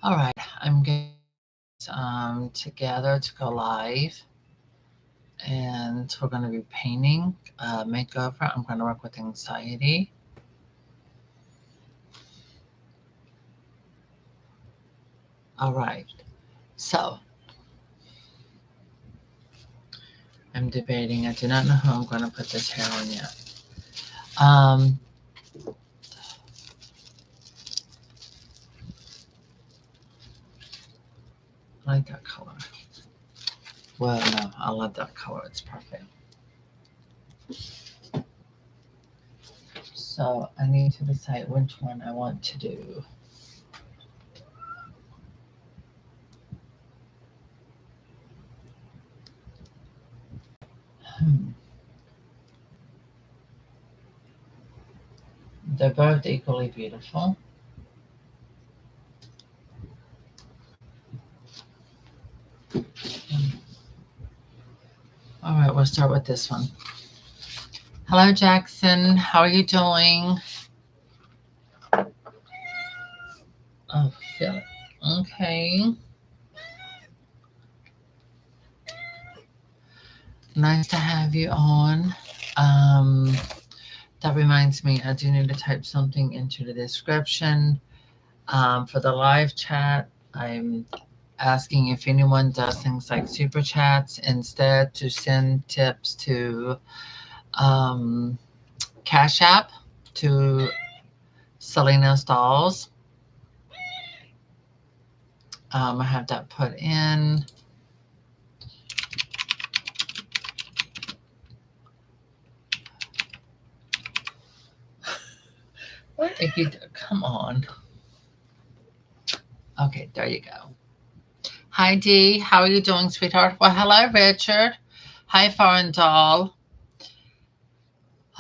All right, I'm getting together to go live, and we're going to be painting makeover. I'm going to work with anxiety. All right, so I'm debating. I do not know who I'm going to put this hair on yet. Um, I like that color. Well, no, I love that color. It's perfect. So I need to decide which one I want to do. Hmm. They're both equally beautiful. All right, we'll start with this one. Hello, Jackson. How are you doing? Oh, feel it. Okay. Nice to have you on. Um, that reminds me, I do need to type something into the description. For the live chat, I'm asking if anyone does things like super chats instead to send tips to um, Cash App to CASHAPP SelenasDolls. I have that put in. What if you come on? Okay, there you go. Hi Dee, how are you doing, sweetheart? Well, hello, Richard. Hi, foreign doll.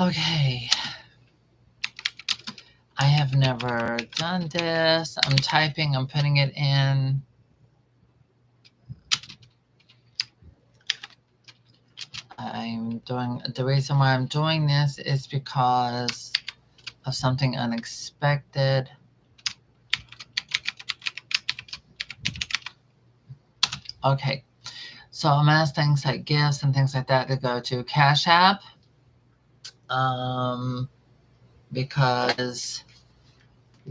Okay, I have never done this. I'm typing, I'm putting it in. I'm doing the reason why I'm doing this is because of something unexpected. Okay, so I'm asking things like gifts and things like that to go to Cash App. Because,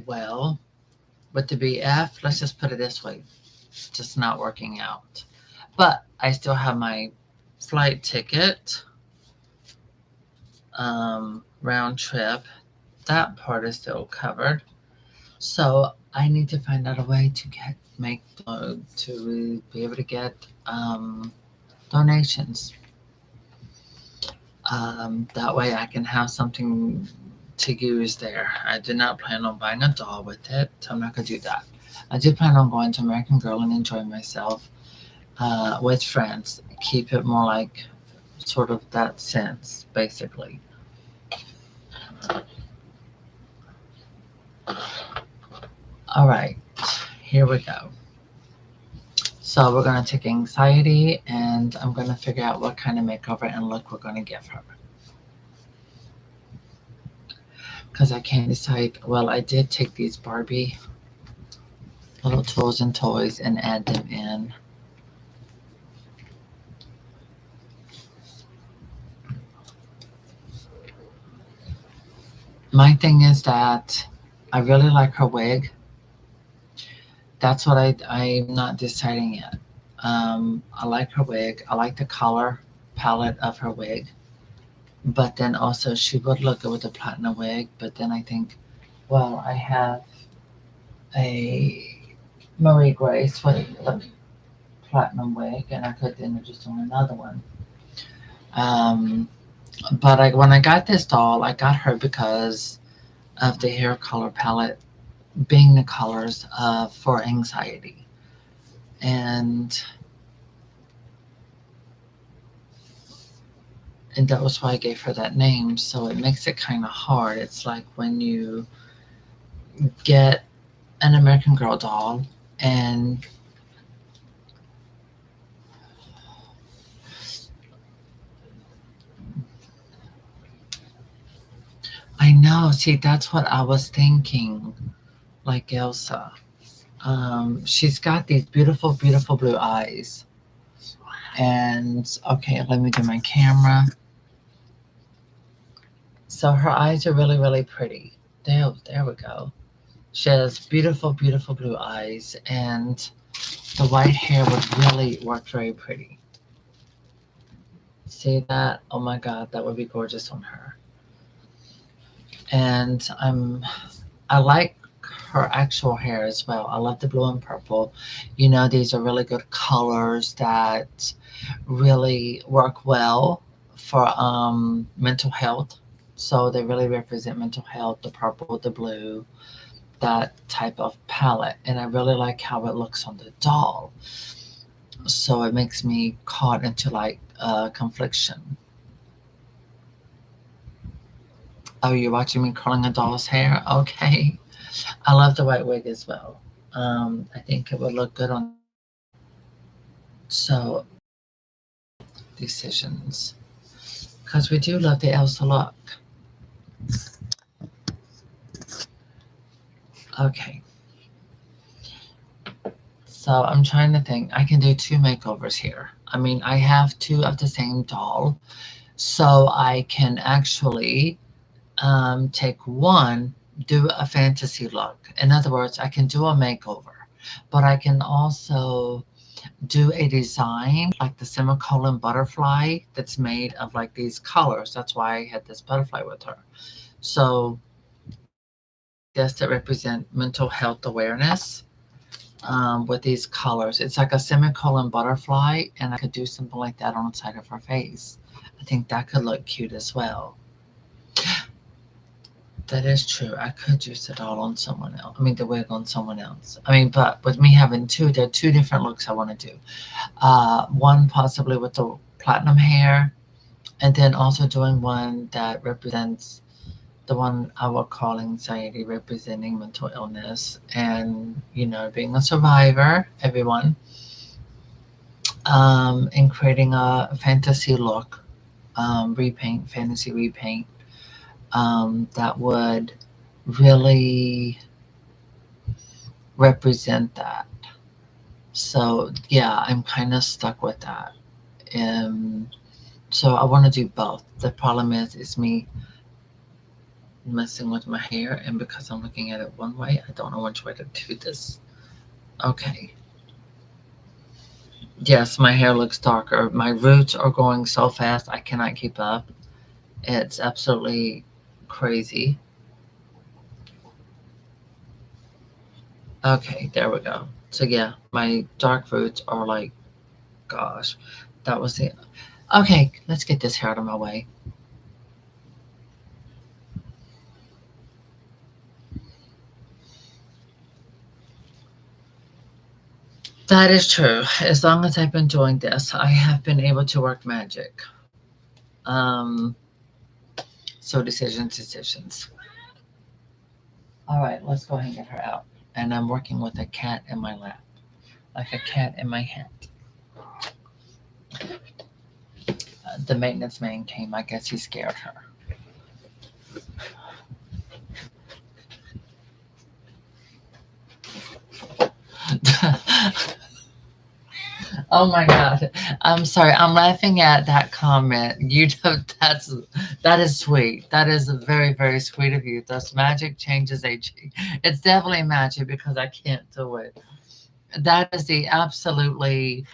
well, with the BF, let's just put it this way, just not working out. But I still have my flight ticket, round trip. That part is still covered. So I need to find out a way to to be able to get donations. That way I can have something to use there. I did not plan on buying a doll with it, so I'm not gonna do that. I did plan on going to American Girl and enjoying myself with friends. Keep it more like sort of that sense, basically. All right, here we go. So we're gonna take anxiety, and I'm gonna figure out what kind of makeover and look we're gonna give her. Because I can't decide. Well, I did take these Barbie little tools and toys and add them in. My thing is that I really like her wig. That's what I'm not deciding yet. I like her wig. I like the color palette of her wig. But then also she would look good with a platinum wig. But then I think, well, I have a Marie Grace with a platinum wig, and I could then just do another one. Um, but when I got this doll, I got her because of the hair color palette being the colors for anxiety. And that was why I gave her that name. So it makes it kind of hard. It's like when you get an American Girl doll and I know, see, that's what I was thinking, like Elsa. She's got these beautiful, beautiful blue eyes. And okay, let me do my camera. So her eyes are really, really pretty. There we go. She has beautiful, beautiful blue eyes, and the white hair would really work very pretty. See that? Oh my God, that would be gorgeous on her. And I like her actual hair as well. I love the blue and purple. You know, these are really good colors that really work well for mental health. So they really represent mental health, the purple, the blue, that type of palette. And I really like how it looks on the doll. So it makes me caught into like confliction. Oh, you're watching me curling a doll's hair? Okay. I love the white wig as well. I think it would look good on. So decisions, because we do love the Elsa look. Okay, so I'm trying to think. I can do two makeovers here. I mean, I have two of the same doll, so I can actually take one, do a fantasy look. In other words, I can do a makeover, but I can also do a design like the semicolon butterfly that's made of like these colors. That's why I had this butterfly with her. So this that represent mental health awareness with these colors. It's like a semicolon butterfly, and I could do something like that on the side of her face. I think that could look cute as well. That is true. I could use the doll on someone else. I mean, the wig on someone else. I mean, but with me having two, there are two different looks I want to do. One possibly with the platinum hair, and then also doing one that represents the one I would call anxiety, representing mental illness and, you know, being a survivor, everyone, and creating a fantasy look, repaint, fantasy repaint, that would really represent that. So, yeah, I'm kind of stuck with that. Um, so I want to do both. The problem is me messing with my hair, and because I'm looking at it one way, I don't know which way to do this. Okay. Yes, my hair looks darker. My roots are going so fast, I cannot keep up. It's absolutely crazy. Okay, there we go. So yeah, my dark roots are like, gosh, that was it. Okay, let's get this hair out of my way. That is true. As long as I've been doing this, I have been able to work magic. Um, so decisions, decisions. All right, let's go ahead and get her out. And I'm working with a cat in my lap, like a cat in my hat. The maintenance man came. I guess he scared her. Oh my God. I'm sorry. I'm laughing at that comment. You know, that is sweet. That is very, very sweet of you. Does magic changes aging? It's definitely magic because I can't do it. That is the absolutely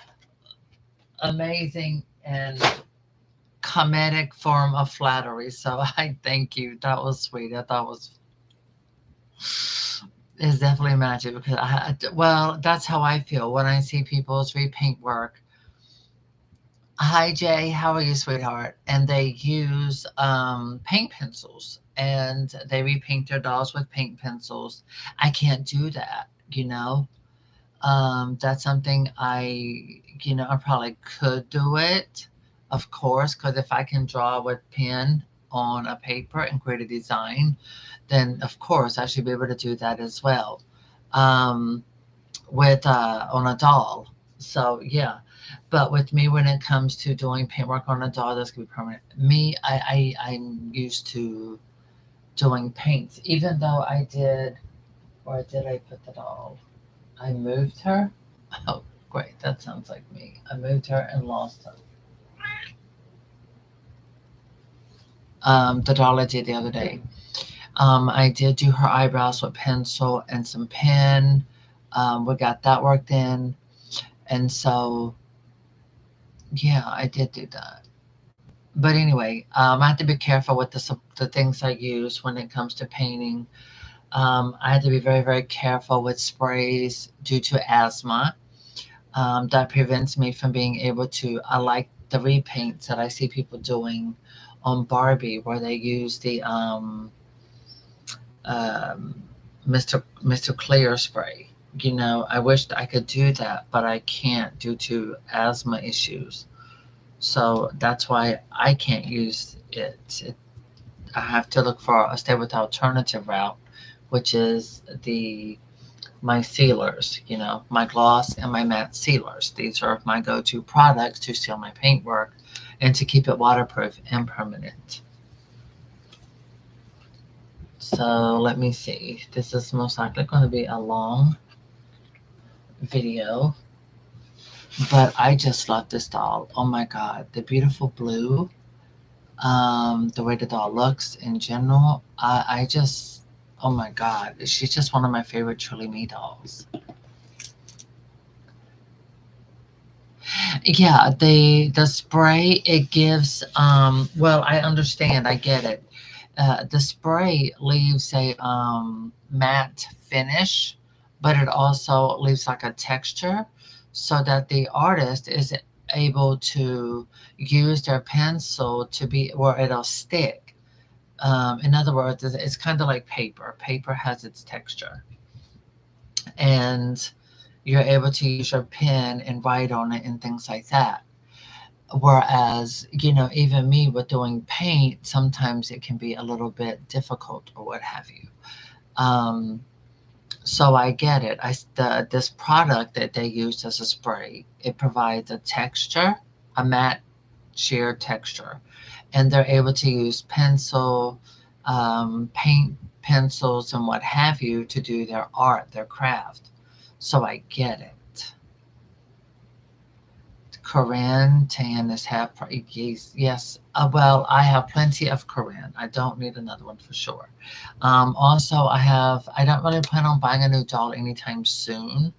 amazing and comedic form of flattery. So I thank you. That was sweet. I thought was it's definitely magic because well, that's how I feel when I see people's repaint work. Hi Jay, how are you, sweetheart? And they use paint pencils and they repaint their dolls with paint pencils. I can't do that, you know. That's something I probably could do it, of course, because if I can draw with pen on a paper and create a design, then of course I should be able to do that as well. Um, with on a doll. So yeah, but with me, when it comes to doing paintwork on a doll, that's gonna be permanent. Me, I'm used to doing paints, even though I did. Where did I put the doll? I moved her. Oh, great. That sounds like me. I moved her and lost her. The doll I did the other day. I did do her eyebrows with pencil and some pen. We got that worked in. And so, yeah, I did do that. But anyway, I have to be careful with the things I use when it comes to painting. I had to be very, very careful with sprays due to asthma. That prevents me from being able to. I like the repaints that I see people doing on Barbie, where they use the um, Mr. Clear spray. You know, I wished I could do that, but I can't due to asthma issues. So that's why I can't use it. I have to look for a stay with alternative route, which is the my sealers, you know, my gloss and my matte sealers. These are my go-to products to seal my paintwork and to keep it waterproof and permanent. So let me see. This is most likely going to be a long video, but I just love this doll. Oh my God, the beautiful blue, the way the doll looks in general. I just, oh my God, she's just one of my favorite Truly Me dolls. Yeah, the spray it gives well, I understand, I get it. The spray leaves a matte finish, but it also leaves like a texture so that the artist is able to use their pencil to be where it'll stick. In other words, it's kind of like paper. Paper has its texture. And you're able to use your pen and write on it and things like that. Whereas, you know, even me with doing paint, sometimes it can be a little bit difficult or what have you. Um, so I get it. This product that they use as a spray, it provides a texture, a matte sheer texture, and they're able to use pencil, paint pencils, and what have you to do their art, their craft. So I get it. Corinne tan is half price. Yes, yes. Well, I have plenty of Corinne. I don't need another one for sure. Also, I don't really plan on buying a new doll anytime soon.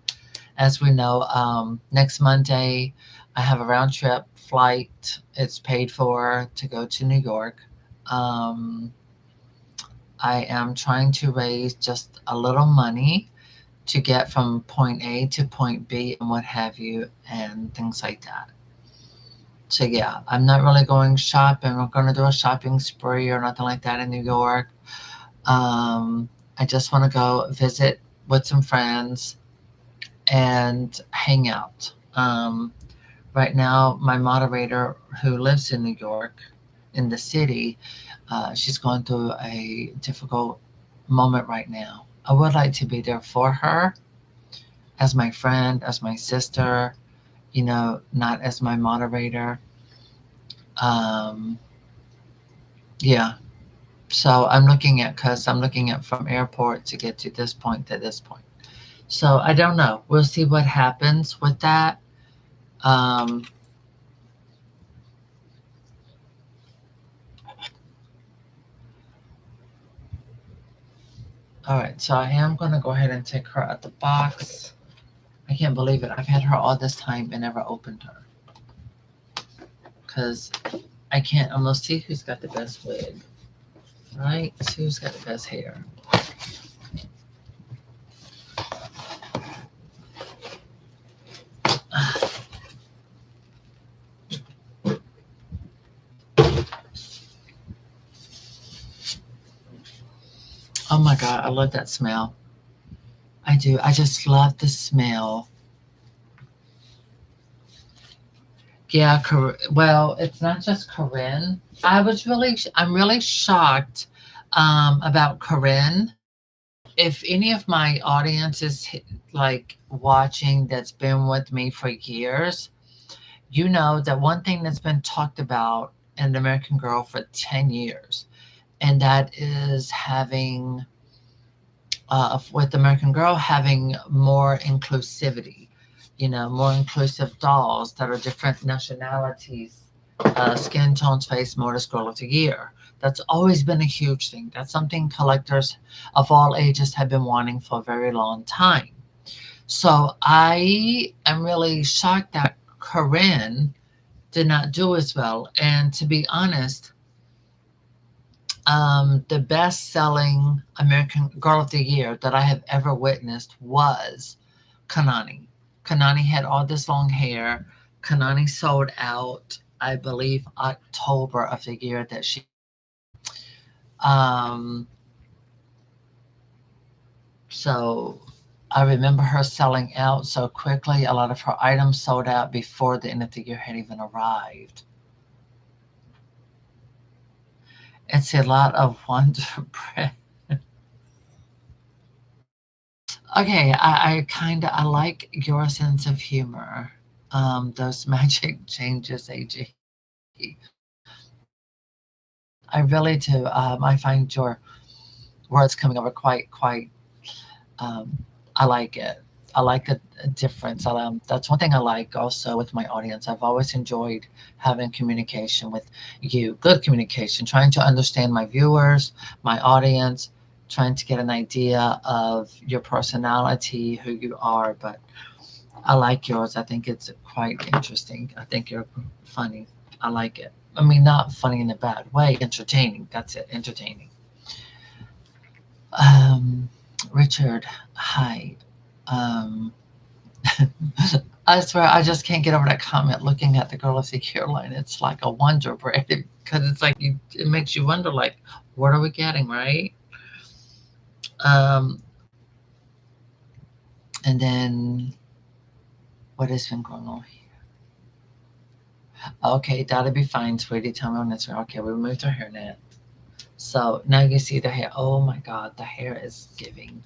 As we know, next Monday, I have a round trip flight. It's paid for to go to New York. Um, I am trying to raise just a little money to get from point A to point B and what have you, and things like that. So yeah, I'm not really going shopping. We're going to do a shopping spree or nothing like that in New York. I just want to go visit with some friends and hang out. Right now, my moderator who lives in New York, in the city, she's going through a difficult moment right now. I would like to be there for her as my friend, as my sister, you know, not as my moderator. Um, yeah. So I'm looking at from airport to get to this point to this point. So I don't know. We'll see what happens with that. Um, all right. So I am going to go ahead and take her out the box. I can't believe it. I've had her all this time and never opened her. Because I can't almost see who's got the best wig. Right? Who's got the best hair? Oh my God, I love that smell. I do. I just love the smell. Yeah, well, it's not just Corinne. I'm really shocked about Corinne. If any of my audience is like watching that's been with me for years, you know that one thing that's been talked about in American Girl for 10 years, and that is having with American Girl having more inclusivity, more inclusive dolls that are different nationalities, skin tones, face, modus, girl of the year. That's always been a huge thing. That's something collectors of all ages have been wanting for a very long time. So I am really shocked that Corinne did not do as well. And to be honest, the best selling American Girl of the Year that I have ever witnessed was Kanani. Kanani had all this long hair. Kanani sold out, I believe, October of the year that she. Um, so I remember her selling out so quickly. A lot of her items sold out before the end of the year had even arrived. It's a lot of Wonder Bread. Okay, I like your sense of humor. Those magic changes, AG. I really do. I find your words coming over quite. Um, I like it. I like the difference. That's one thing I like also with my audience. I've always enjoyed having communication with you, good communication, trying to understand my viewers, my audience, trying to get an idea of your personality, who you are. But I like yours. I think it's quite interesting. I think you're funny. I like it. I mean, not funny in a bad way. Entertaining. That's it. Entertaining. Um, Richard, hi. Um, I swear, I just can't get over that comment. Looking at the Girl of the Year line, it's like a Wonder Bread because it's like it makes you wonder, like, what are we getting, right? Um, and then what has been going on here? Okay, that'll be fine, sweetie. Tell me on this. Okay, we moved her hairnet. So now you see the hair. Oh my God, the hair is giving.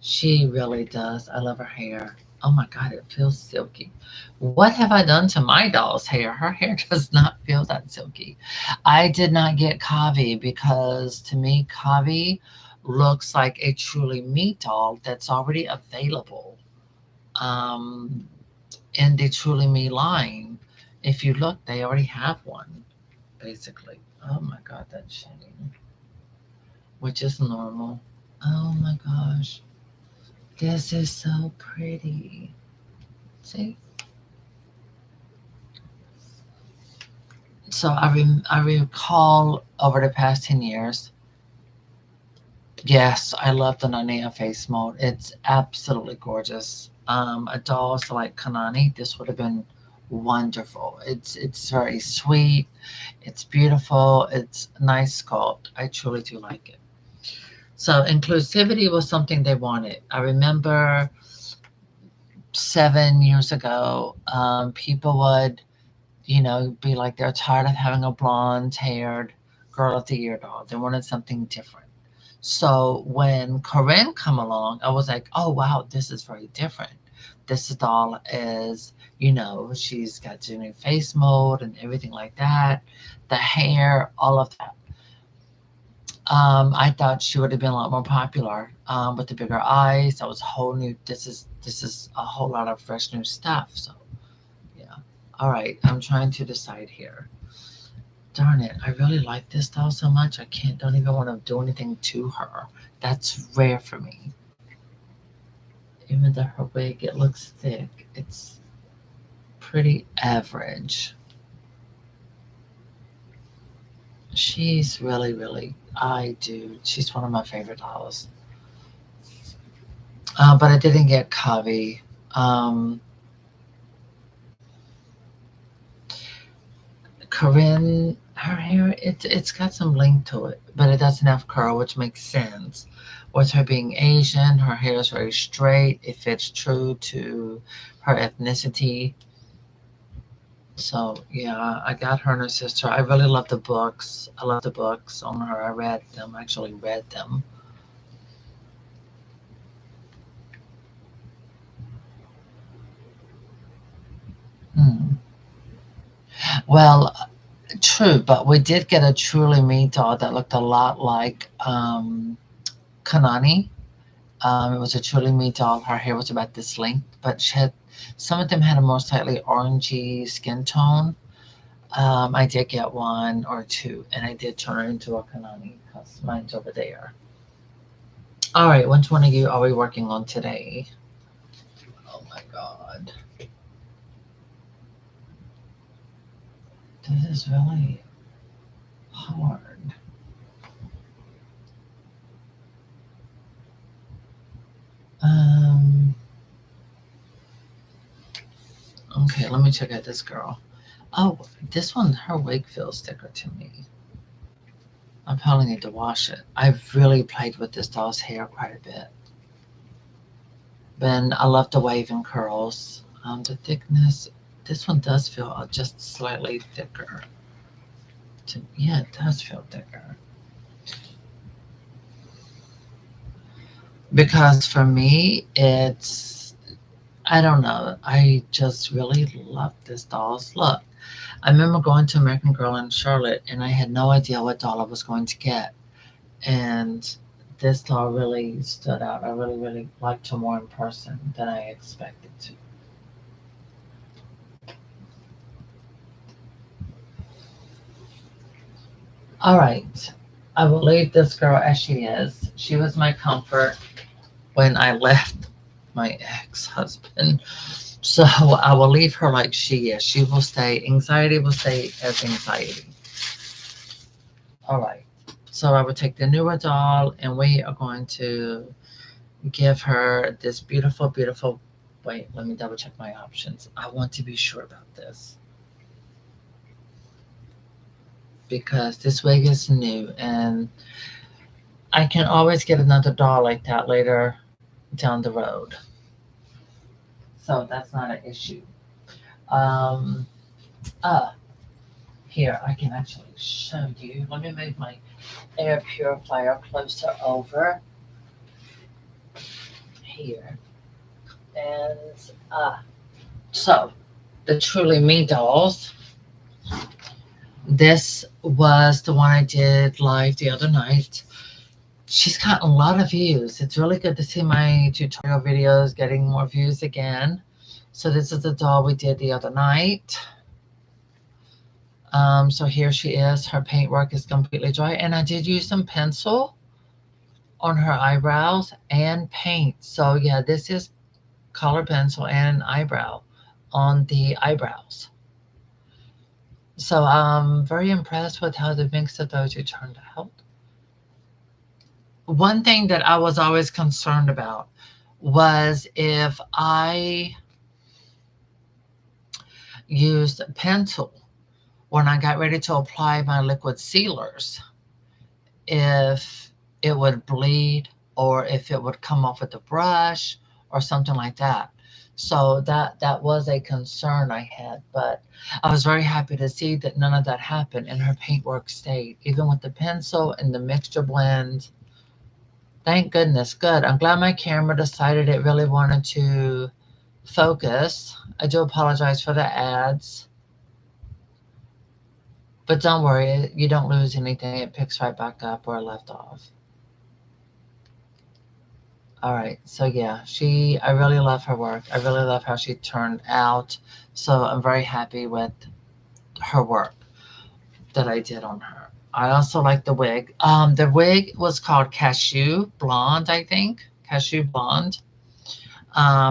She really does. I love her hair. Oh my God, it feels silky. What have I done to my doll's hair? Her hair does not feel that silky. I did not get Kavi because to me, Kavi looks like a truly me doll that's already available um, in the Truly Me line. If you look, they already have one, basically. Oh my God, that's shitty, which is normal. Oh my gosh. This is so pretty. See? So I recall over the past 10 years, yes, I love the Nanea face mode. It's absolutely gorgeous. A doll so like Kanani, this would have been wonderful. It's very sweet. It's beautiful. It's nice sculpt. I truly do like it. So inclusivity was something they wanted. I remember 7 years ago, people would, be like they're tired of having a blonde haired girl of the year doll. They wanted something different. So when Corinne come along, I was like, oh wow, this is very different. This doll is, she's got the new face mold and everything like that. The hair, all of that. I thought she would have been a lot more popular with the bigger eyes. That was a whole new. This is a whole lot of fresh new stuff. So yeah. All right. I'm trying to decide here. Darn it! I really like this doll so much. I can't. Don't even want to do anything to her. That's rare for me. Even though her wig, it looks thick. It's pretty average. She's really. I do. She's one of my favorite dolls. But I didn't get Kavi. Um, Corinne, her hair, it's got some length to it, but it doesn't have curl, which makes sense. With her being Asian, her hair is very straight. It fits true to her ethnicity. So yeah, I got her and her sister. I really love the books. I love the books on her. I read them. Actually read them. Hmm. Well, true, but we did get a truly me doll that looked a lot like Kanani. It was a truly me doll. Her hair was about this length, but she had some of them had a more slightly orangey skin tone. I did get one or two, and I did turn her into a Kanani because mine's over there. All right, which one of you are we working on today? Oh my God. This is really hard. Um, okay, let me check out this girl. Oh, this one, her wig feels thicker to me. I probably need to wash it. I've really played with this doll's hair quite a bit. Then I love the wave and curls. The thickness, this one does feel just slightly thicker. Yeah, it does feel thicker. Because for me, I don't know. I just really love this doll's look. I remember going to American Girl in Charlotte, and I had no idea what doll I was going to get. And this doll really stood out. I really, really liked her more in person than I expected to. All right. I will leave this girl as she is. She was my comfort when I left my ex husband. So I will leave her like she is. She will stay, anxiety will stay as anxiety. All right. So I will take the newer doll and we are going to give her this beautiful, beautiful. Wait, let me double check my options. I want to be sure about this because this wig is new and I can always get another doll like that later down the road. So that's not an issue. Um, uh, Here, I can actually show you. Let me move my air purifier closer over here. And so, the Truly Me dolls. This was the one I did live the other night. She's gotten a lot of views. It's really good to see my tutorial videos getting more views again. So this is the doll we did the other night. So here she is. Her paintwork is completely dry. And I did use some pencil on her eyebrows and paint. So yeah, this is color pencil and eyebrow on the eyebrows. So I'm very impressed with how the mix of those two turned out. One thing that I was always concerned about was if I used pencil when I got ready to apply my liquid sealers, if it would bleed or if it would come off with the brush or something like that. So that was a concern I had, but I was very happy to see that none of that happened and her paintwork stayed, even with the pencil and the mixture blend. Thank goodness, good. I'm glad my camera decided it really wanted to focus. I do apologize for the ads, but don't worry, you don't lose anything. It picks right back up where I left off. All right, so yeah, I really love her work. I really love how she turned out. So I'm very happy with her work that I did on her. I also like the wig. The wig was called Cashew Blonde, I think. Cashew Blonde.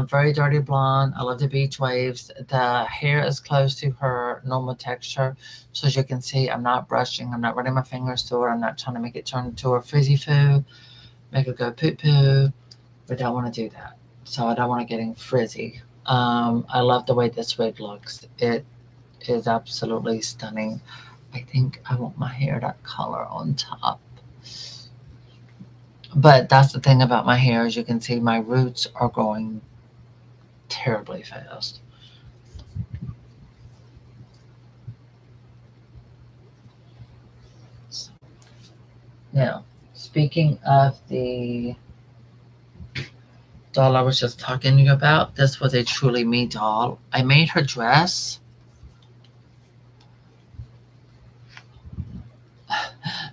Very dirty blonde. I love the beach waves. The hair is close to her normal texture. So as you can see, I'm not brushing. I'm not running my fingers through it. I'm not trying to make it turn into a frizzy foo, make it go poo poo. But I don't want to do that. So I don't want to get frizzy. I love the way this wig looks. It is absolutely stunning. I think I want my hair that color on top. But that's the thing about my hair. As you can see, my roots are growing terribly fast. Now, speaking of the doll I was just talking to you about, this was a Truly Me doll. I made her dress.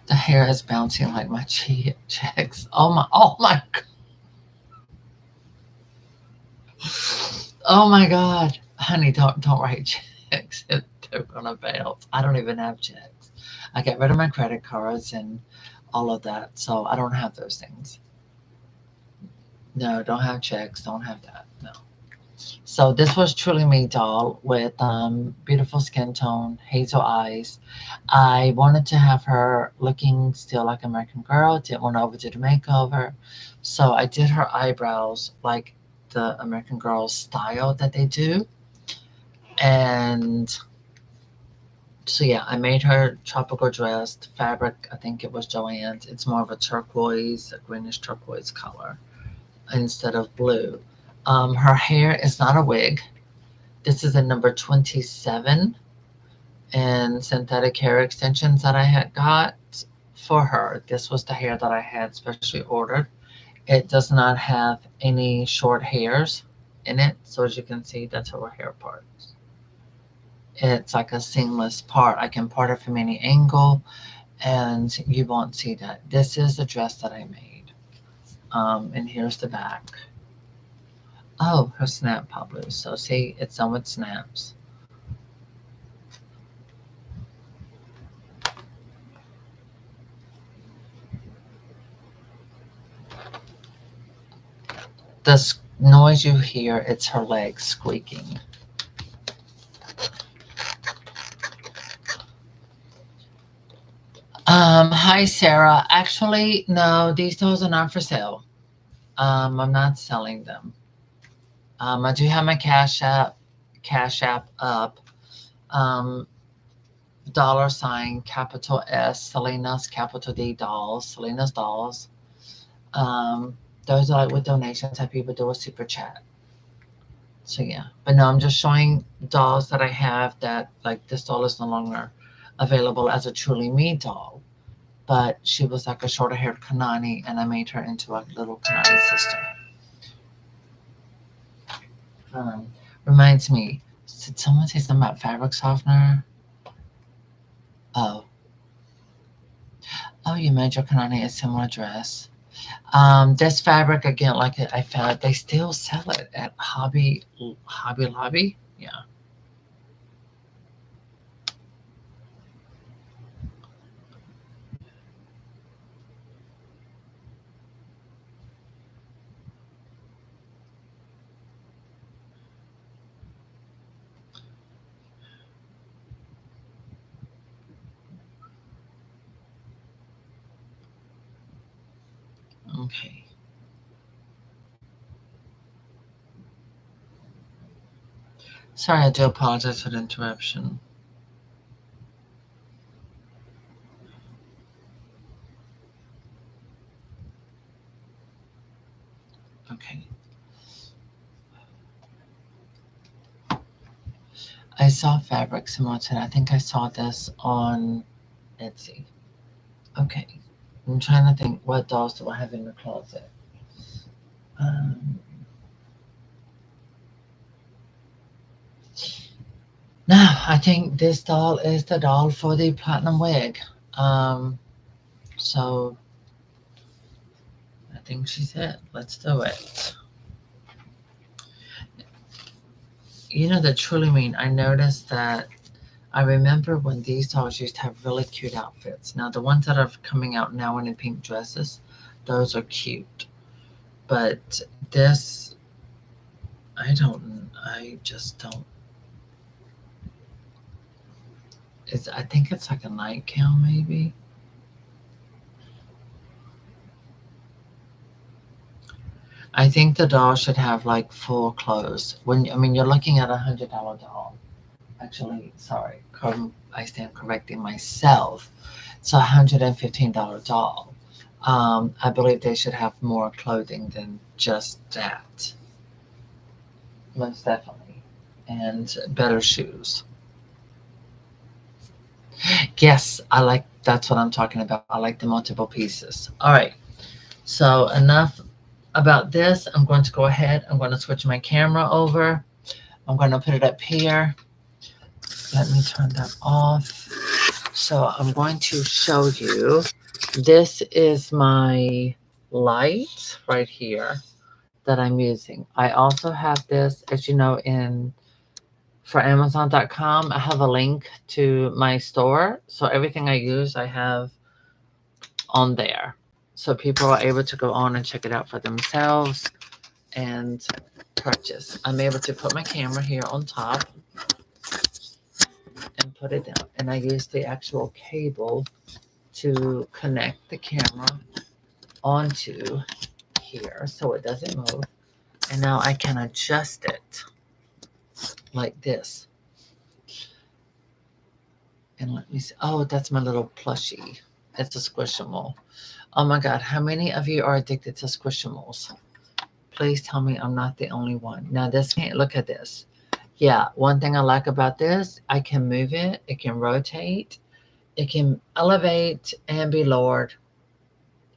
The hair is bouncing like my cheeks. Oh my God. Oh my God, honey, don't write checks if they're gonna bounce. I don't even have checks. I get rid of my credit cards and all of that, so I don't have those things. No, don't have checks, don't have that. No. So this was Truly Me doll with beautiful skin tone, hazel eyes. I wanted to have her looking still like American Girl. Didn't want to overdo the makeover, so I did her eyebrows like the American Girl style that they do. And so yeah, I made her tropical dress. The fabric, I think it was Joann's. It's more of a turquoise, a greenish turquoise color instead of blue. Her hair is not a wig. This is a number 27 and synthetic hair extensions that I had got for her. This was the hair that I had specially ordered. It does not have any short hairs in it. So as you can see, that's her hair part. It's like a seamless part. I can part it from any angle and you won't see that. This is the dress that I made. And here's the back. Oh, her snap pop loose. So see, it's done with snaps. The noise you hear, it's her legs squeaking. Hi Sarah. Actually, no, these dolls are not for sale. I'm not selling them. I do have my Cash App up. Um, $sign capital S Selena's capital D dolls, Selena's dolls. Those are like with donations that people do a super chat. So yeah, but no, I'm just showing dolls that I have that like this doll is no longer available as a Truly Me doll, but she was like a shorter haired Kanani, and I made her into a little Kanani sister. Um, Reminds me, did someone say something about fabric softener? Oh, oh, you made your Kanani a similar dress. This fabric again, like I found, they still sell it at Hobby Lobby. Yeah. Okay. Sorry, I do apologize for the interruption. Okay. I saw fabric similar to that. I think I saw this on Etsy. Okay. I'm trying to think what dolls do I have in the closet. Um, Now, I think this doll is the doll for the platinum wig. Um, so I think she's it. Let's do it. You know, the truly mean, I noticed that I remember when these dolls used to have really cute outfits. Now, the ones that are coming out now in the pink dresses, those are cute. But this, I just don't. I think it's like a nightgown, maybe. I think the doll should have like full clothes. I mean, you're looking at $100 doll. Actually, sorry, I stand correcting myself. It's $115 doll. I believe they should have more clothing than just that. Most definitely. And better shoes. Yes, that's what I'm talking about. I like the multiple pieces. All right. So enough about this. I'm going to go ahead. I'm going to switch my camera over. I'm going to put it up here. Let me turn that off. So I'm going to show you. This is my light right here. that I'm using. I also have this, as you know, in for Amazon.com. I have a link to my store. So everything I use, I have on there. So people are able to go on and check it out for themselves and purchase. I'm able to put my camera here on top and put it down. And I use the actual cable to connect the camera onto here so it doesn't move. And now I can adjust it like this. And let me see. Oh, that's my little plushie. It's a Squishable. Oh my God, how many of you are addicted to Squishables? Please tell me I'm not the only one. Now this can't, look at this. Yeah, one thing I like about this, I can move it, it can rotate, it can elevate and be lowered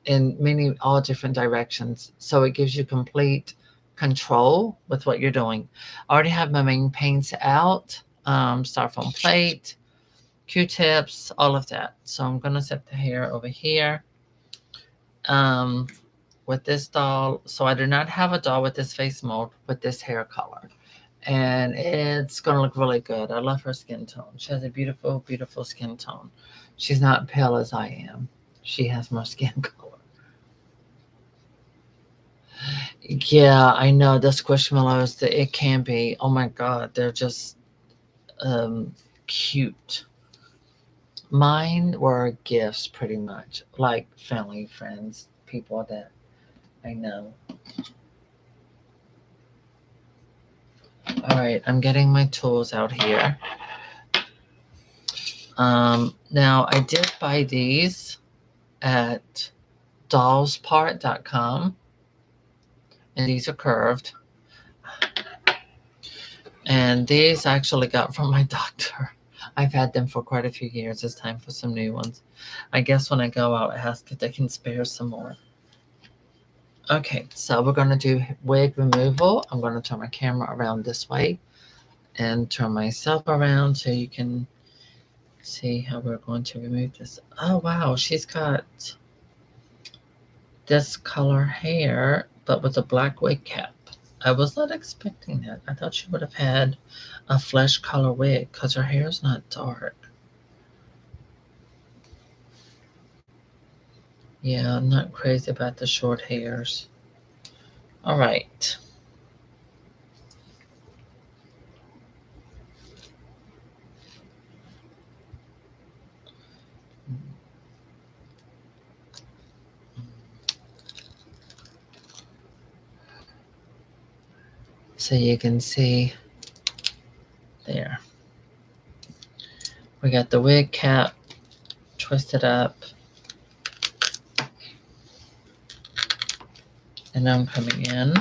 in all different directions. So it gives you complete control with what you're doing. I already have my main paints out, styrofoam plate, Q-tips, all of that. So I'm gonna set the hair over here. With this doll, so I do not have a doll with this face mold with this hair color. And it's gonna look really good. I love her skin tone. She has a beautiful, beautiful skin tone. She's not pale as I am. She has more skin color. Yeah, I know the squishmallows. It can be. Oh my God, they're just cute. Mine were gifts, pretty much, like family, friends, people that I know. All right, I'm getting my tools out here. Now I did buy these at dollspart.com, and these are curved. And these I actually got from my doctor. I've had them for quite a few years. It's time for some new ones. I guess when I go out, I ask if they can spare some more. Okay, so we're going to do wig removal. I'm going to turn my camera around this way and turn myself around so you can see how we're going to remove this. Oh, wow, she's got this color hair, but with a black wig cap. I was not expecting that. I thought she would have had a flesh color wig because her hair is not dark. Yeah, I'm not crazy about the short hairs. All right. So you can see there. We got the wig cap twisted up. And I'm coming in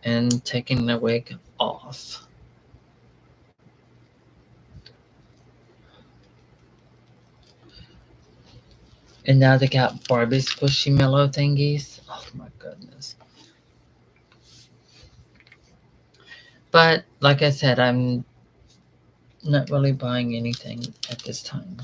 and taking the wig off. And now they got Barbie squishy mellow thingies. Oh my goodness. But like I said, I'm not really buying anything at this time.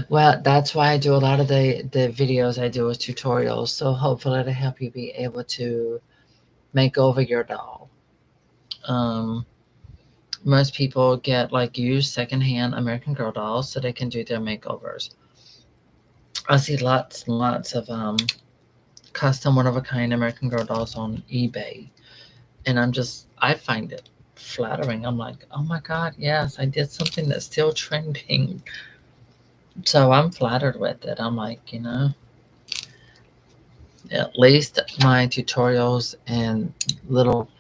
Well, that's why I do a lot of the videos I do as tutorials. So hopefully to help you be able to make over your doll. Most people get like used secondhand American Girl dolls so they can do their makeovers. I see lots and lots of custom one of a kind American Girl dolls on eBay. And I find it flattering. I'm like, oh my God, yes, I did something that's still trending. So I'm flattered with it. I'm like, at least my tutorials and little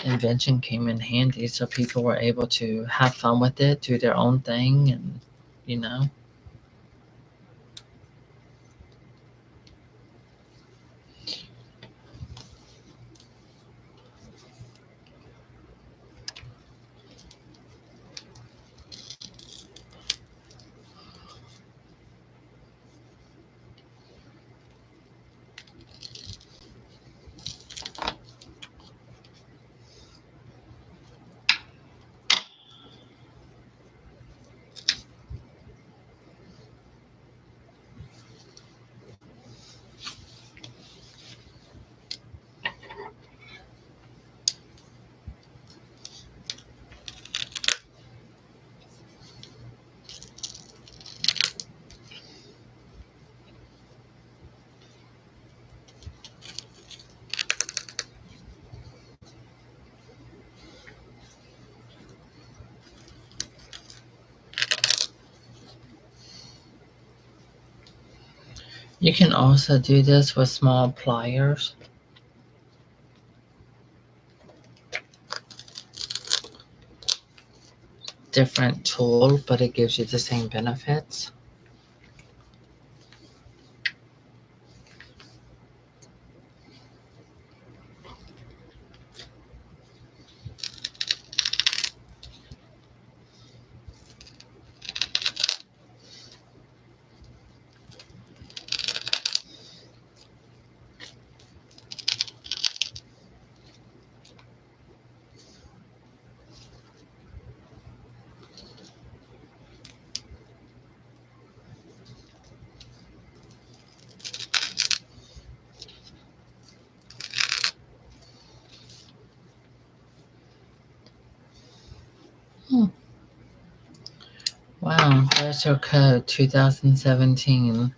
invention came in handy so people were able to have fun with it, do their own thing, and you know. You can also do this with small pliers. Different tool, but it gives you the same benefits. Wow, there's your code 2017.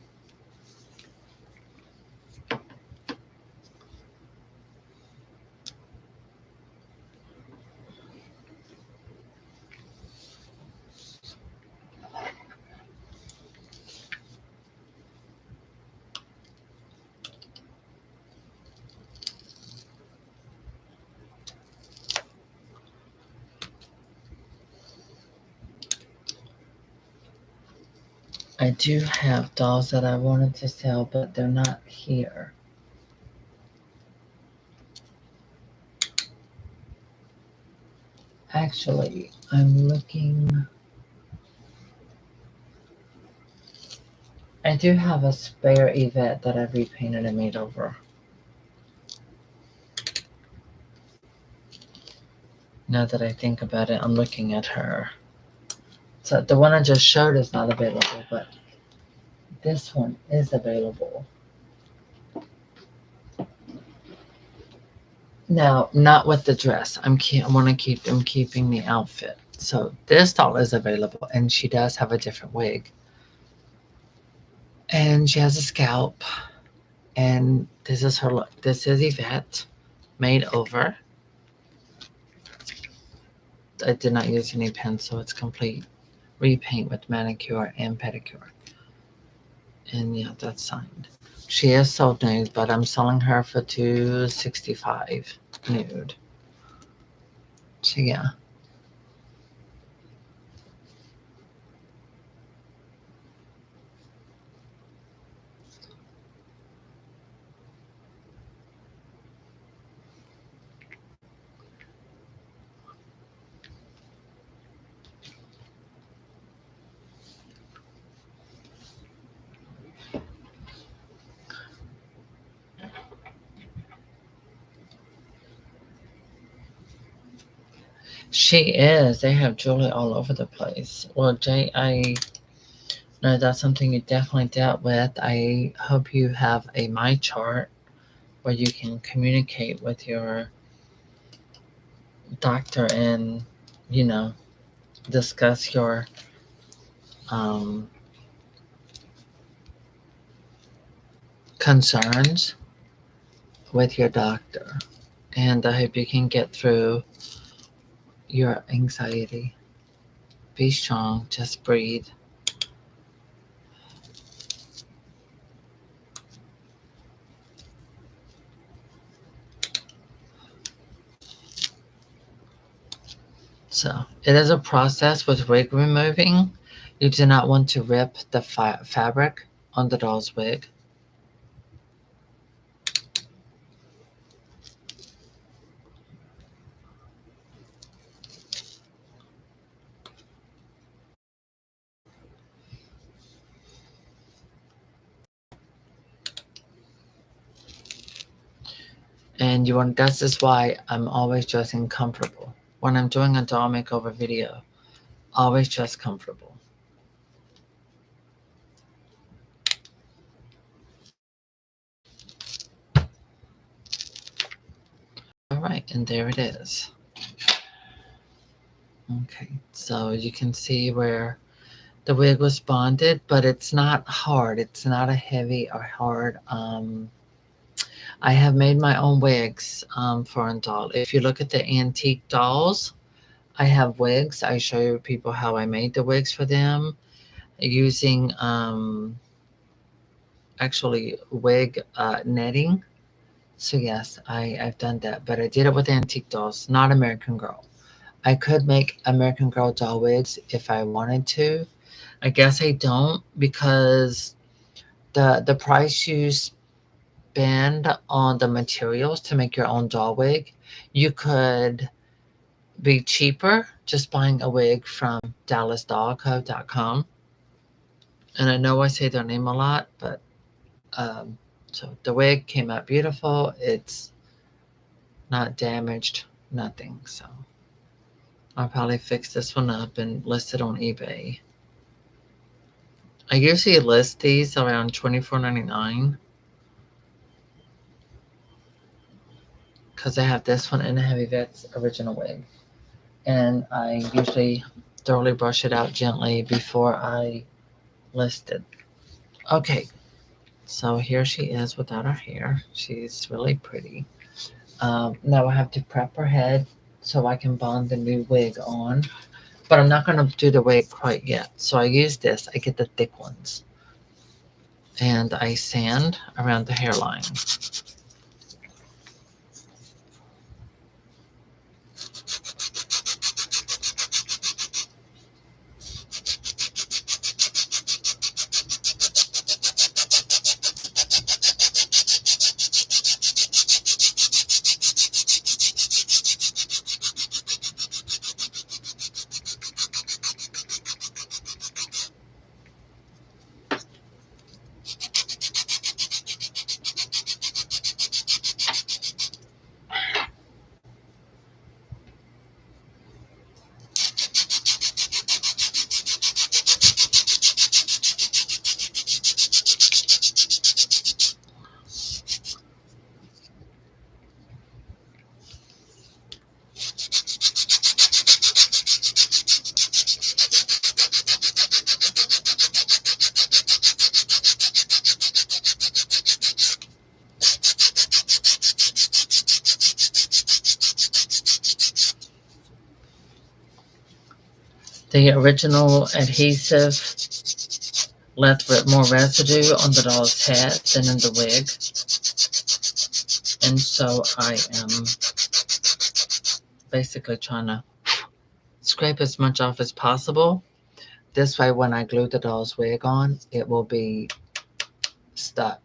I do have dolls that I wanted to sell, but they're not here. Actually, I'm looking. I do have a spare Yvette that I repainted and made over. Now that I think about it, I'm looking at her. So the one I just showed is not available, but this one is available. Now, not with the dress. I want to keep. I'm keeping the outfit. So this doll is available, and she does have a different wig, and she has a scalp, and this is her look. This is Yvette, made over. I did not use any pencil. It's complete repaint with manicure and pedicure. And yeah, that's signed. She is sold nude, but I'm selling her for $265 nude. So yeah. She is. They have jewelry all over the place. Well, Jay, I know that's something you definitely dealt with. I hope you have a My Chart where you can communicate with your doctor and, you know, discuss your um, concerns with your doctor. And I hope you can get through your anxiety. Be strong, just breathe. So, it is a process with wig removing. You do not want to rip the fabric on the doll's wig. And you want this is why I'm always dressing comfortable. When I'm doing a doll makeover video, always dress comfortable. All right, and there it is. Okay, so you can see where the wig was bonded, but it's not hard. It's not a heavy or hard. I have made my own wigs for a doll. If you look at the antique dolls, I have wigs. I show you people how I made the wigs for them using actually wig netting. So yes, I've done that, but I did it with antique dolls, not American Girl. I could make American Girl doll wigs if I wanted to. I guess I don't because the price you spend on the materials to make your own doll wig, you could be cheaper just buying a wig from DallasDollCo.com. And I know I say their name a lot, but so the wig came out beautiful. It's not damaged, nothing. So I'll probably fix this one up and list it on eBay. I usually list these around $24.99 because I have this one and a Heavy Vets original wig. And I usually thoroughly brush it out gently before I list it. Okay, so here she is without her hair. She's really pretty. Now I have to prep her head so I can bond the new wig on. But I'm not going to do the wig quite yet. So I use this. I get the thick ones. And I sand around the hairline. The original adhesive left with more residue on the doll's head than in the wig. And so I am basically trying to scrape as much off as possible. This way, when I glue the doll's wig on, it will be stuck.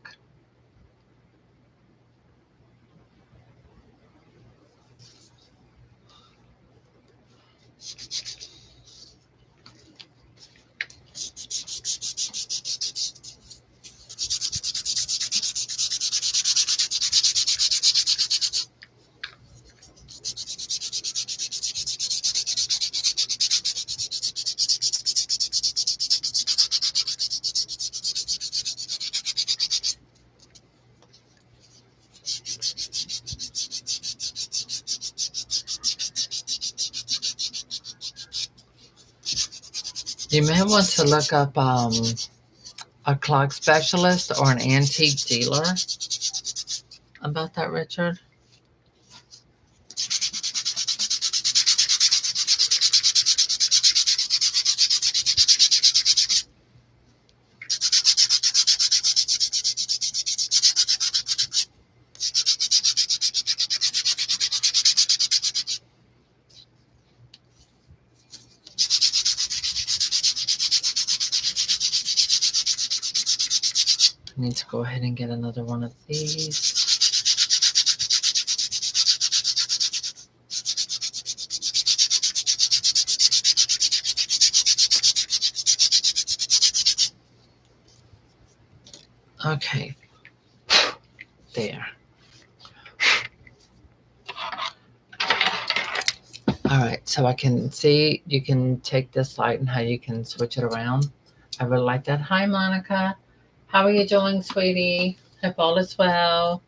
You may want to look up a clock specialist or an antique dealer about that, Richard. I need to go ahead and get another one of these. Okay, there. All right, so I can see you can take this light and how you can switch it around. I really like that. Hi, Monica. How are you doing, sweetie? Hope all is well.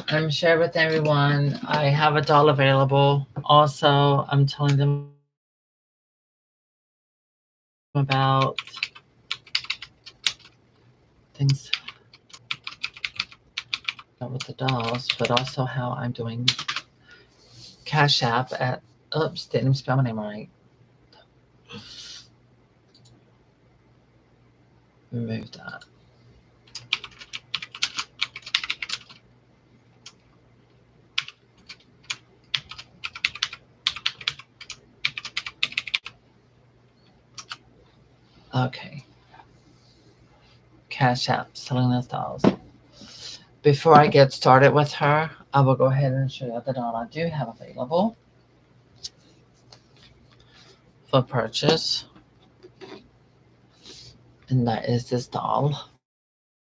I'm sharing with everyone. I have a doll available. Also, I'm telling them about things with the dolls, but also how I'm doing Cash App at, oops, didn't spell my name right. remove that. Okay. Cash App, CASHAPP SelenasDolls. Before I get started with her, I will go ahead and show you the doll I do have available for purchase. And that is this doll.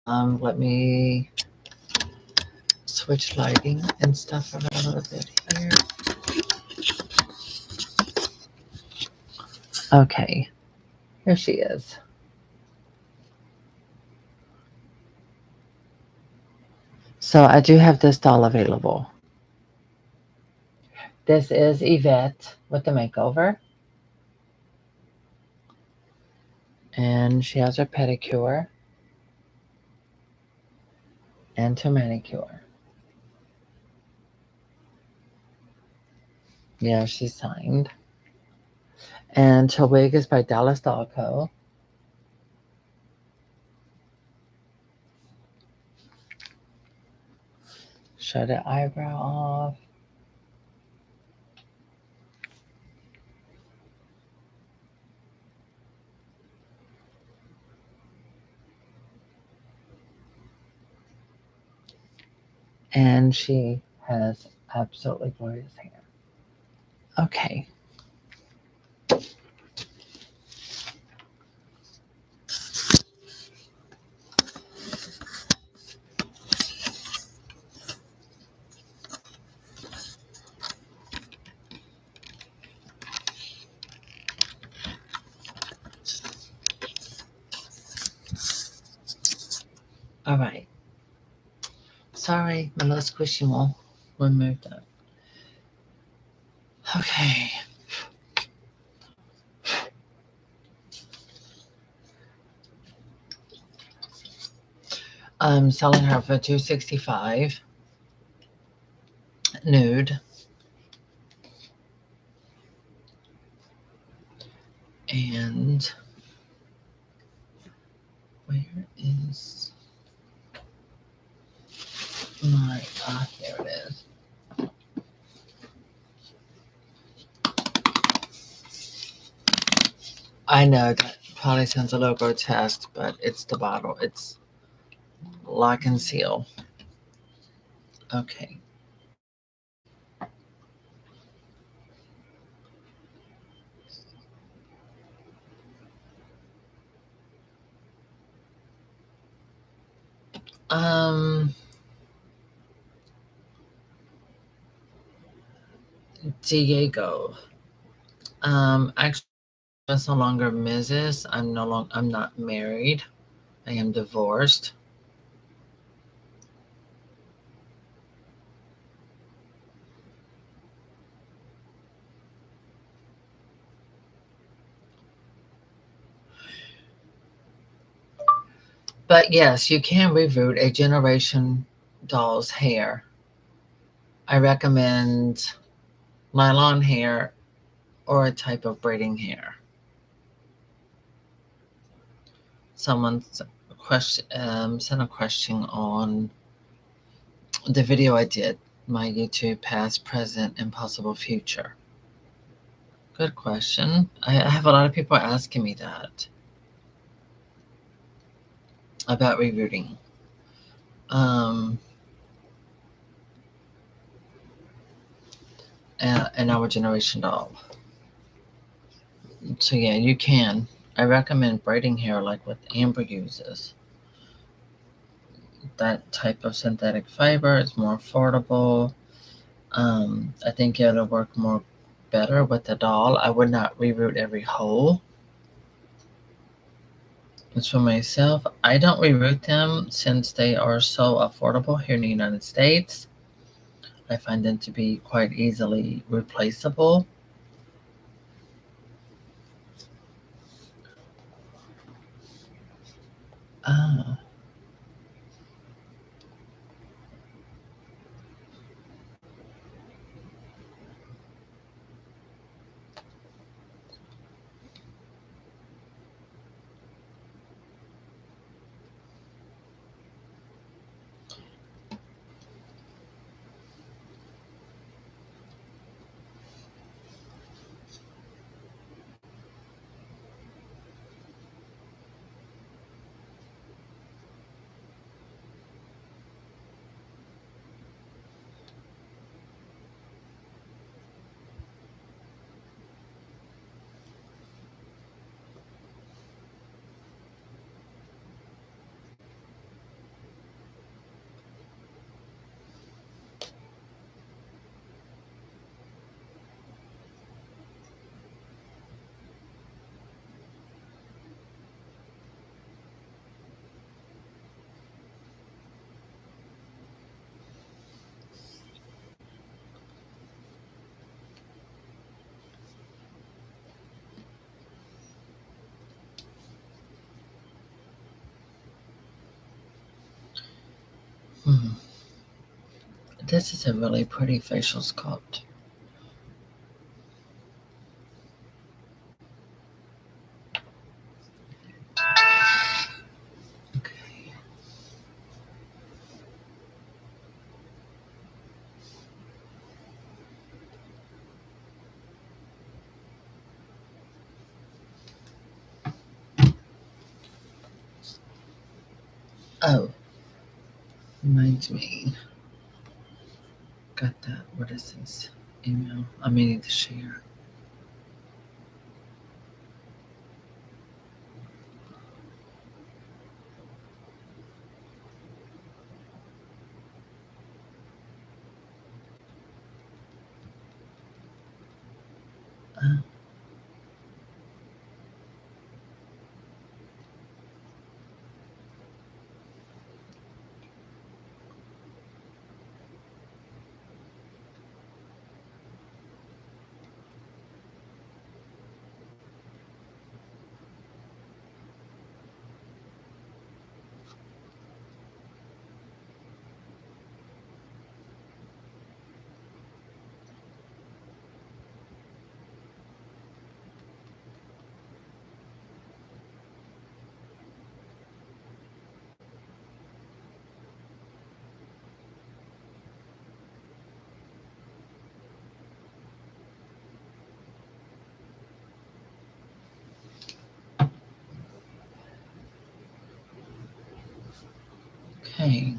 Let me switch lighting and stuff around a little bit here. Okay, here she is. So I do have this doll available. This is Yvette with the makeover. And she has her pedicure and her manicure. Yeah, she's signed. And her wig is by Dallas Doll Co. Show the eyebrow off. And she has absolutely glorious hair. Okay. All right. Sorry, my little squishy mole removed that. Okay. I'm selling her for $265 nude. And where is my here it is. I know that probably sounds a little grotesque, but it's the bottle. It's lock and seal. Okay. Um, Diego. Actually, that's no longer Mrs. I'm not married. I am divorced. But yes, you can reroot a generation doll's hair. I recommend nylon hair or a type of braiding hair. Someone sent a question on the video I did, my YouTube past, present, and possible future. Good question. I have a lot of people asking me that about rebooting. And our generation doll. So yeah, you can. I recommend braiding hair like what Amber uses. That type of synthetic fiber is more affordable. I think it'll work more better with the doll. I would not reroot every hole. As for myself, I don't reroot them since they are so affordable here in the United States. I find them to be quite easily replaceable. Ah, Hmm. This is a really pretty facial sculpt. Okay. Oh, reminds me. Got that. What is this? Email. I'm meaning to share. Uh, okay.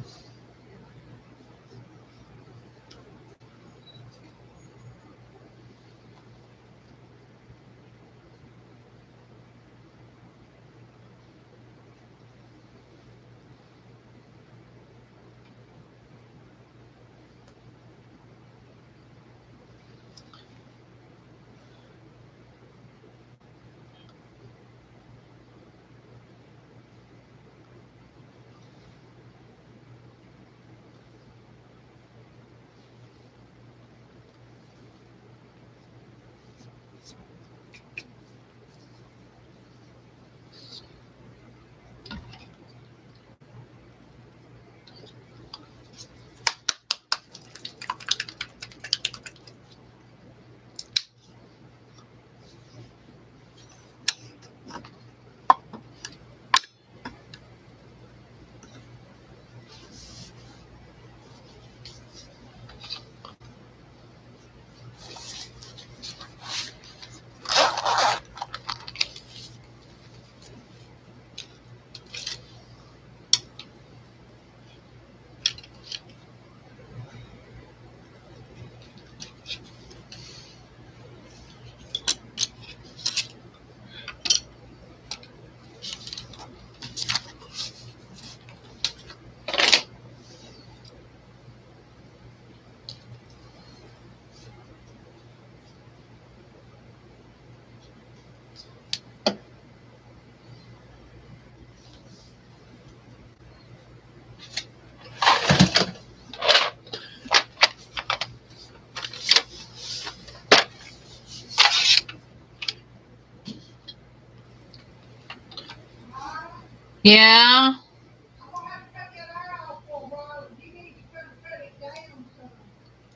Yeah.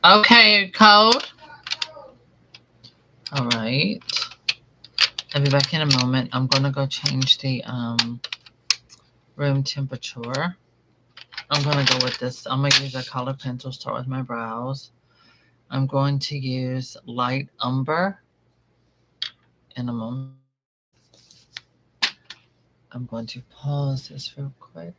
Okay, code. All right. I'll be back in a moment. I'm going to go change the room temperature. I'm going to go with this. I'm going to use a color pencil, start with my brows. I'm going to use light umber in a moment. I'm going to pause this real quick.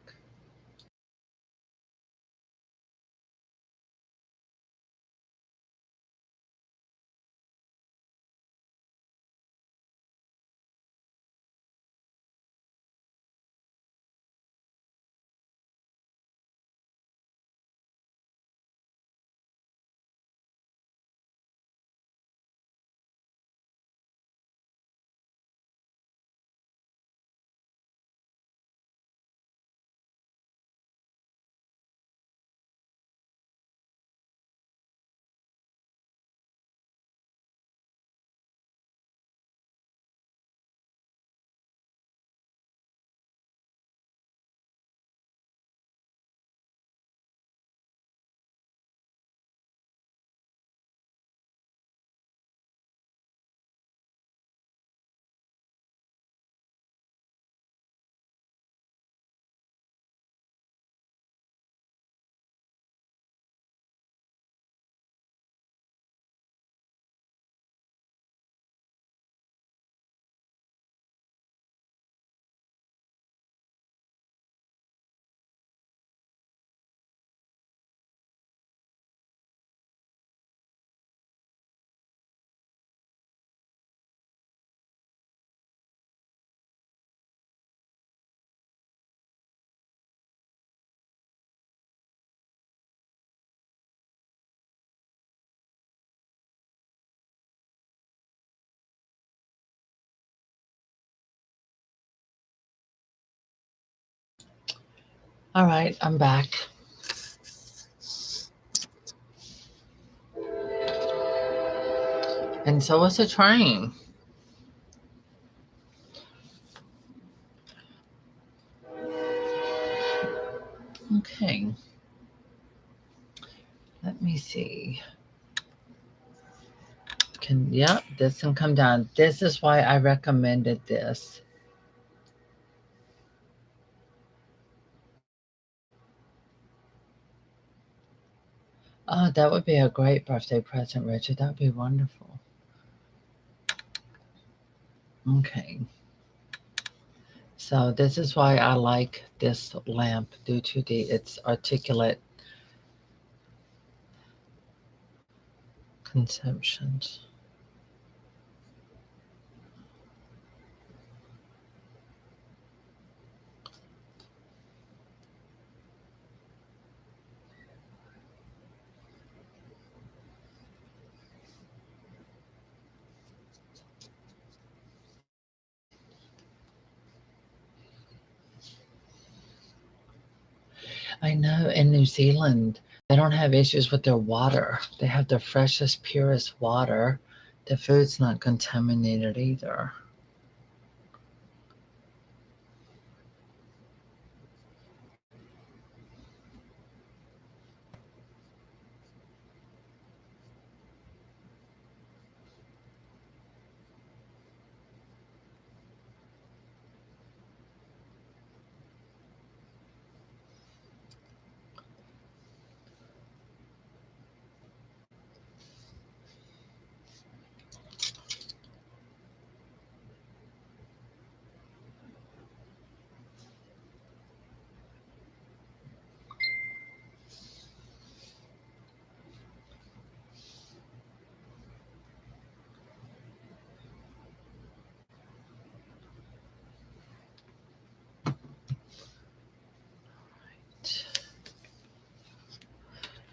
All right, I'm back. And so was the train. Okay. Let me see. This can come down. This is why I recommended this. Oh, that would be a great birthday present, Richard. That would be wonderful. Okay. So this is why I like this lamp due to its articulate conceptions. I know in New Zealand, they don't have issues with their water. They have the freshest, purest water. The food's not contaminated either.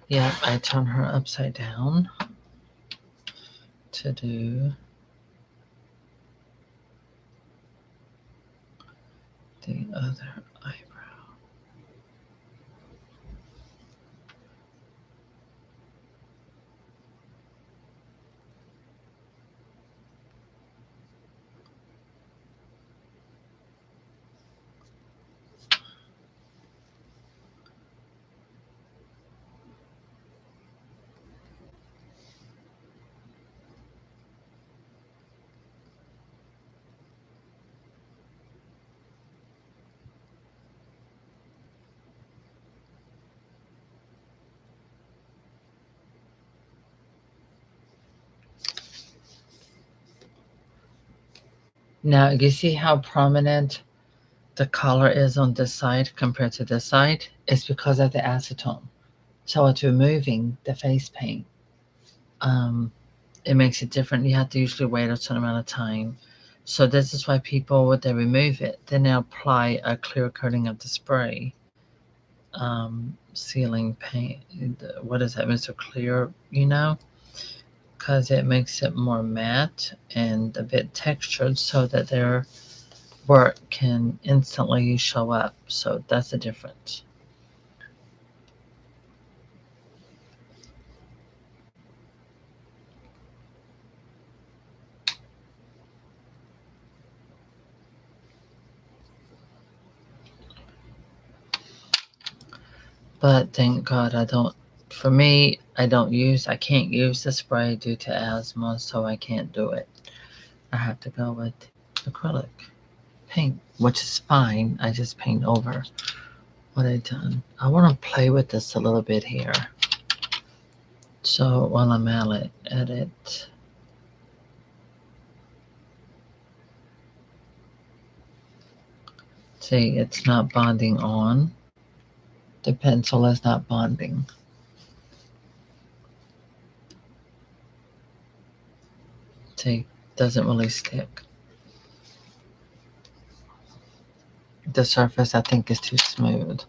Yep, I turn her upside down to do the other eyebrow. Now, you see how prominent the color is on this side compared to this side? It's because of the acetone. So it's removing the face paint. It makes it different. You have to usually wait a certain amount of time. So this is why people, when they remove it, then they apply a clear coating of the spray. Sealing paint. What is that, Mr. Clear, because it makes it more matte and a bit textured so that their work can instantly show up. So that's the difference. But thank God I can't use the spray due to asthma, so I can't do it. I have to go with acrylic paint, which is fine. I just paint over what I done. I want to play with this a little bit here. So while I'm at it, see, it's not bonding on. The pencil is not bonding. See, doesn't really stick. The surface, I think, is too smooth.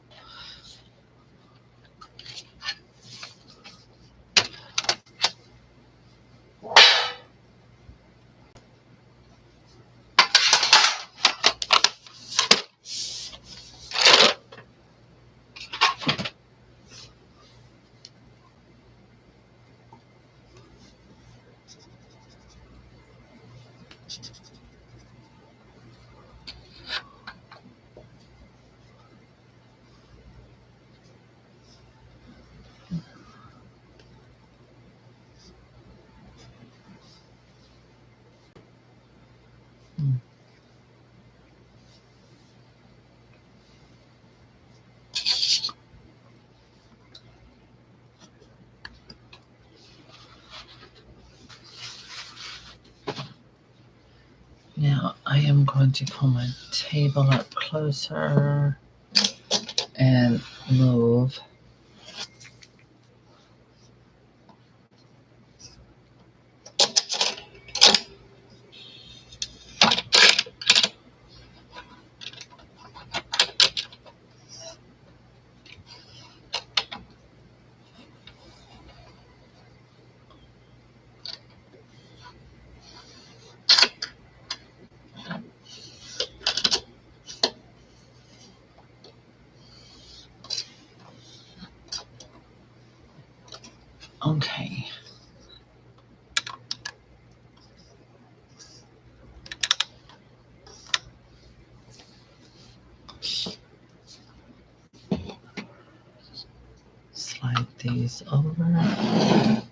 am going to pull my table up closer and move. Okay. Slide these over.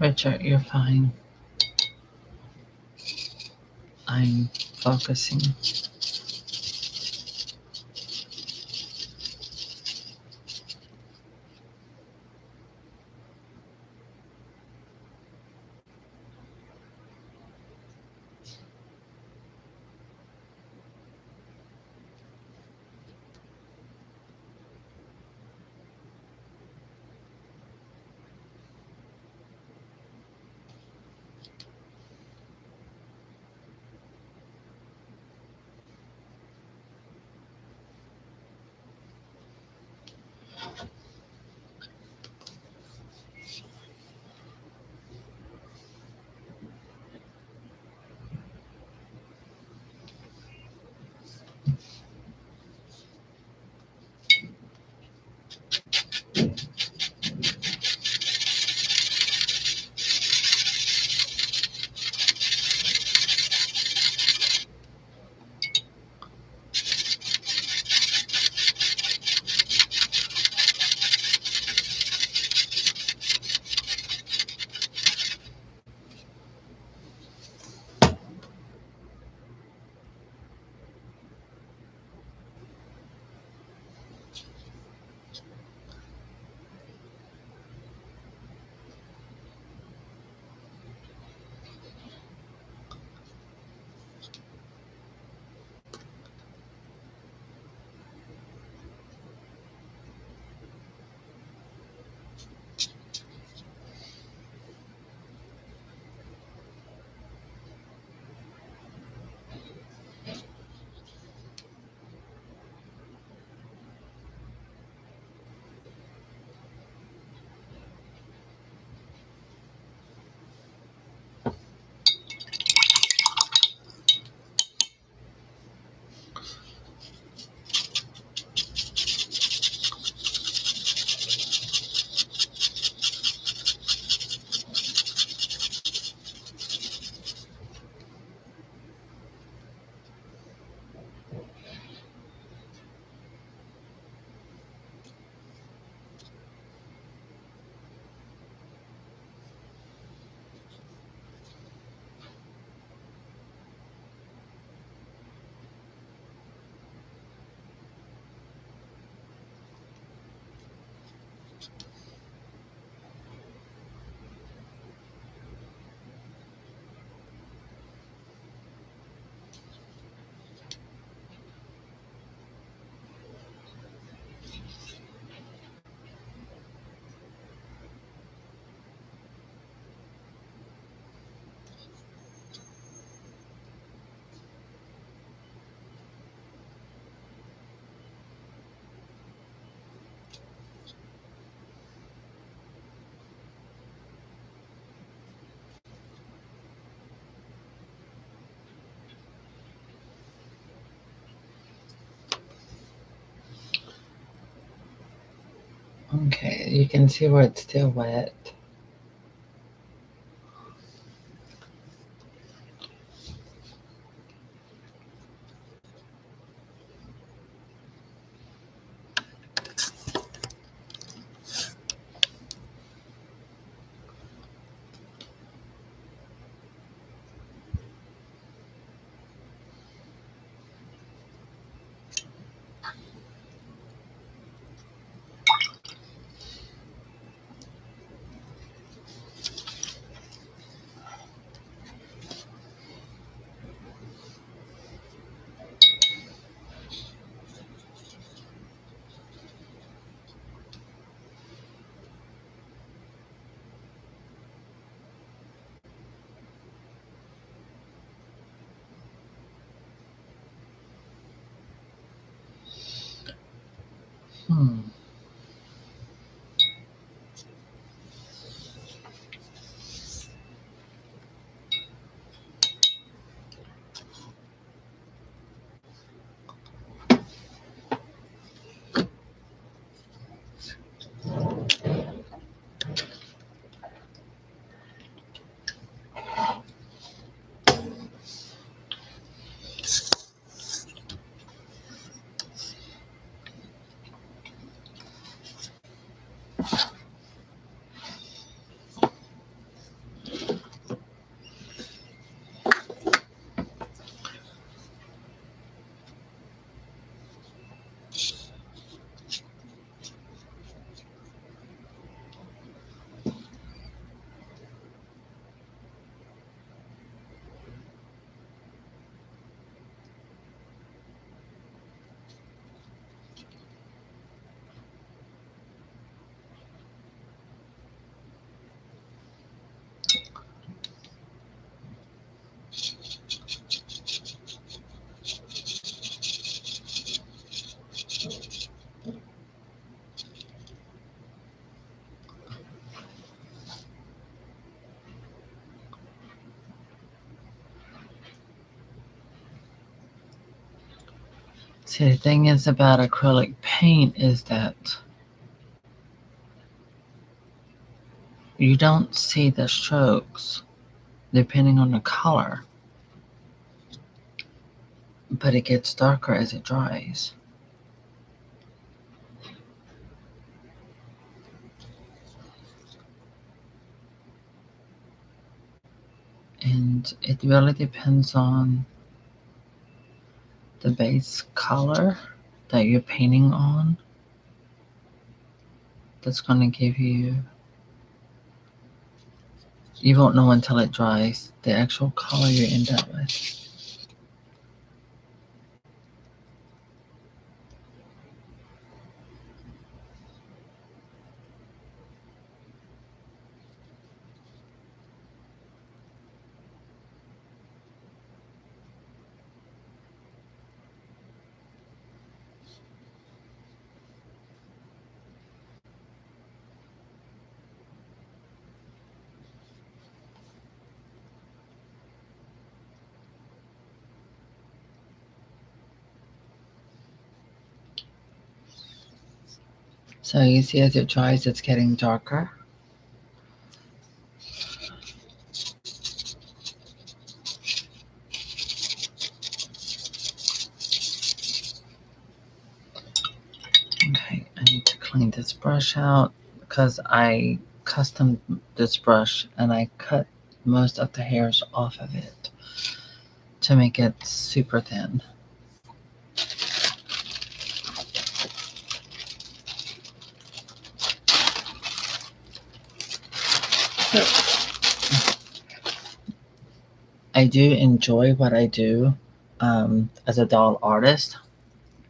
Richard, you're fine. I'm focusing. Okay, you can see where it's still wet. Hmm. See, the thing is about acrylic paint is that you don't see the strokes depending on the color, but it gets darker as it dries. And it really depends on the base color that you're painting on. That's going to give you, you won't know until it dries the actual color you end up with. So you see as it dries, it's getting darker. Okay, I need to clean this brush out because I custom this brush and I cut most of the hairs off of it to make it super thin. I do enjoy what I do as a doll artist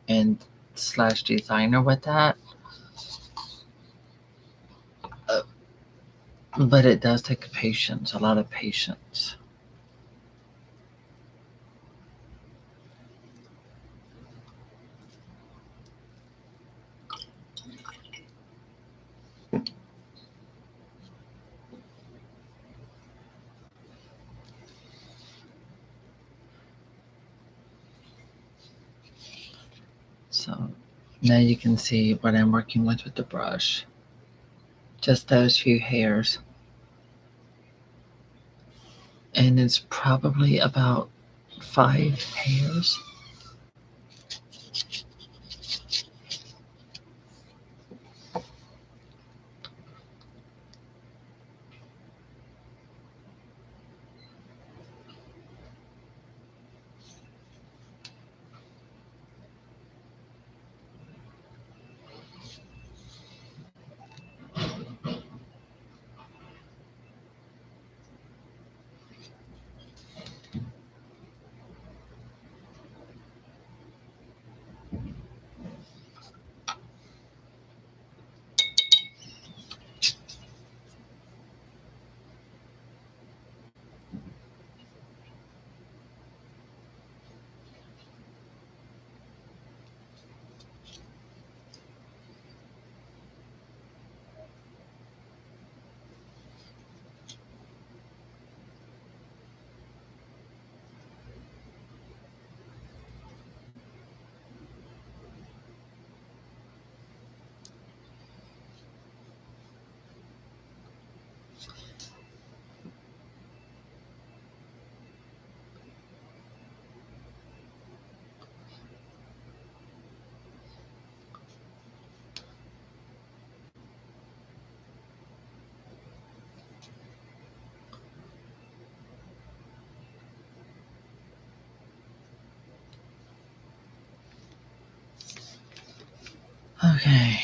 and slash designer with that. But it does take patience, a lot of patience. So now you can see what I'm working with the brush. just those few hairs. And it's probably about 5 hairs. Okay.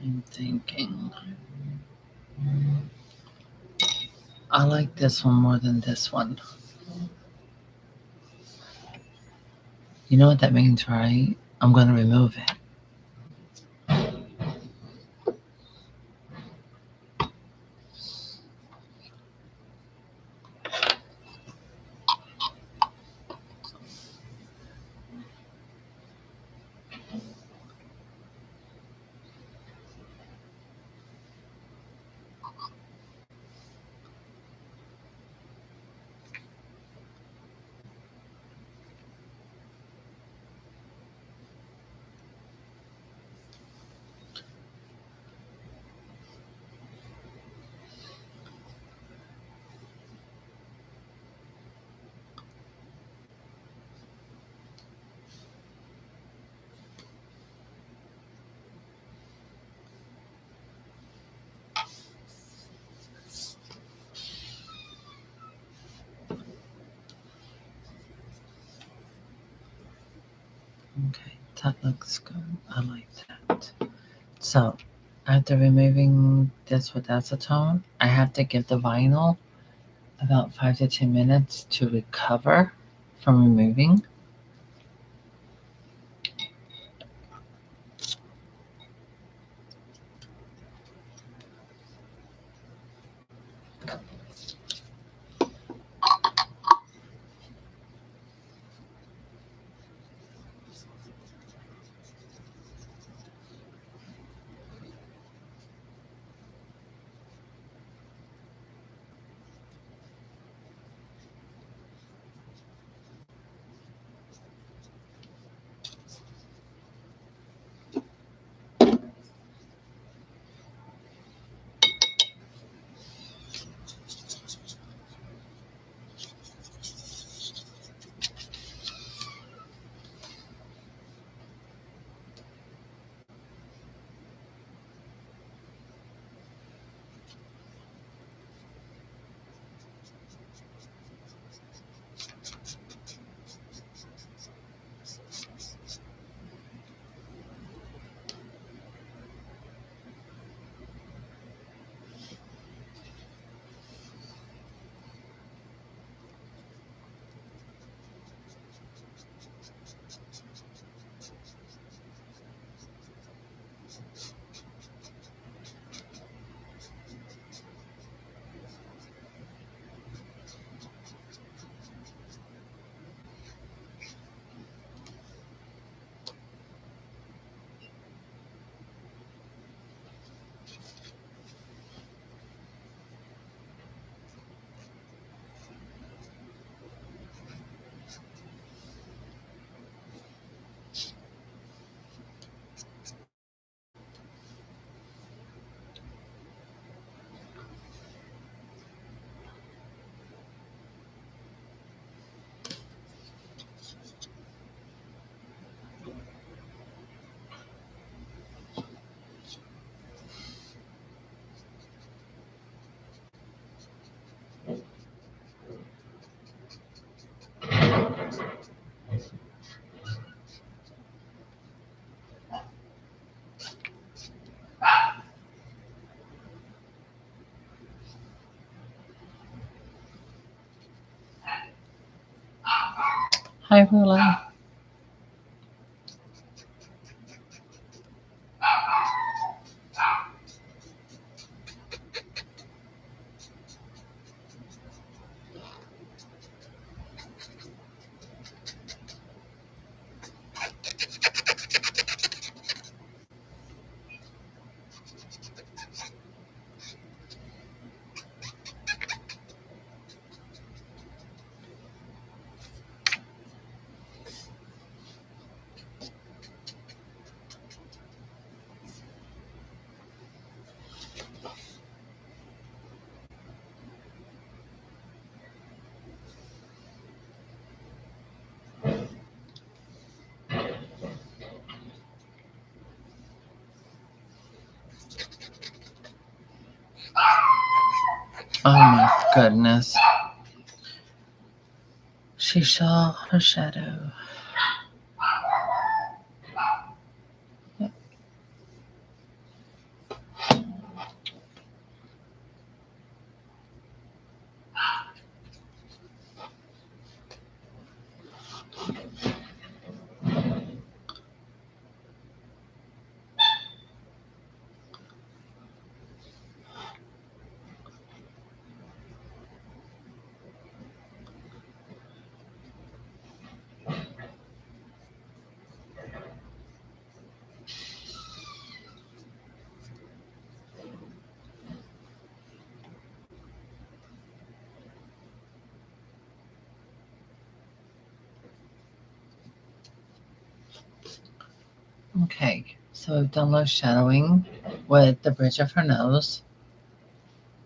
I'm thinking. I like this one more than this one. You know what that means, right? I'm going to remove it. Okay, that looks good. I like that. So, after removing this with acetone, I have to give the vinyl about 5 to 10 minutes to recover from removing. Hi, Hula. Oh my goodness. She saw her shadow. Okay, so I've done low shadowing with the bridge of her nose.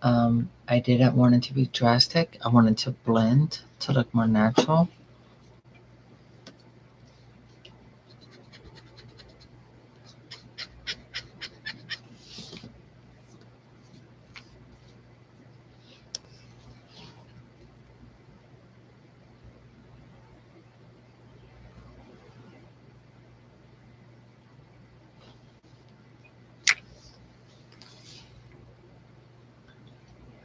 I didn't want it to be drastic. I wanted to blend to look more natural.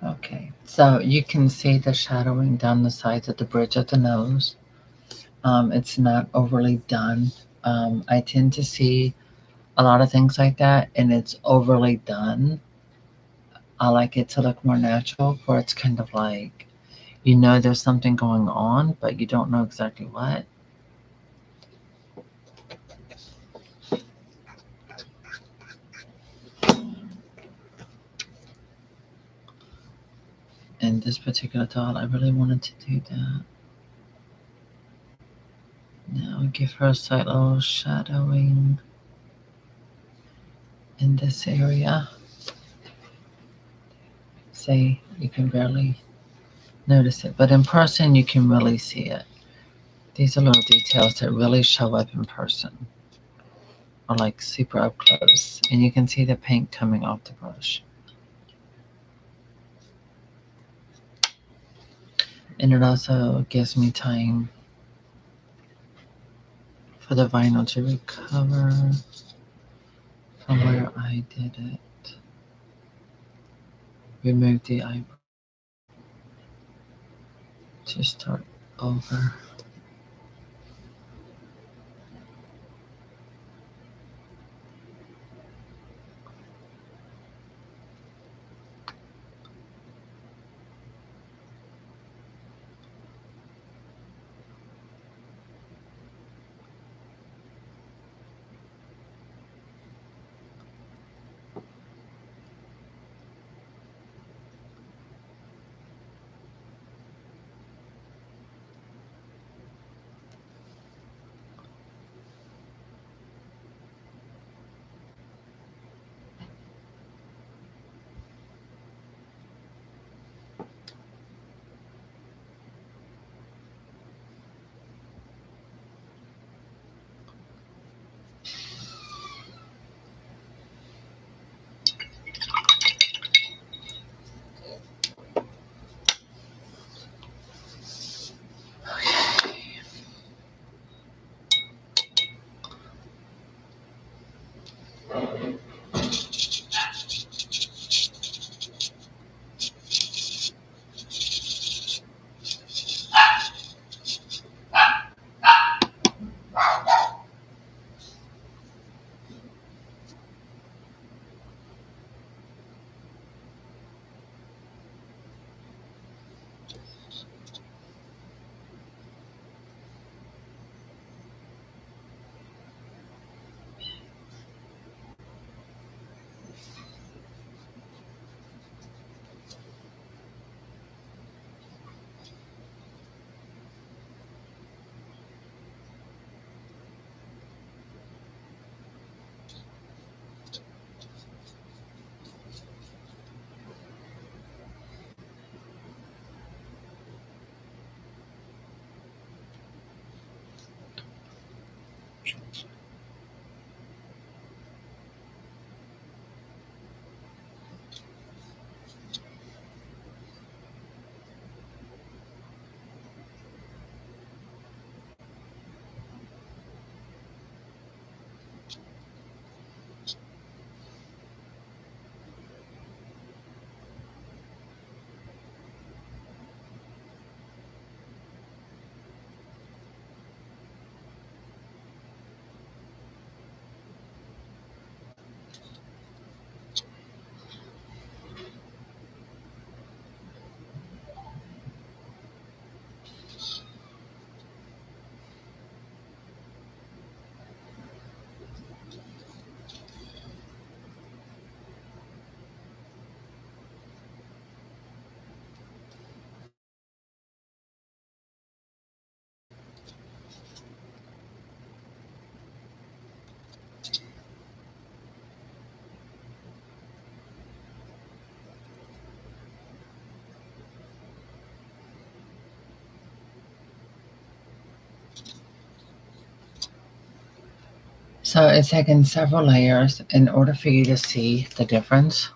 Okay, so you can see the shadowing down the sides of the bridge of the nose. It's not overly done. I tend to see a lot of things like that, and it's overly done. I like it to look more natural, where it's kind of like you know there's something going on, but you don't know exactly what. In this particular doll, I really wanted to do that. Now give her a slight little shadowing in this area. See, you can barely notice it, but in person you can really see it. These are little details that really show up in person, or like super up close, and you can see the paint coming off the brush. And it also gives me time for the vinyl to recover from where I did it. Remove the eyebrow to start over. So it's taken several layers in order for you to see the difference.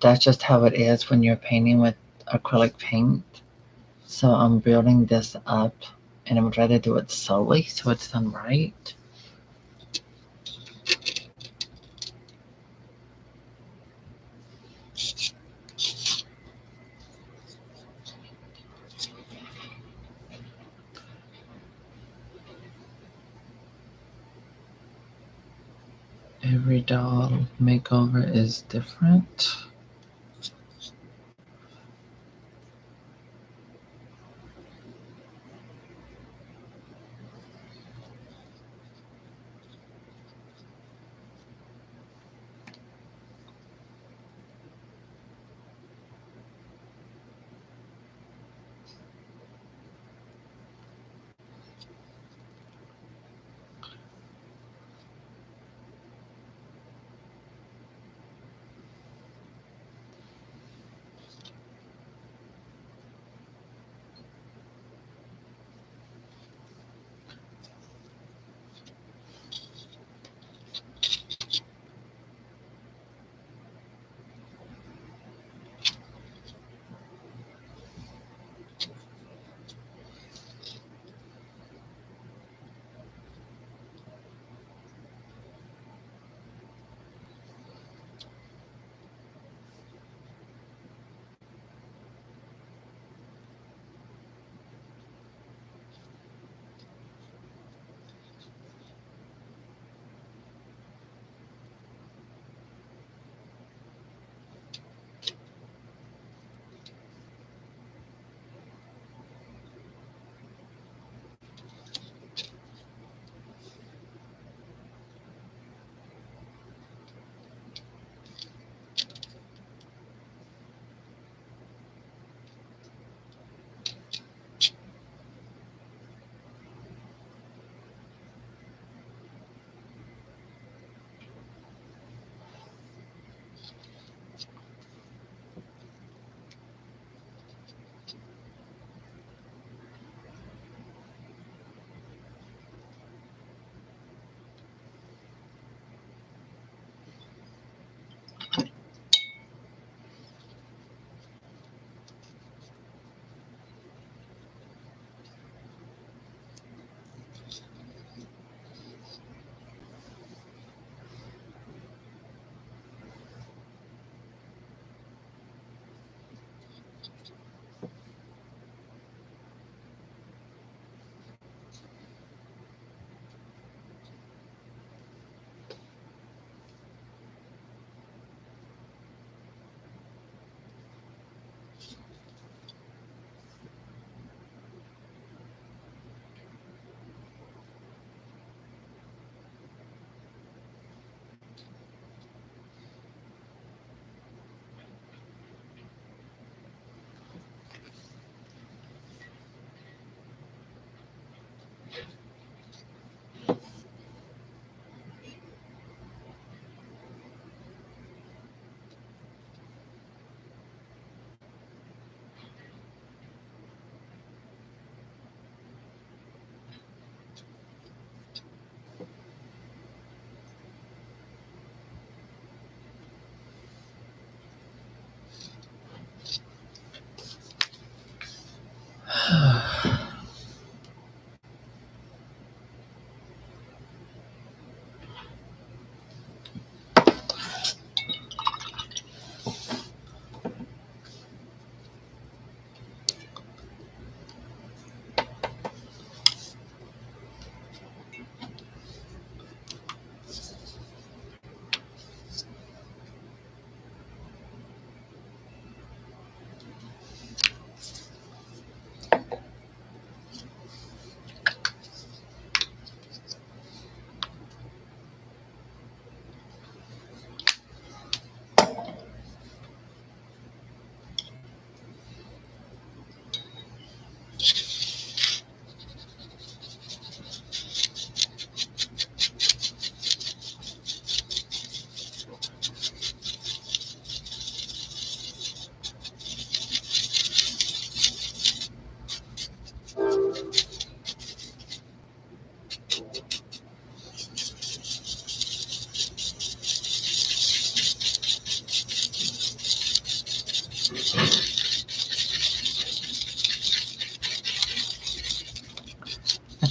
That's just how it is when you're painting with acrylic paint. So I'm building this up and I'm trying to do it slowly so it's done right. Every doll makeover is different.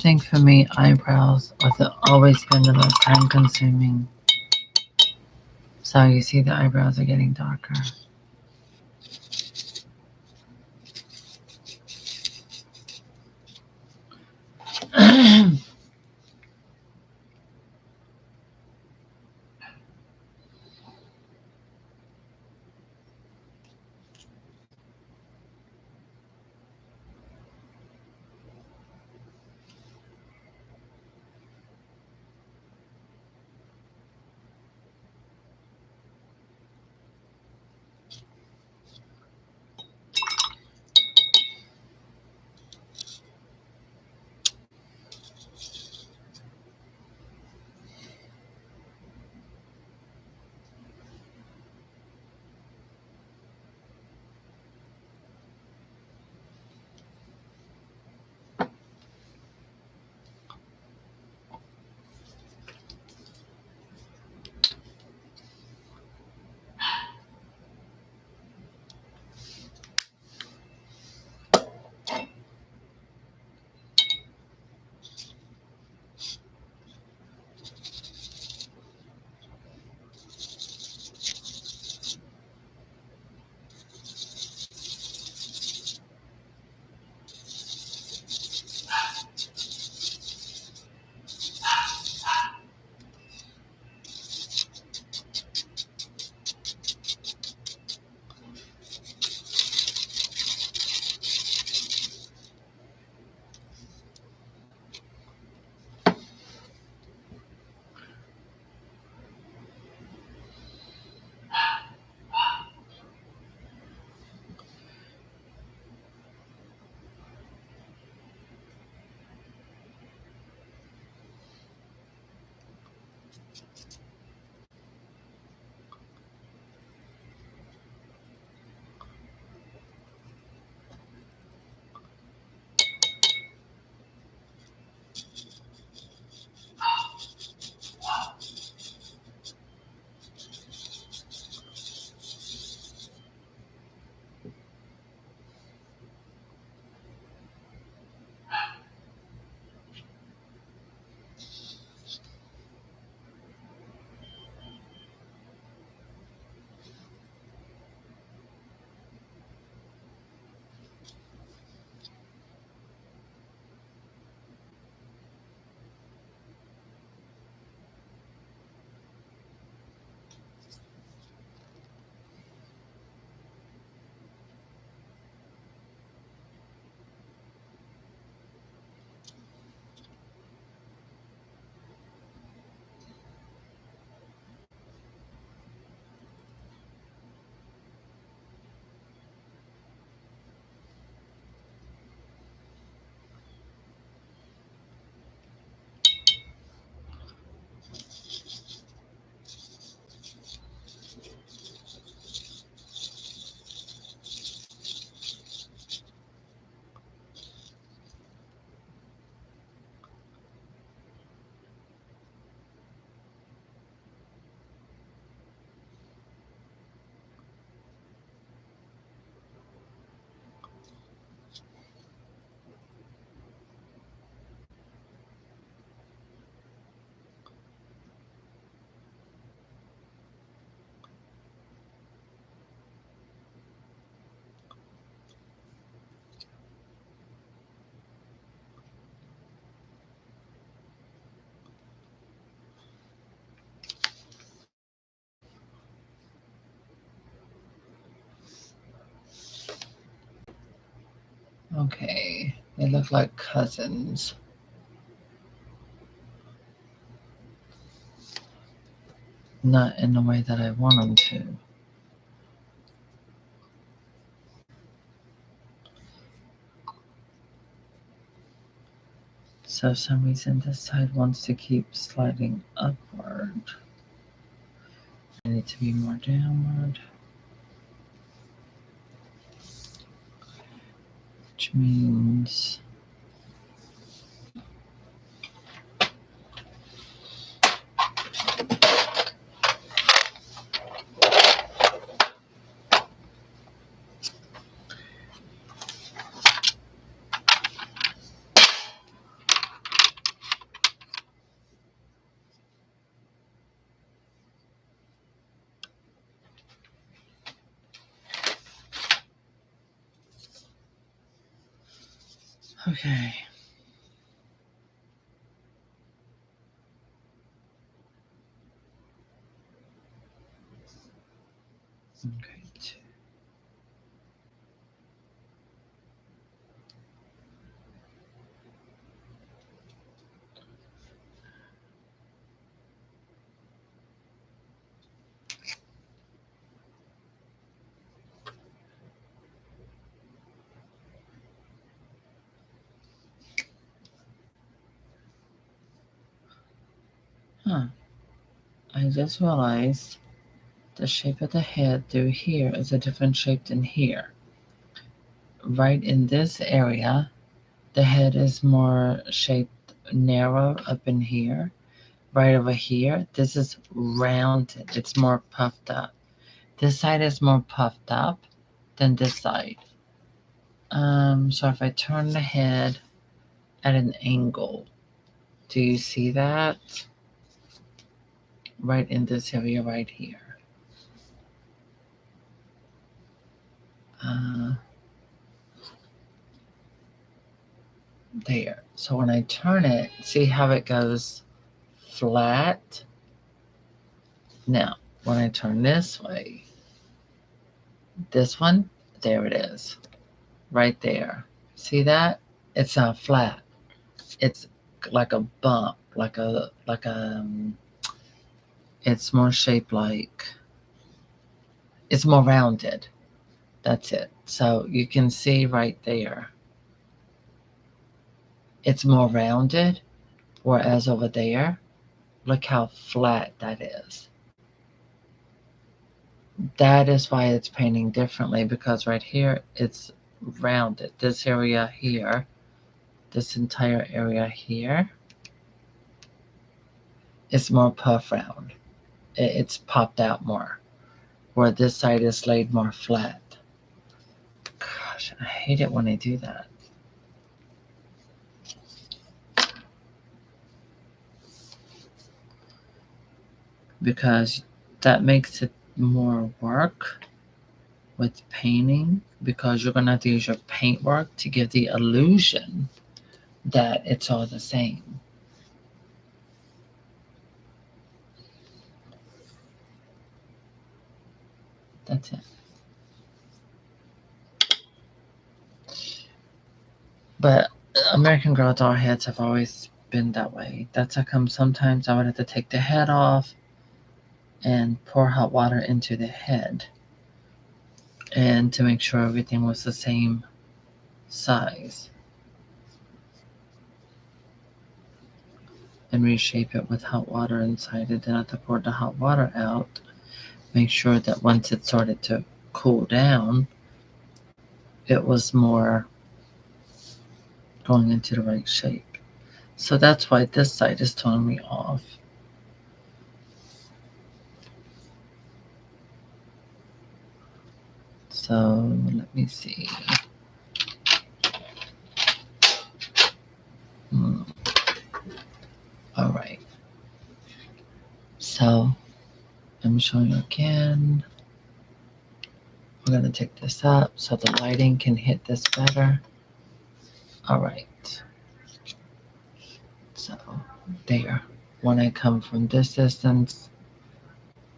think for me, eyebrows have always been the most time consuming. So you see the eyebrows are getting darker. Okay, they look like cousins. Not in the way that I want them to. So for some reason this side wants to keep sliding upward. I need to be more downward. Which means Okay. Okay. Huh. I just realized the shape of the head through here is a different shape than here. Right in this area, the head is more shaped narrow up in here. Right over here, this is rounded. It's more puffed up. This side is more puffed up than this side. So if I turn the head at an angle, do you see that? Right in this area right here. Uh, there. So when I turn it, see how it goes flat? Now, when I turn this way, this one, there it is. Right there. See that? It's not flat. It's like a bump, it's more shaped like, it's more rounded. That's it. So you can see right there, it's more rounded, whereas over there, look how flat that is. That is why it's painting differently, because right here, it's rounded. This area here, this entire area here, is more puff round. It's popped out more, where this side is laid more flat. Gosh, I hate it when they do that. Because that makes it more work with painting, because you're gonna have to use your paintwork to give the illusion that it's all the same. That's it. But American Girl doll heads have always been that way. That's how come sometimes I would have to take the head off and pour hot water into the head, and to make sure everything was the same size, and reshape it with hot water inside it. Then I have to pour the hot water out, make sure that once it started to cool down, it was more going into the right shape. So that's why this side is throwing me off. So let me see. All right. So I'm showing you again. We're going to take this up so the lighting can hit this better. All right. So there. When I come from this distance,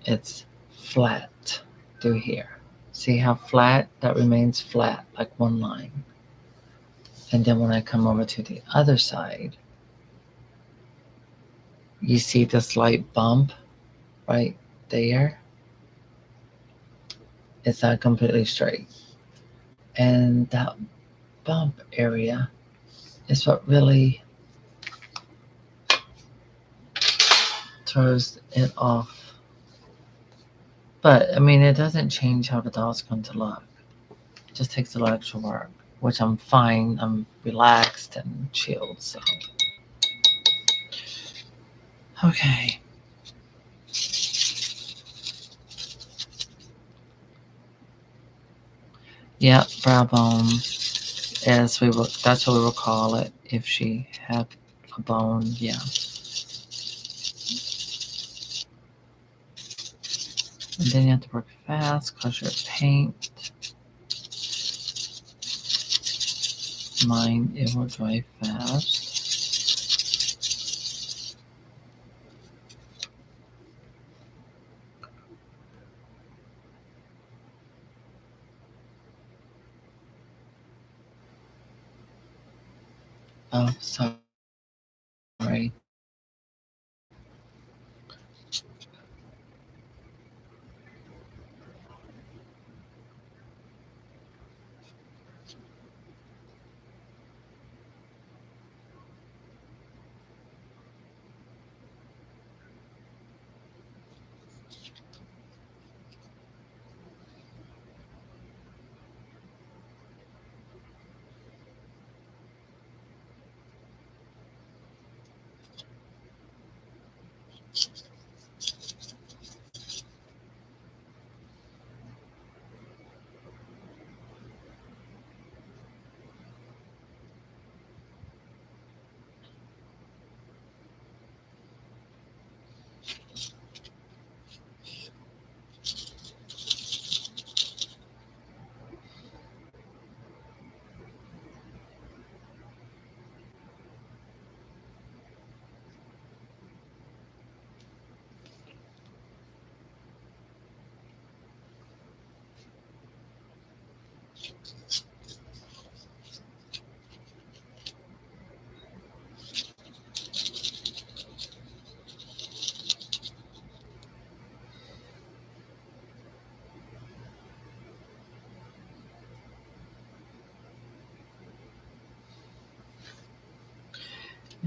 it's flat through here. See how flat? That remains flat, like one line. And then when I come over to the other side, you see the slight bump right there? It's not completely straight. And that bump area is what really throws it off. But I mean, it doesn't change how the doll's going to look. It just takes a little extra work, which I'm fine. I'm relaxed and chilled. So, okay. Yep, brow bone, as we will. That's what we will call it if she had a bone. Yeah. And then you have to work fast because your paint mine, it will dry fast. Oh, sorry.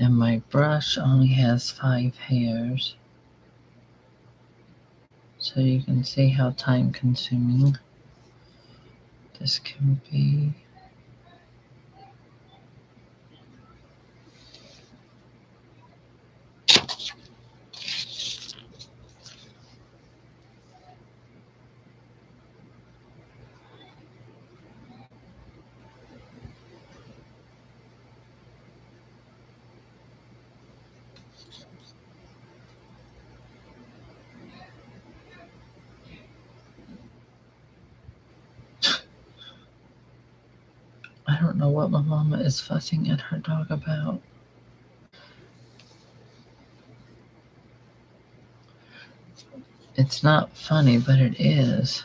And my brush only has 5 hairs. So you can see how time consuming this can be. I don't know what my mama is fussing at her dog about. It's not funny, but it is.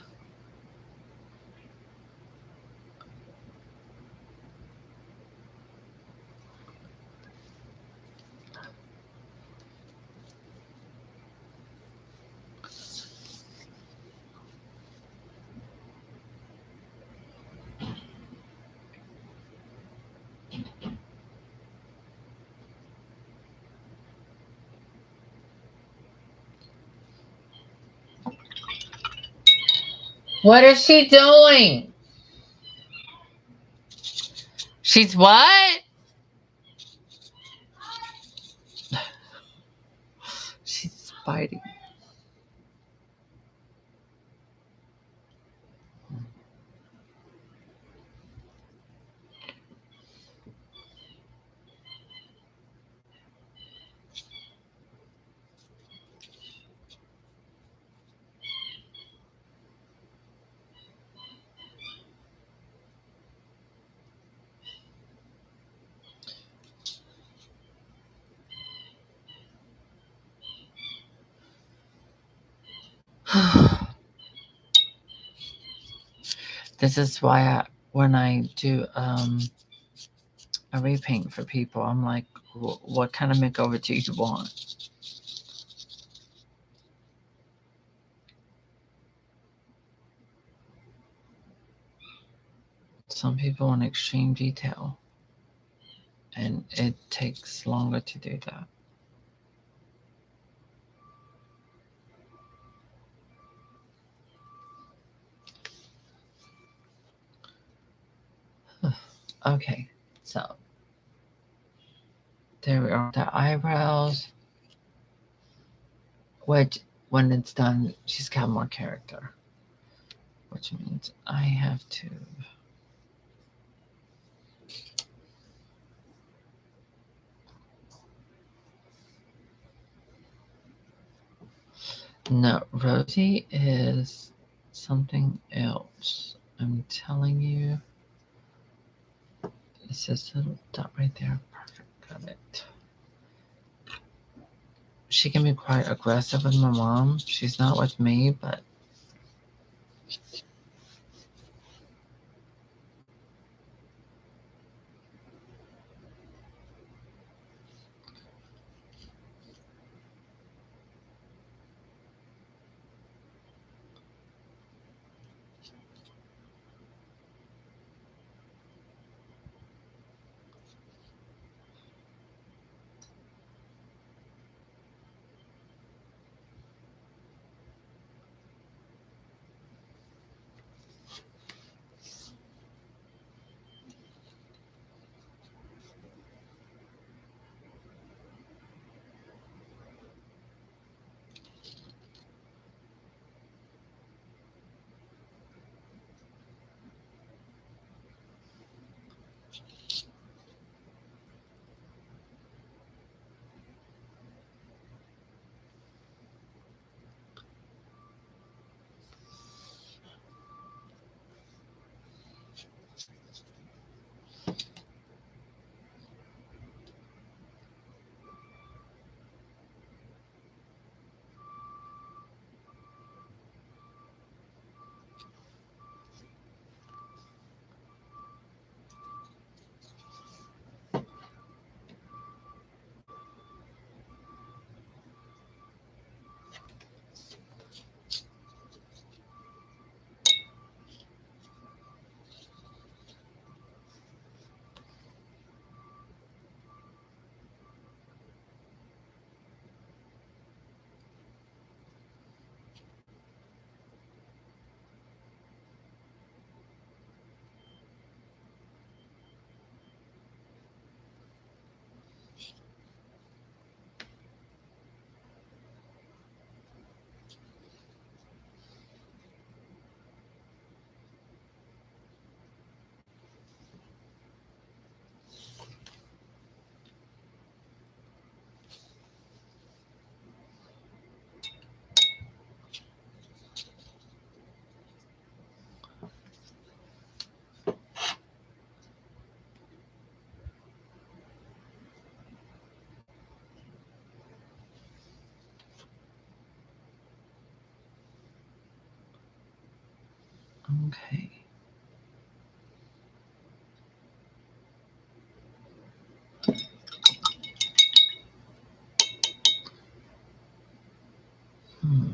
What is she doing? She's what? She's biting. This is why when I do a repaint for people, I'm like, what kind of makeover do you want? Some people want extreme detail, and it takes longer to do that. Okay, so there we are. The eyebrows, which when it's done, she's got more character, which means I have to. No, Rosie is something else. I'm telling you. It's just a little dot right there. Perfect. Got it. She can be quite aggressive with my mom. She's not with me, but okay. Hmm.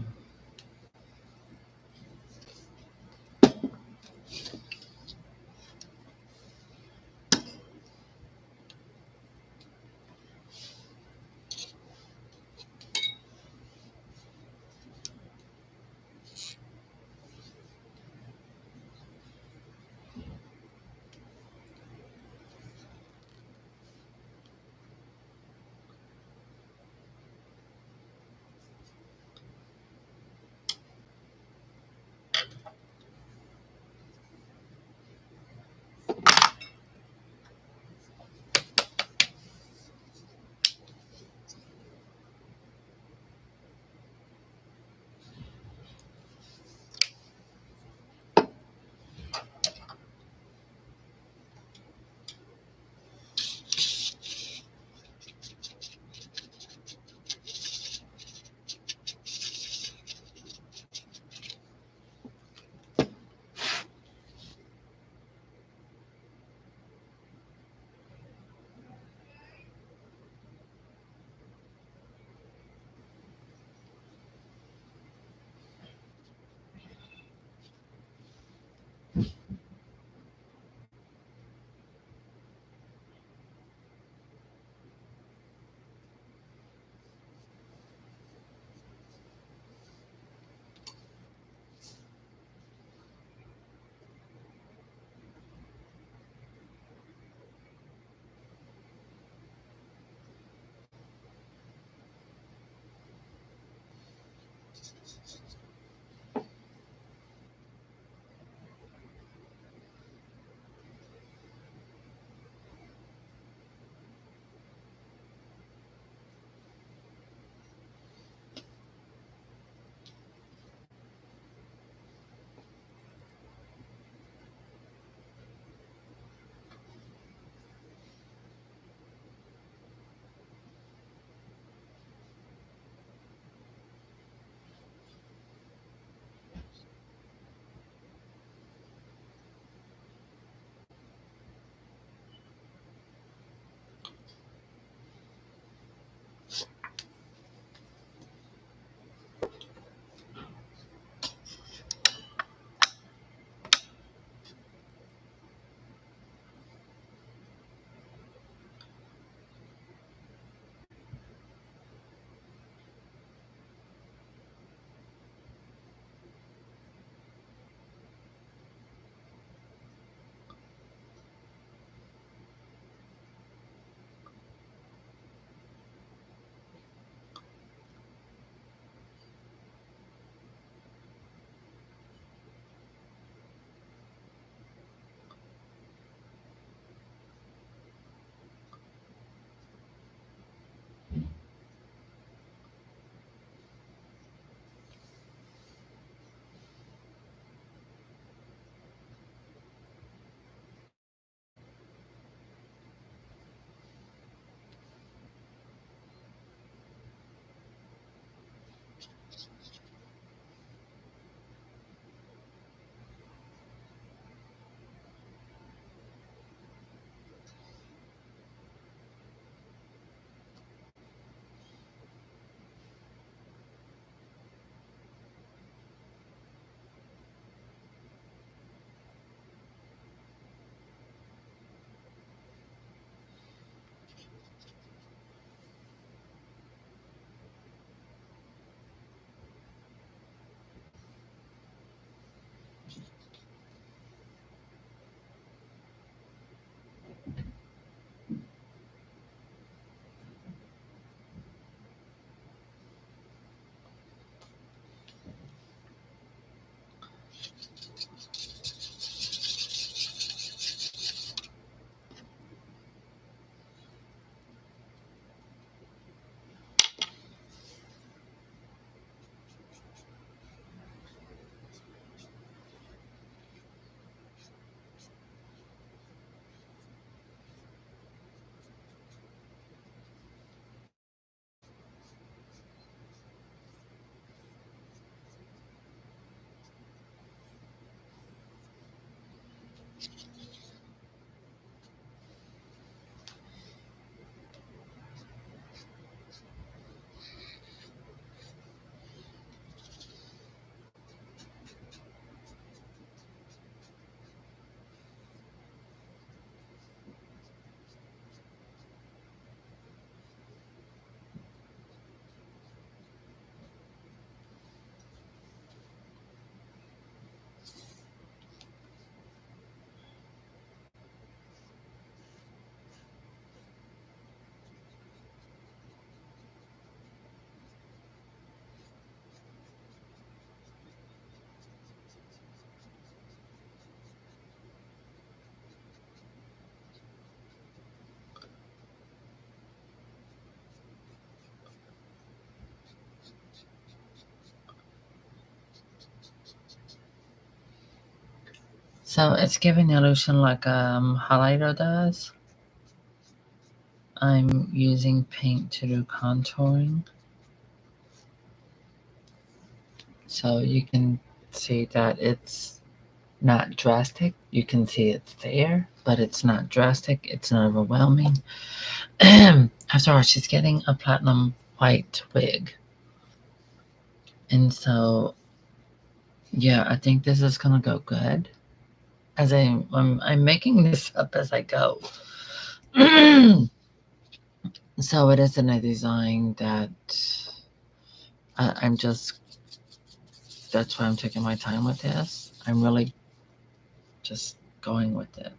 So it's giving the illusion like highlighter does. I'm using paint to do contouring. So you can see that it's not drastic. You can see it's there, but it's not drastic. It's not overwhelming. After all, she's getting a platinum white wig. And so, yeah, I think this is going to go good. As I'm making this up as I go. So it isn't a design that I'm just, that's why I'm taking my time with this. I'm really just going with it.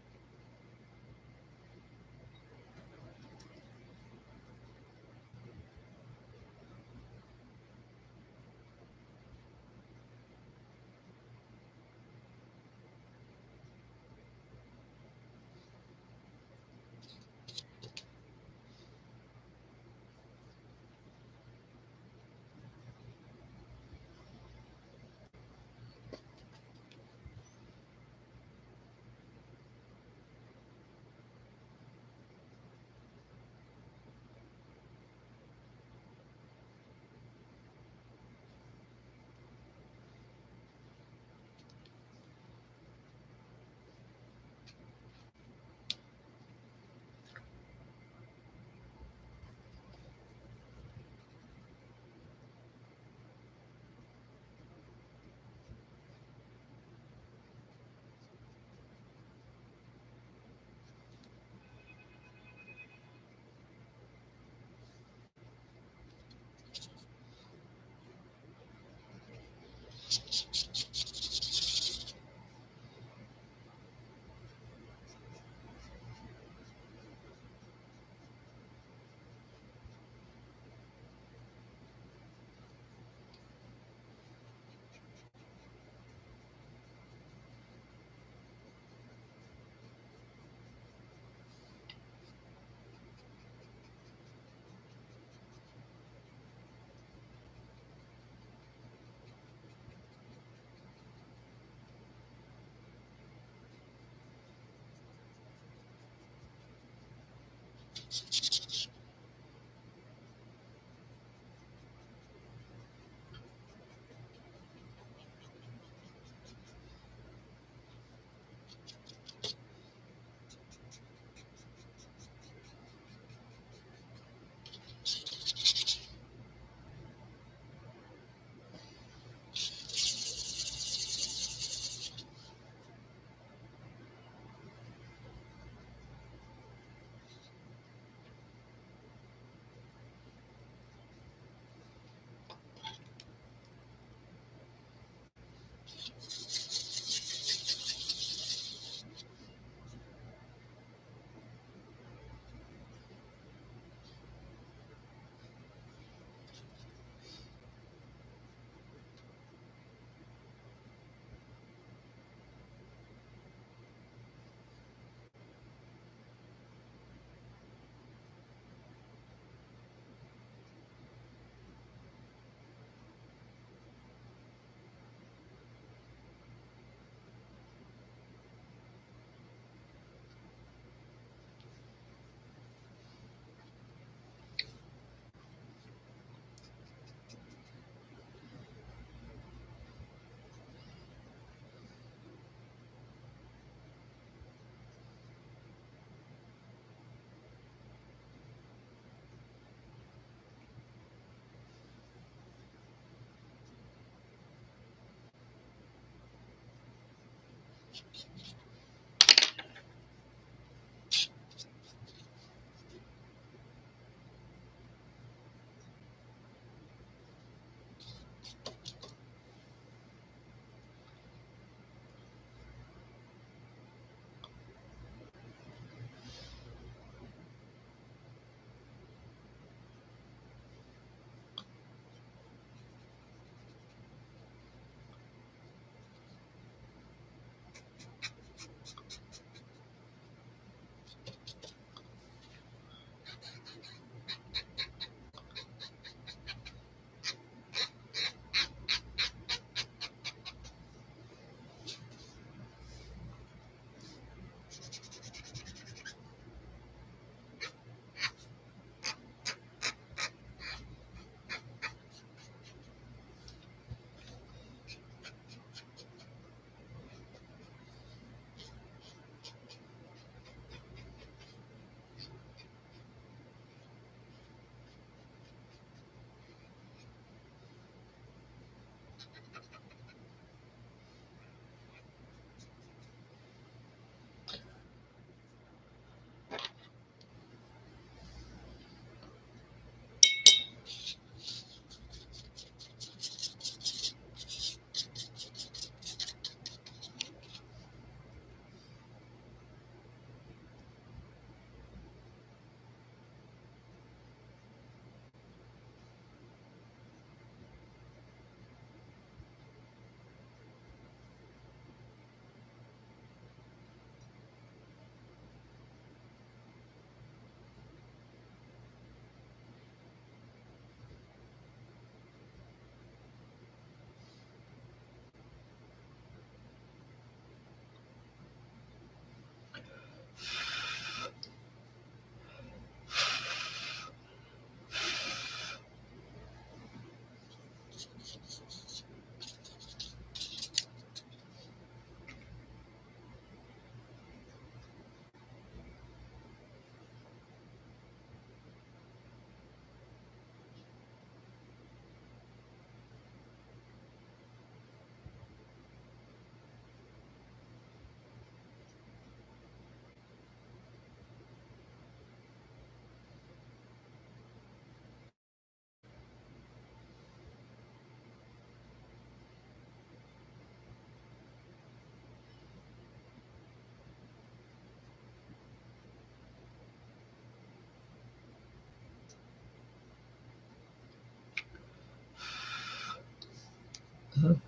Okay.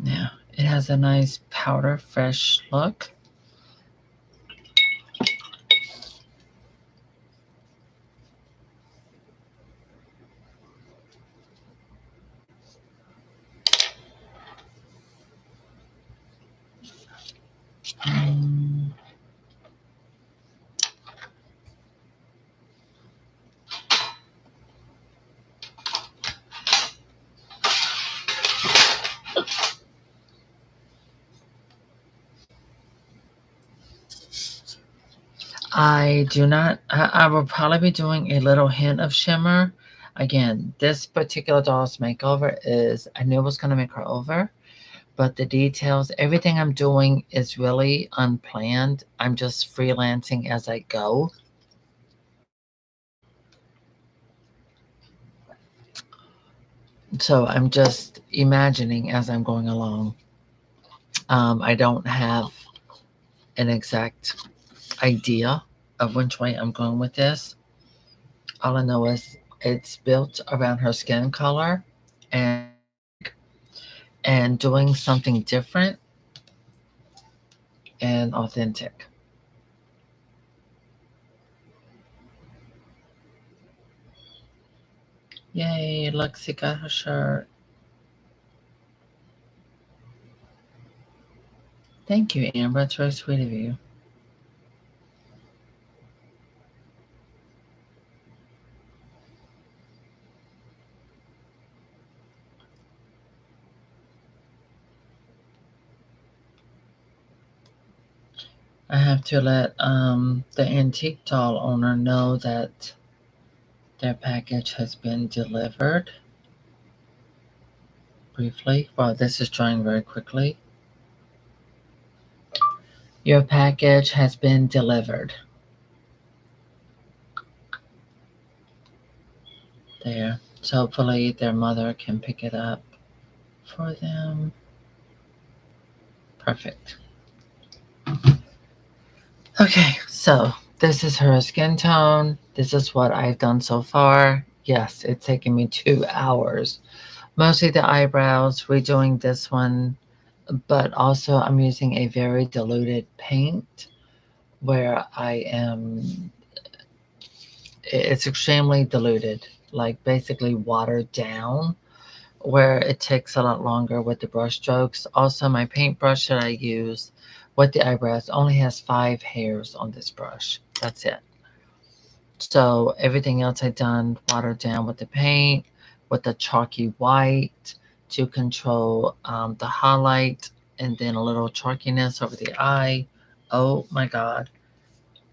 Now it has a nice powder fresh look. Mm, I do not. I will probably be doing a little hint of shimmer. Again, this particular doll's makeover is, I knew I was going to make her over, but the details, everything I'm doing is really unplanned. I'm just freelancing as I go. So I'm just imagining as I'm going along. I don't have an exact idea of which way I'm going with this. All I know is it's built around her skin color and doing something different and authentic. Yay, Lexi got her shirt. Thank you, Amber. It's very sweet of you. I have to let the antique doll owner know that their package has been delivered. Briefly, while this is drying very quickly. Your package has been delivered. There. So hopefully their mother can pick it up for them. Perfect. Okay, so this is her skin tone. This is what I've done so far. Yes, it's taken me 2 hours. Mostly the eyebrows, redoing this one, but also I'm using a very diluted paint where it's extremely diluted, like basically watered down, where it takes a lot longer with the brush strokes. Also, my paintbrush that I use with the eyebrows only has 5 hairs on this brush. That's it. So everything else I've done watered down with the paint, with the chalky white to control the highlight, and then a little chalkiness over the eye. Oh my God.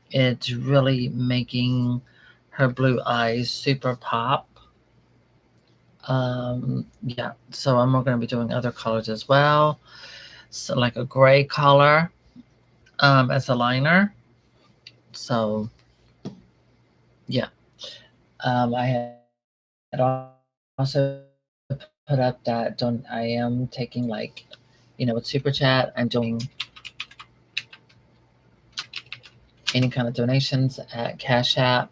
It's really making her blue eyes super pop. Yeah, so I'm going to be doing other colors as well. So like a gray color as a liner. So yeah, I had also put up that don't I am taking like You know, with Super Chat, I'm doing any kind of donations at Cash App.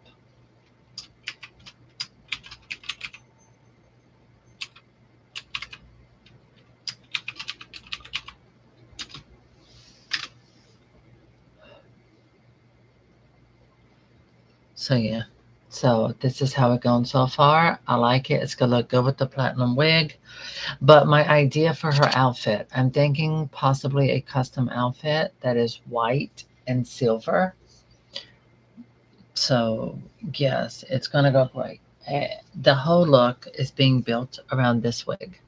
So yeah, so this is how it's going so far. I like it. It's gonna look good with the platinum wig. But my idea for her outfit, I'm thinking possibly a custom outfit that is white and silver. So yes, it's gonna go great. The whole look is being built around this wig.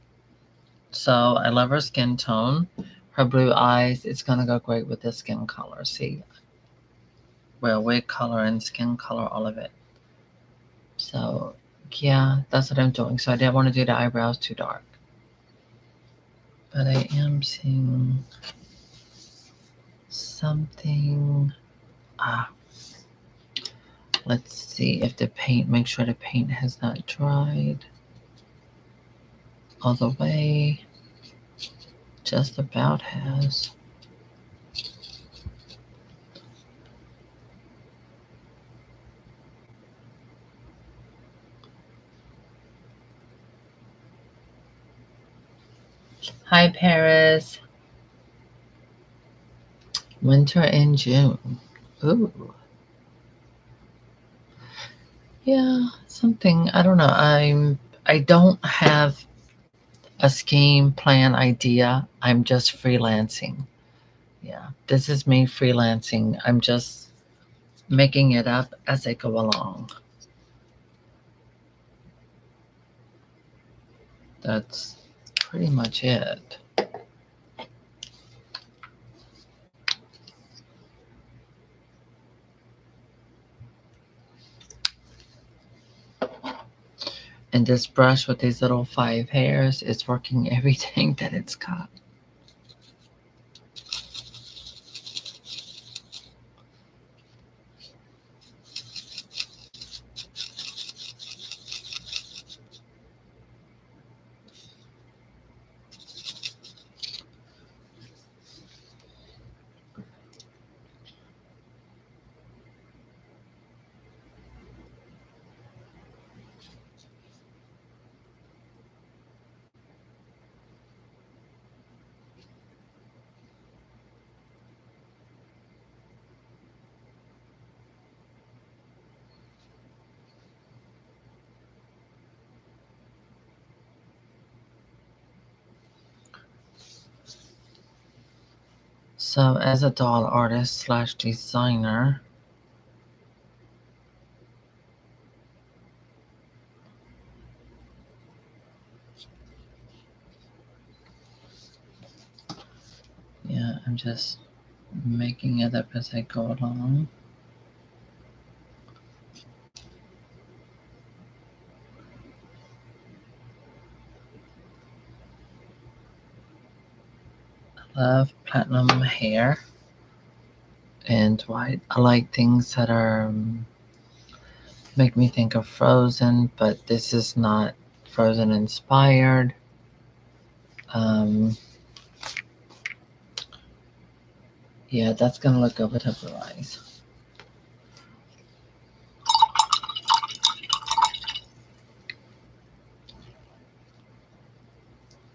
So I love her skin tone, her blue eyes. It's gonna go great with this skin color. See, well, wig color and skin color, all of it. So yeah, that's what I'm doing. So I didn't want to do the eyebrows too dark, but I am seeing something. Ah, let's see if the paint. Make sure the paint has not dried all the way. Just about has. Hi, Paris. Winter in June. Ooh. Yeah, something. I don't know. I don't have a scheme, plan, idea. I'm just freelancing. Yeah, this is me freelancing. I'm just making it up as I go along. That's pretty much it. And this brush with these little 5 hairs is working everything that it's got. So as a doll artist slash designer, yeah, I'm just making it up as I go along. I love platinum hair and white. I like things that are make me think of Frozen, but this is not Frozen inspired. Um, yeah, that's gonna look good with her blue eyes.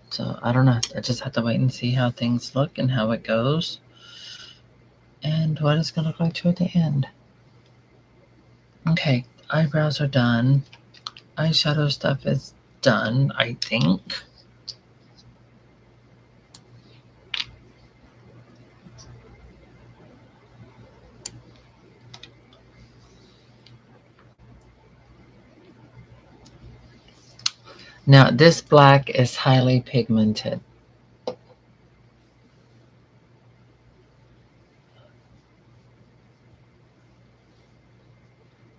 So I don't know. I just have to wait and see how things look and how it goes, and what it's gonna look like toward the end. Okay, eyebrows are done. Eyeshadow stuff is done, I think. Now this black is highly pigmented.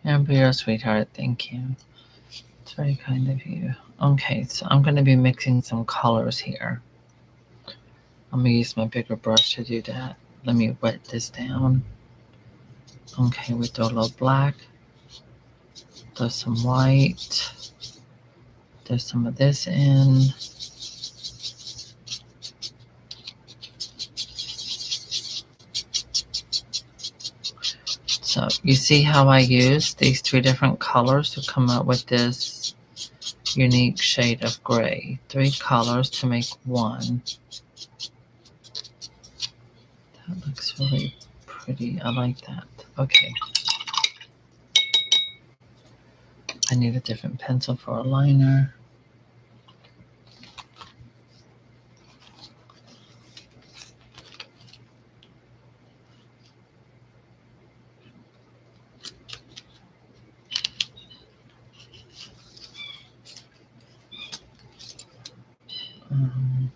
Amber, sweetheart, thank you. It's very kind of you. Okay, so I'm going to be mixing some colors here. I'm going to use my bigger brush to do that. Let me wet this down. Okay, we throw a little black. Throw some white. There's some of this in. So you see how I use these 3 different colors to come up with this unique shade of gray. 3 colors to make one. That looks really pretty. I like that. Okay. I need a different pencil for a liner. Um,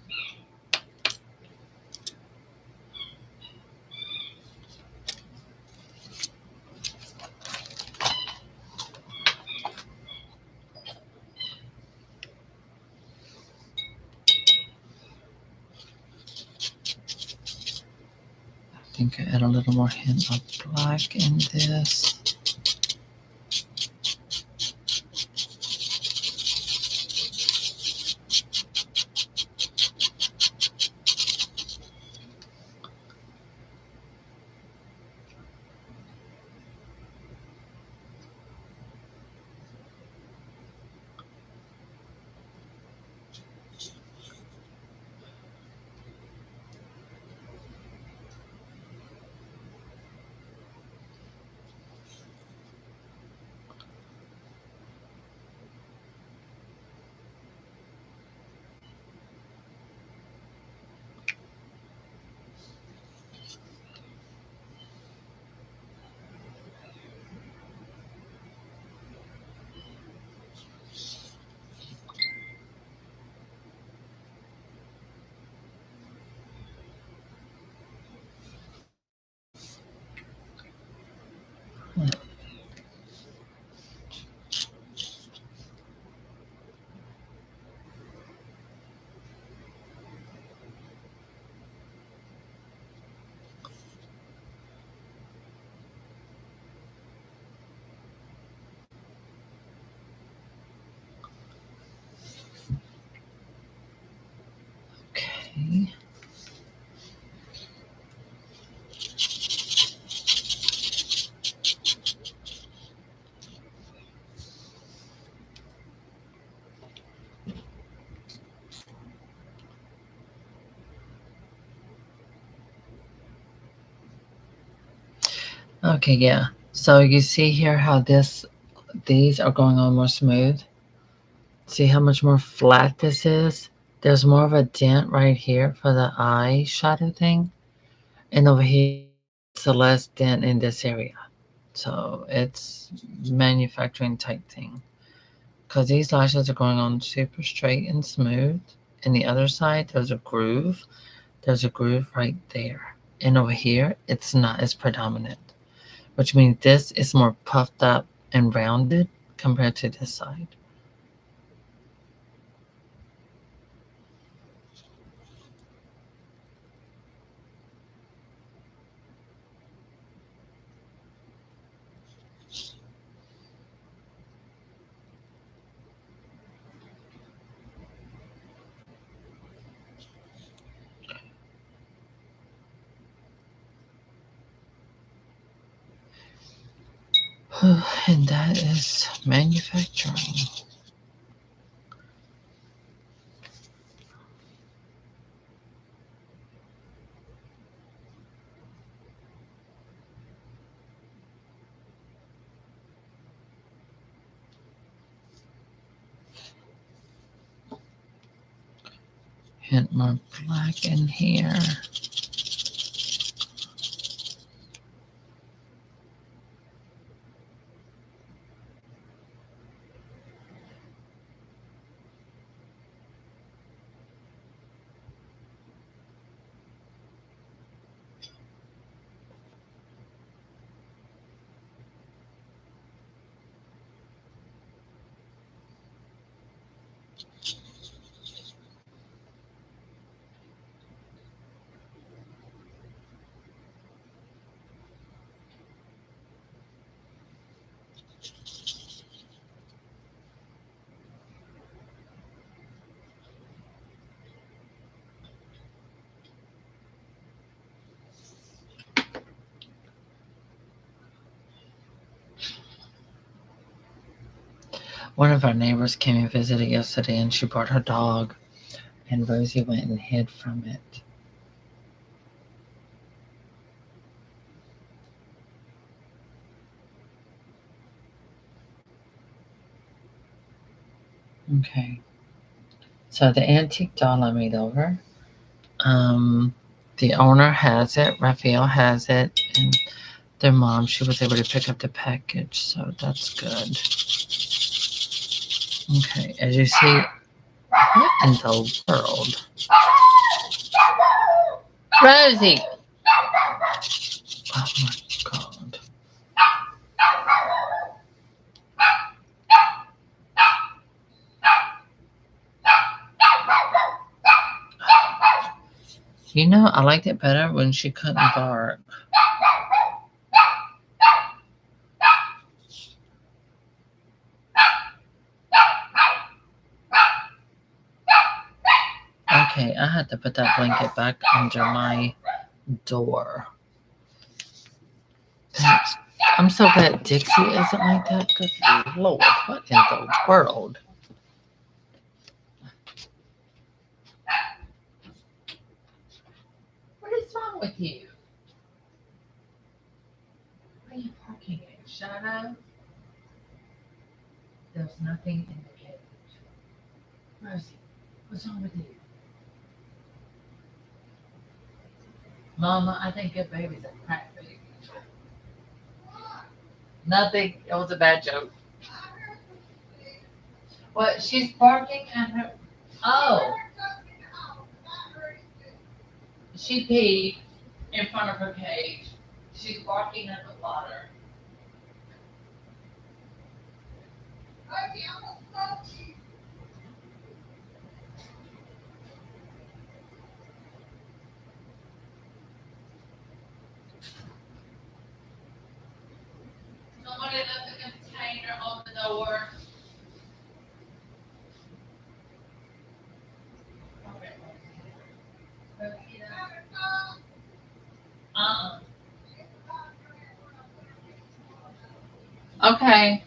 I think I add a little more hint of black in this. Okay. Okay, yeah. So you see here how these are going on more smooth. See how much more flat this is? There's more of a dent right here for the eye shadow thing. And over here, it's a less dent in this area. So it's manufacturing type thing. Because these lashes are going on super straight and smooth. And the other side, there's a groove. There's a groove right there. And over here, it's not as predominant. Which means this is more puffed up and rounded compared to this side. And that is manufacturing. Hint more black in here. One of our neighbors came and visited yesterday, and she brought her dog, and Rosie went and hid from it. Okay. So the antique doll I made over. Um, the owner has it. Raphael has it, and their mom. She was able to pick up the package, so that's good. Okay, as you see, what in the world, Rosie? Oh my God! You know, I liked it better when she couldn't bark. Okay, I had to put that blanket back under my door. Thanks. I'm so glad Dixie isn't like that. Good Lord, what in the world? What is wrong with you? What are you barking at, Shadow? There's nothing in the cage. Rosie, what's wrong with you? Mama, I think your baby's a crack baby. Nothing. It was a bad joke. What? She's barking at her. Oh, she peed in front of her cage. She's barking at the water. Somebody left a container on the door. Uh-uh. Okay.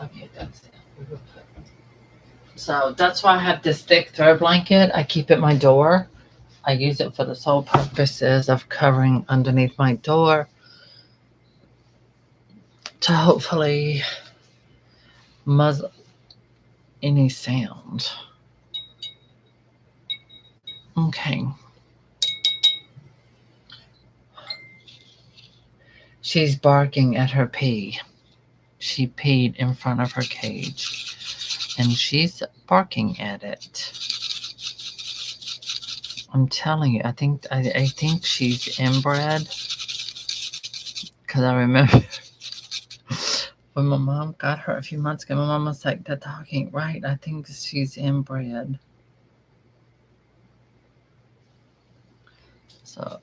Okay, that's it. So that's why I have this thick throw blanket. I keep at my door. I use it for the sole purposes of covering underneath my door to hopefully muzzle any sound. Okay. She's barking at her pee. She peed in front of her cage and she's barking at it. I'm telling you, I think she's inbred because I remember when my mom got her a few months ago. My mom was like, "The dog ain't right. I think she's inbred." So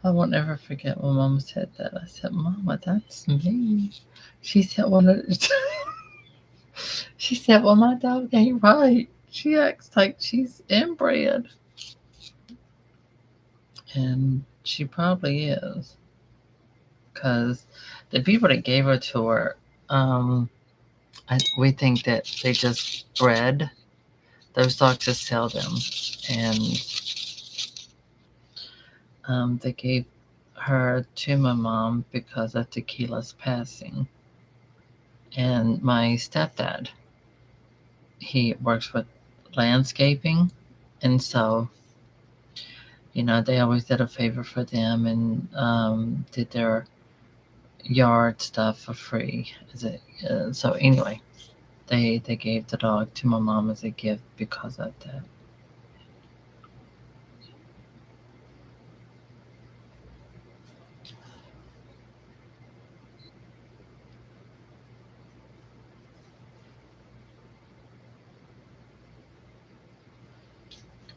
I won't ever forget when Mama said that. I said, "Mama, that's me." She said, "Well, she said, well, my dog ain't right. She acts like she's inbred," and she probably is, because the people that gave her to her, we think that they just bred those dogs to sell them, and they gave her to my mom because of Tequila's passing. And my stepdad, he works with landscaping, and so they always did a favor for them and did their yard stuff for free. So anyway, they gave the dog to my mom as a gift because of that.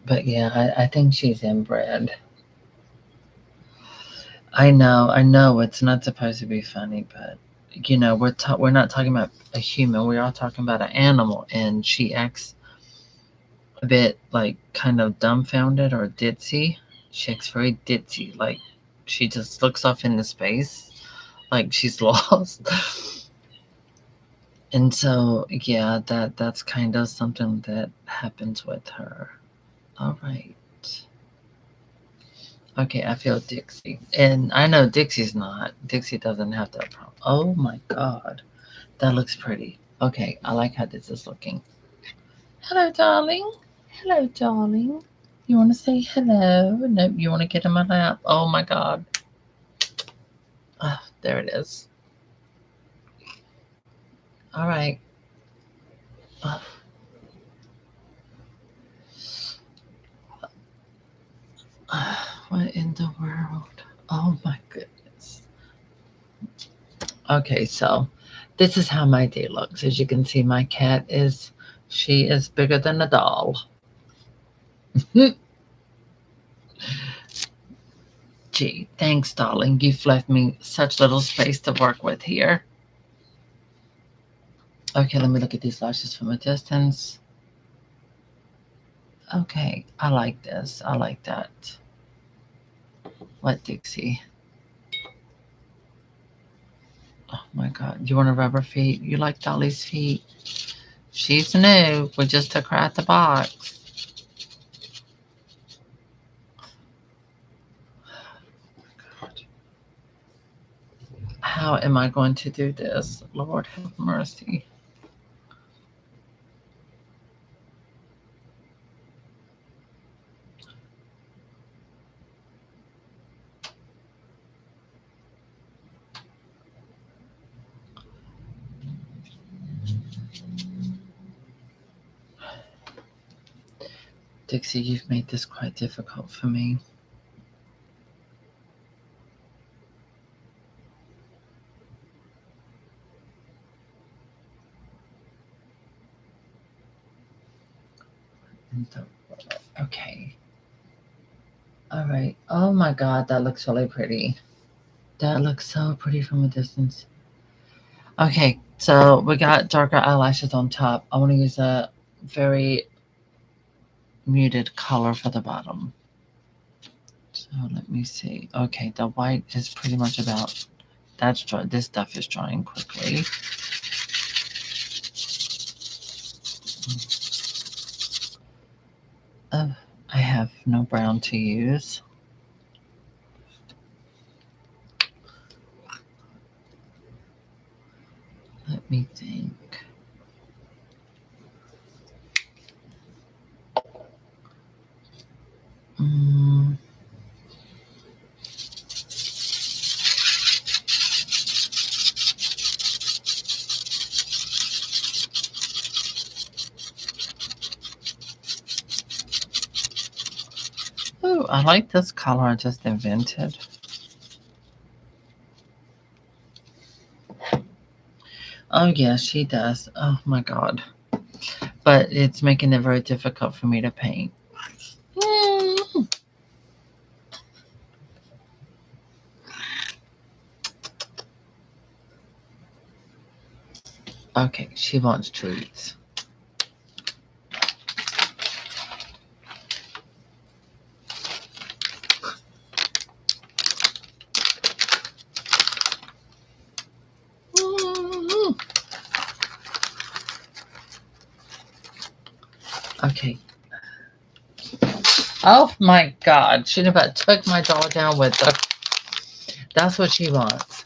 But yeah, I think she's inbred. I know it's not supposed to be funny, but we're not talking about a human. We are talking about an animal, and she acts a bit like kind of dumbfounded or ditzy. She acts very ditzy, like she just looks off into space like she's lost. And so, yeah, that's kind of something that happens with her. All right. Okay, I feel Dixie. And I know Dixie's not. Dixie doesn't have that problem. Oh my God. That looks pretty. Okay, I like how this is looking. Hello, darling. Hello, darling. You want to say hello? No, you want to get in my lap? Oh my God. There it is. All right. What in the world? Oh my goodness. Okay, so this is how my day looks. As you can see, my cat she is bigger than a doll. Gee, thanks, darling. You've left me such little space to work with here. Okay, let me look at these lashes from a distance. Okay, I like this. I like that. What, Dixie? Oh my God. You want to rub her feet? You like Dolly's feet? She's new. We just took her out the box. God. How am I going to do this? Lord have mercy. Dixie, you've made this quite difficult for me. Okay. All right. Oh my God, that looks really pretty. That looks so pretty from a distance. Okay, so we got darker eyelashes on top. I want to use a very muted color for the bottom. So let me see. Okay, the white is pretty much about, that's dry. This stuff is drying quickly. I have no brown to use. Let me think. Oh, I like this color I just invented. Oh, yeah, she does. Oh, my God. But it's making it very difficult for me to paint. Okay, she wants treats. Okay. Oh my God. She about took my doll down with her. That's what she wants.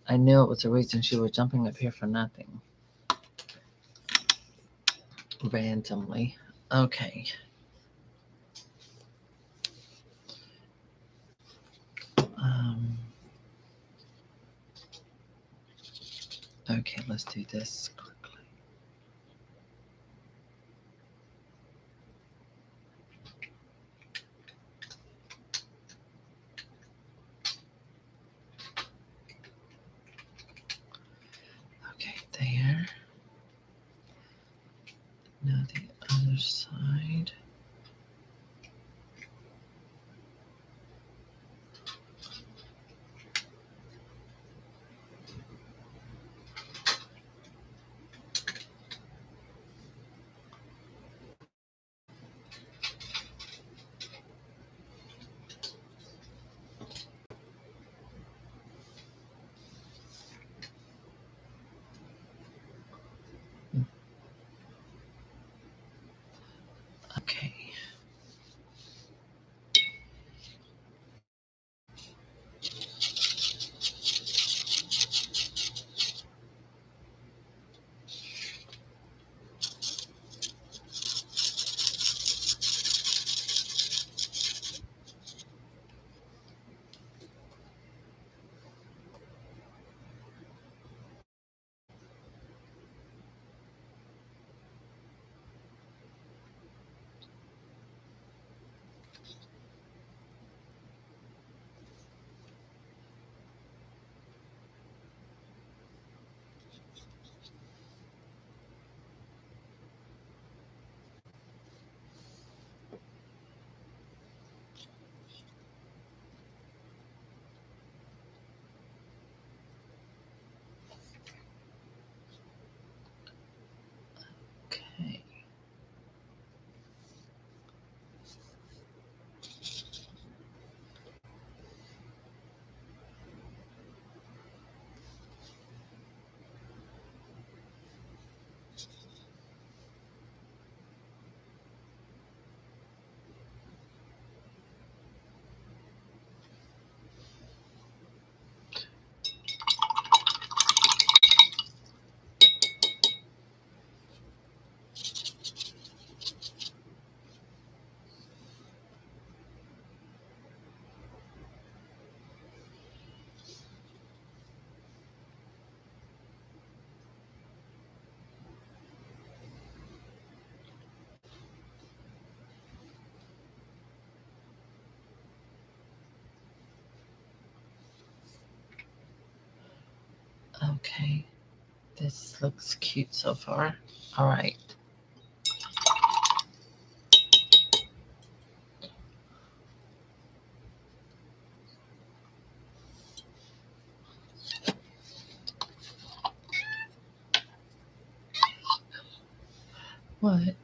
I knew it was the reason she was jumping up here for nothing. Randomly. Okay. Okay, let's do this quickly. Okay, there. Now the other side. Okay, this looks cute so far. All right. What?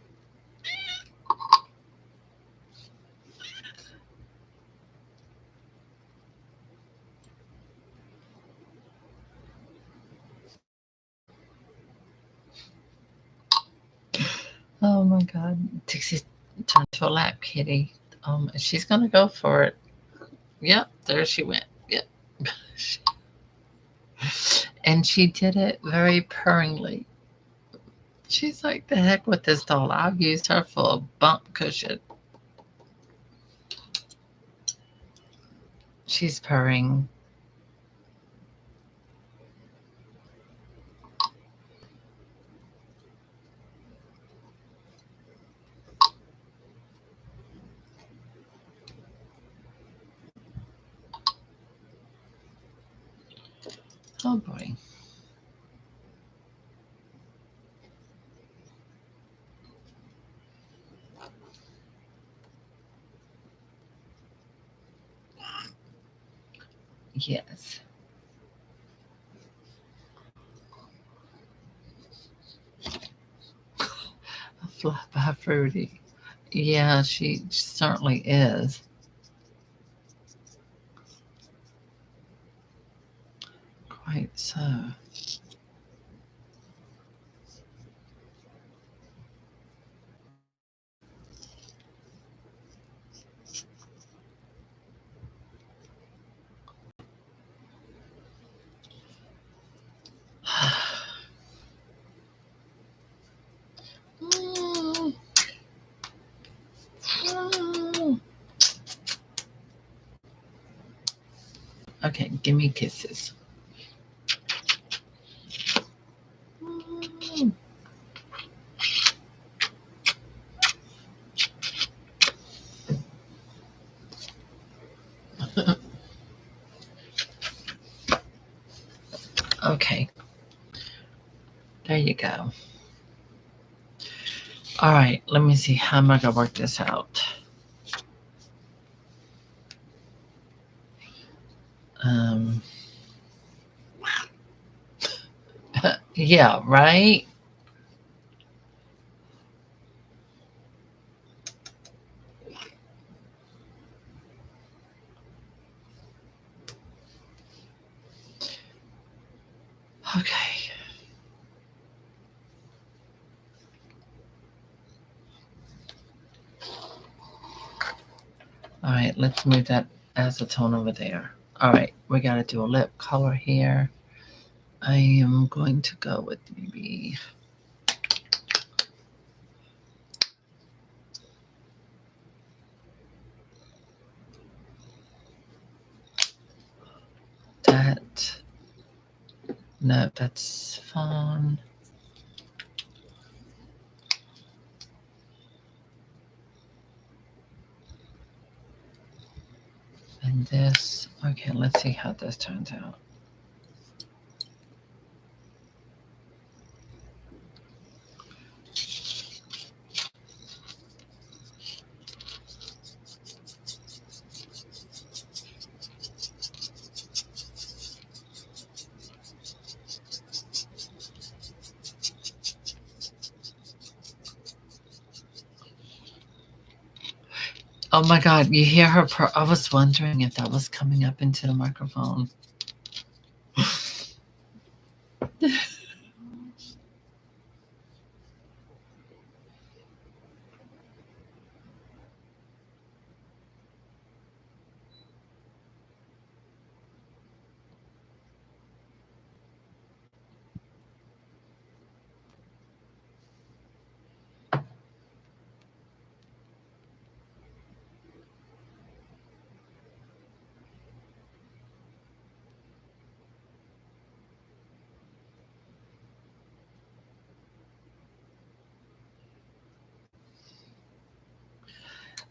Oh my God. Dixie turned to a lap kitty. She's gonna go for it. Yep, there she went. Yep. And she did it very purringly. She's like, the heck with this doll. I'll use her for a bump cushion. She's purring. Oh boy. Yes. A fly by Fruity. Yeah, she certainly is. Quite so. Okay, give me kisses. Okay, there you go. All right, let me see. How am I going to work this out? Um, yeah, right? Okay. All right, let's move that as a tone over there. All right, we got to do a lip color here. I am going to go with maybe that. No, that's fun. And this. Okay, let's see how this turns out. Oh my God, you hear her? I was wondering if that was coming up into the microphone.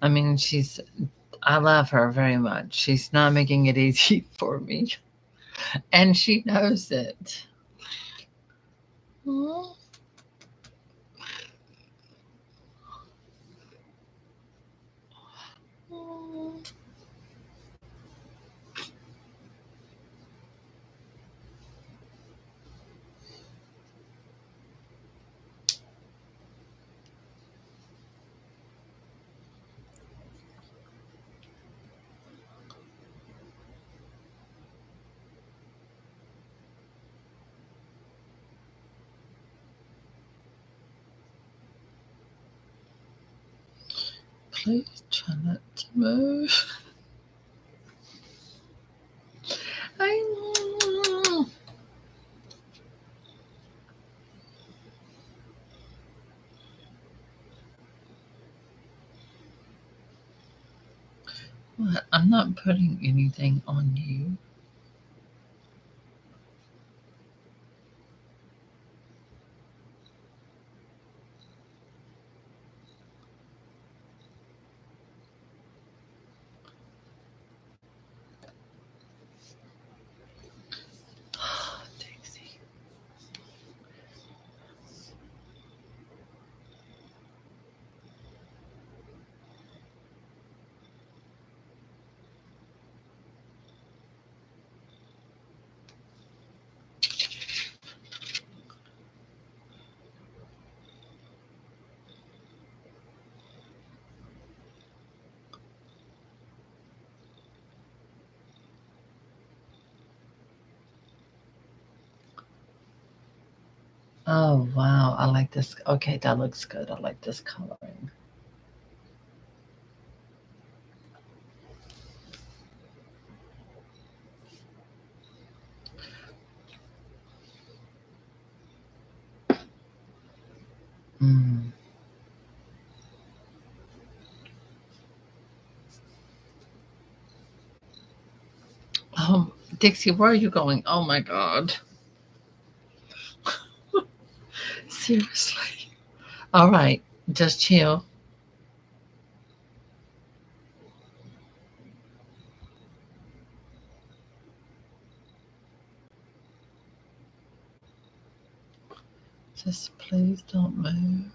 I mean, I love her very much. She's not making it easy for me. And she knows it. Mm. Mm. Please try not to move. I, what? I'm not putting anything on you. Dixie. Oh wow, I like this. Okay, that looks good. I like this coloring. Mm. Dixie, where are you going? Oh my God. Seriously. All right, just chill. Just please don't move.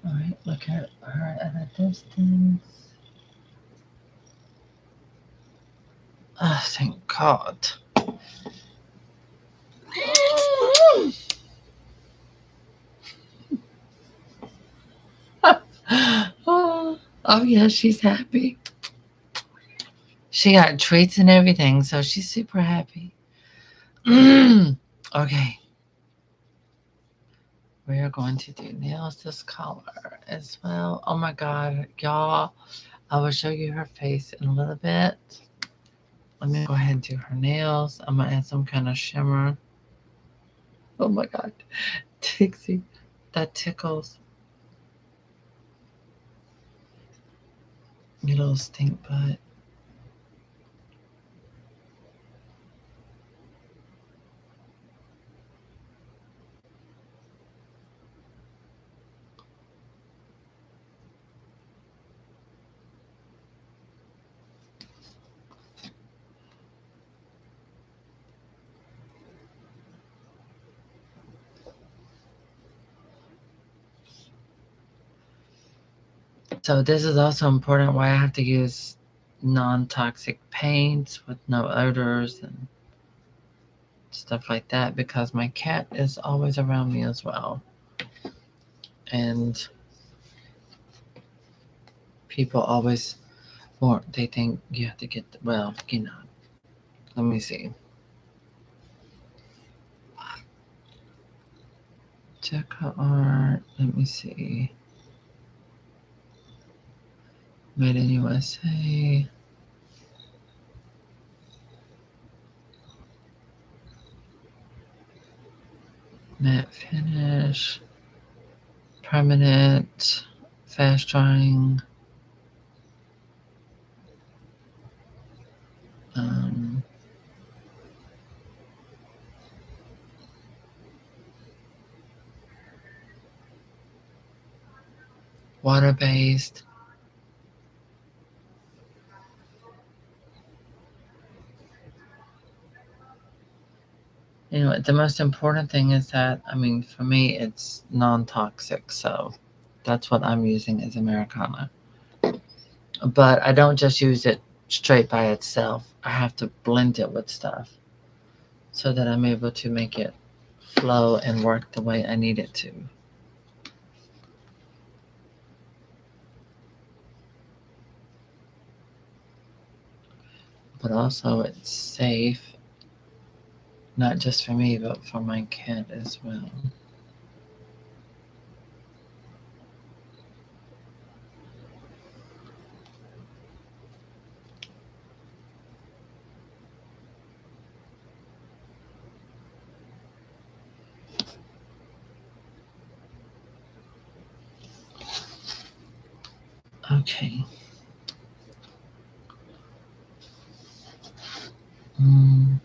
All right, look at her at a distance. Oh, thank God. Oh, oh yeah, she's happy. She got treats and everything, so she's super happy. Okay, we are going to do nails this color as well. Oh my God, y'all. I will show you her face in a little bit. Let me go ahead and do her nails. I'm going to add some kind of shimmer. Oh my God. Dixie, that tickles. You little stink butt. So this is also important why I have to use non-toxic paints with no odors and stuff like that because my cat is always around me as well. And people always more they think you have to get well, let me see. Check her art. Let me see. Made in USA. Matte finish. Permanent. Fast drying. Um, Water based. The most important thing is that, I mean, for me, it's non toxic. So that's what I'm using as Americana. But I don't just use it straight by itself, I have to blend it with stuff so that I'm able to make it flow and work the way I need it to. But also, it's safe, not just for me, but for my kid as well. Okay. Mm.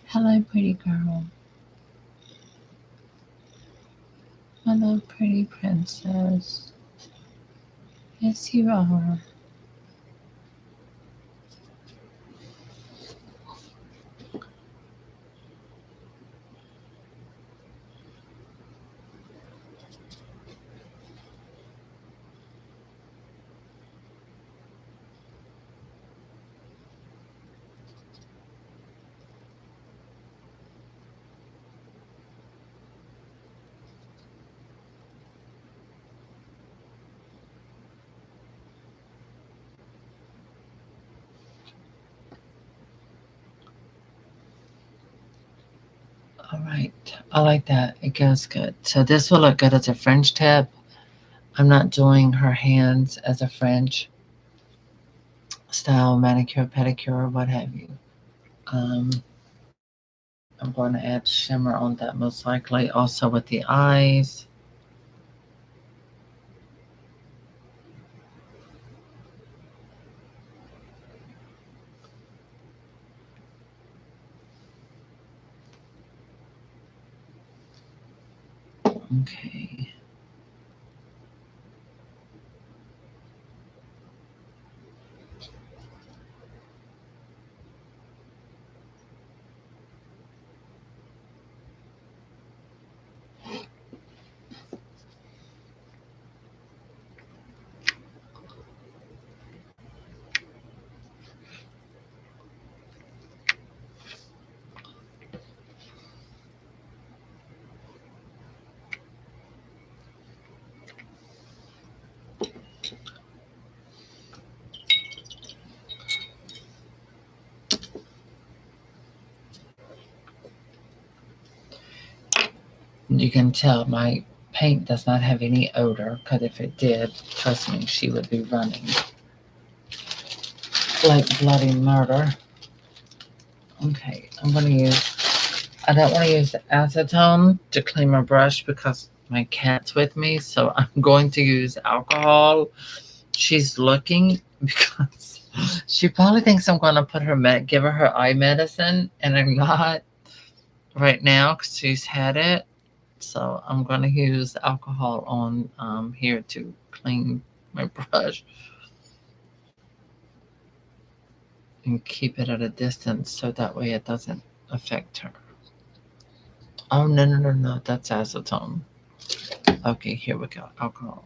Hello, pretty girl. Hello, pretty princess. Yes, you are. All right. I like that. It goes good. So this will look good as a French tip. I'm not doing her hands as a French style manicure, pedicure, what have you. Um, I'm going to add shimmer on that most likely, also with the eyes. Okay. You can tell my paint does not have any odor, because if it did, trust me, she would be running like bloody murder. Okay, I'm going to use, I don't want to use acetone to clean my brush because my cat's with me, so I'm going to use alcohol. She's looking because she probably thinks I'm going to put her give her eye medicine, and I'm not right now because she's had it. So I'm going to use alcohol on here to clean my brush and keep it at a distance so that way it doesn't affect her. Oh, no, no, no, no, that's acetone. Okay, here we go, alcohol.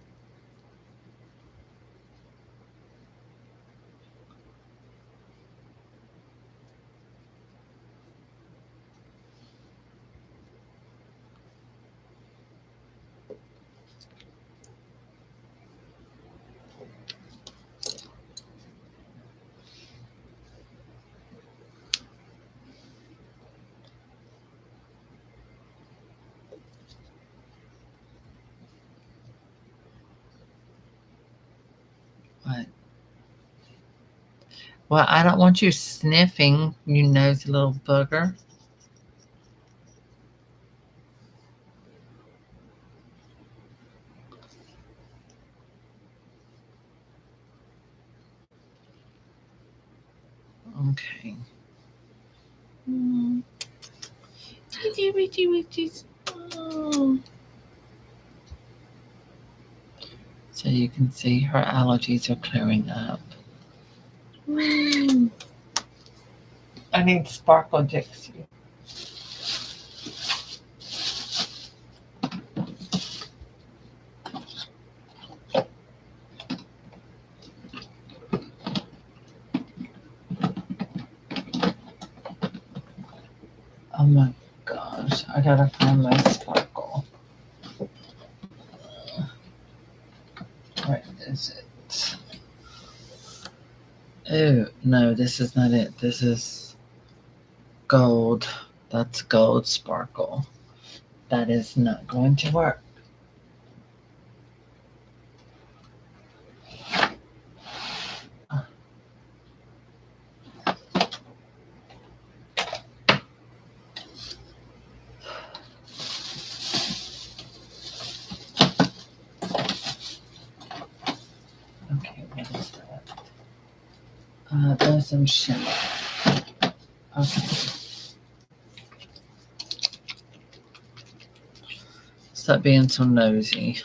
What? Well, I don't want you sniffing, you nosy little booger. Okay. Mm. Oh. So you can see her allergies are clearing up. Mm. I need Sparkle Dixie. Oh my gosh, I gotta find my sparkle. Where is it? Oh, no, this is not it. This is gold. That's gold sparkle. That is not going to work. Okay, what is that? There's some shimmer. Okay. Stop being so nosy.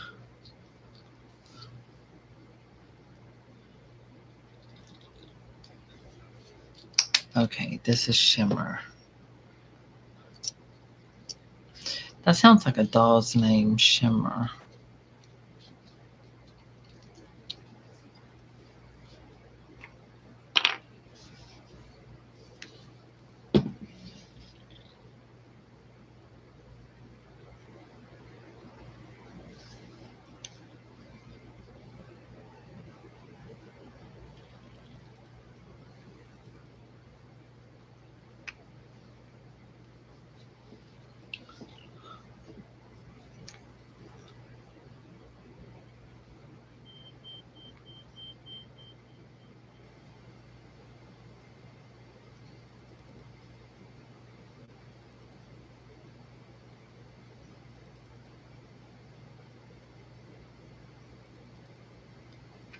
Okay, this is shimmer. That sounds like a doll's name, Shimmer.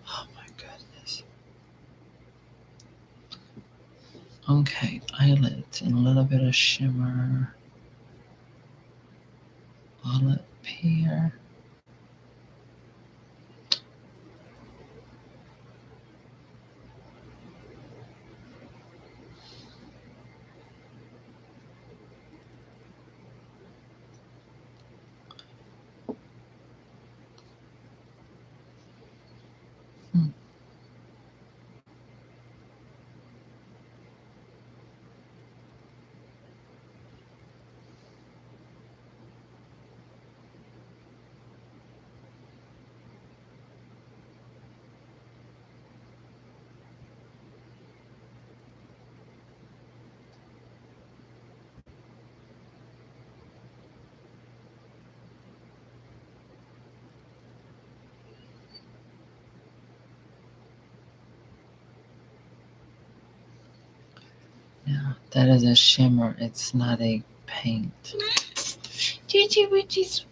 Oh my goodness. Okay, eyelids and a little bit of shimmer all up here. Hmm. that is a shimmer. It's not a paint. Gigi Witchies.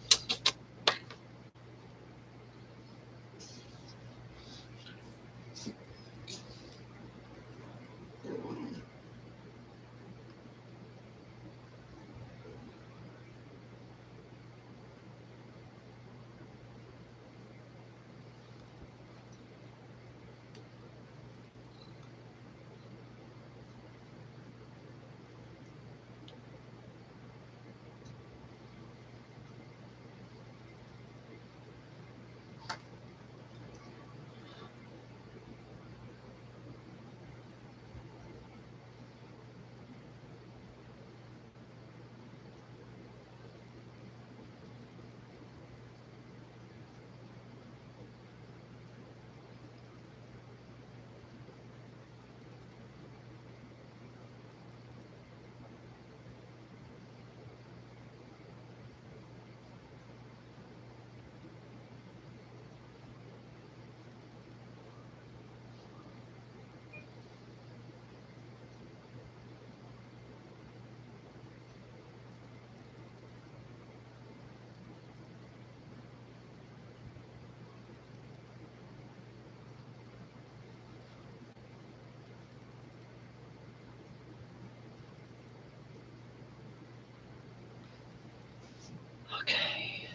Okay.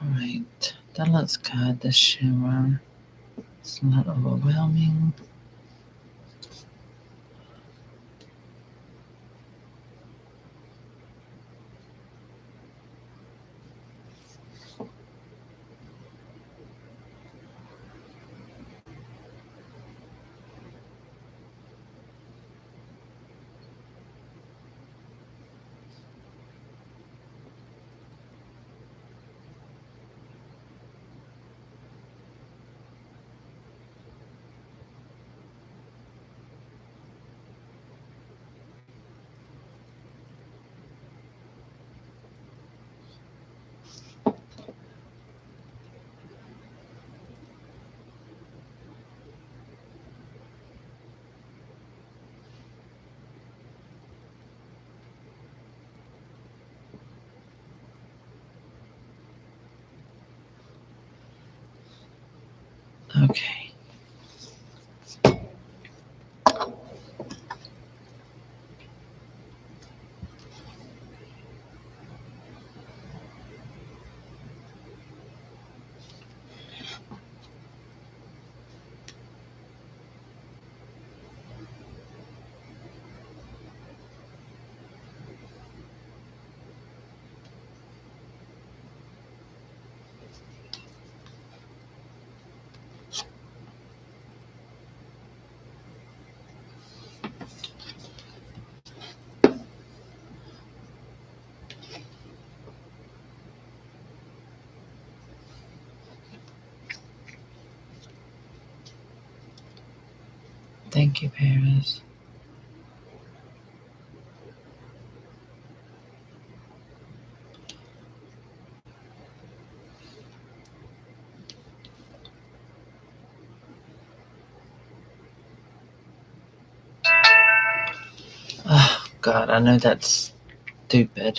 Alright, that looks good, the shimmer. It's not overwhelming. Okay. Thank you, Paris. Oh, God, I know that's stupid.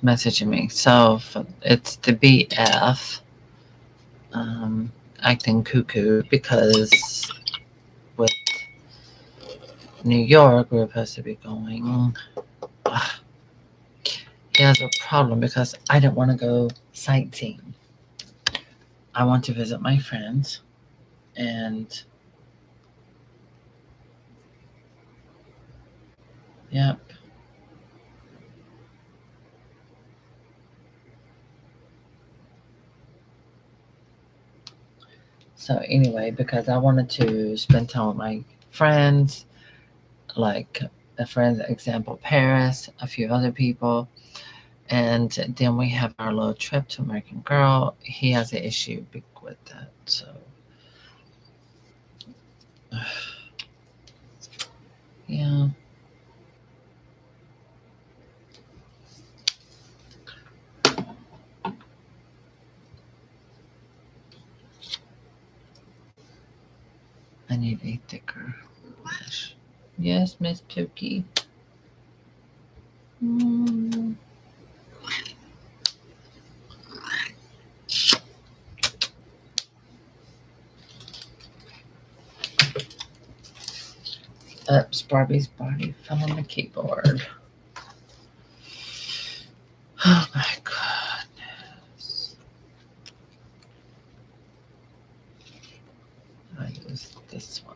messaging me. So it's the BF acting cuckoo because with New York we're supposed to be going. Ugh, he has a problem because I don't want to go sightseeing. I want to visit my friends and yep. So anyway, because I wanted to spend time with my friends, like a friend's example Paris, a few other people, and then we have our little trip to American Girl. He has an issue with that, so yeah. I need a thicker mesh. Yes, Miss Pookie. Mm. Oops, Barbie's body fell on the keyboard. Oh my goodness. I use this one.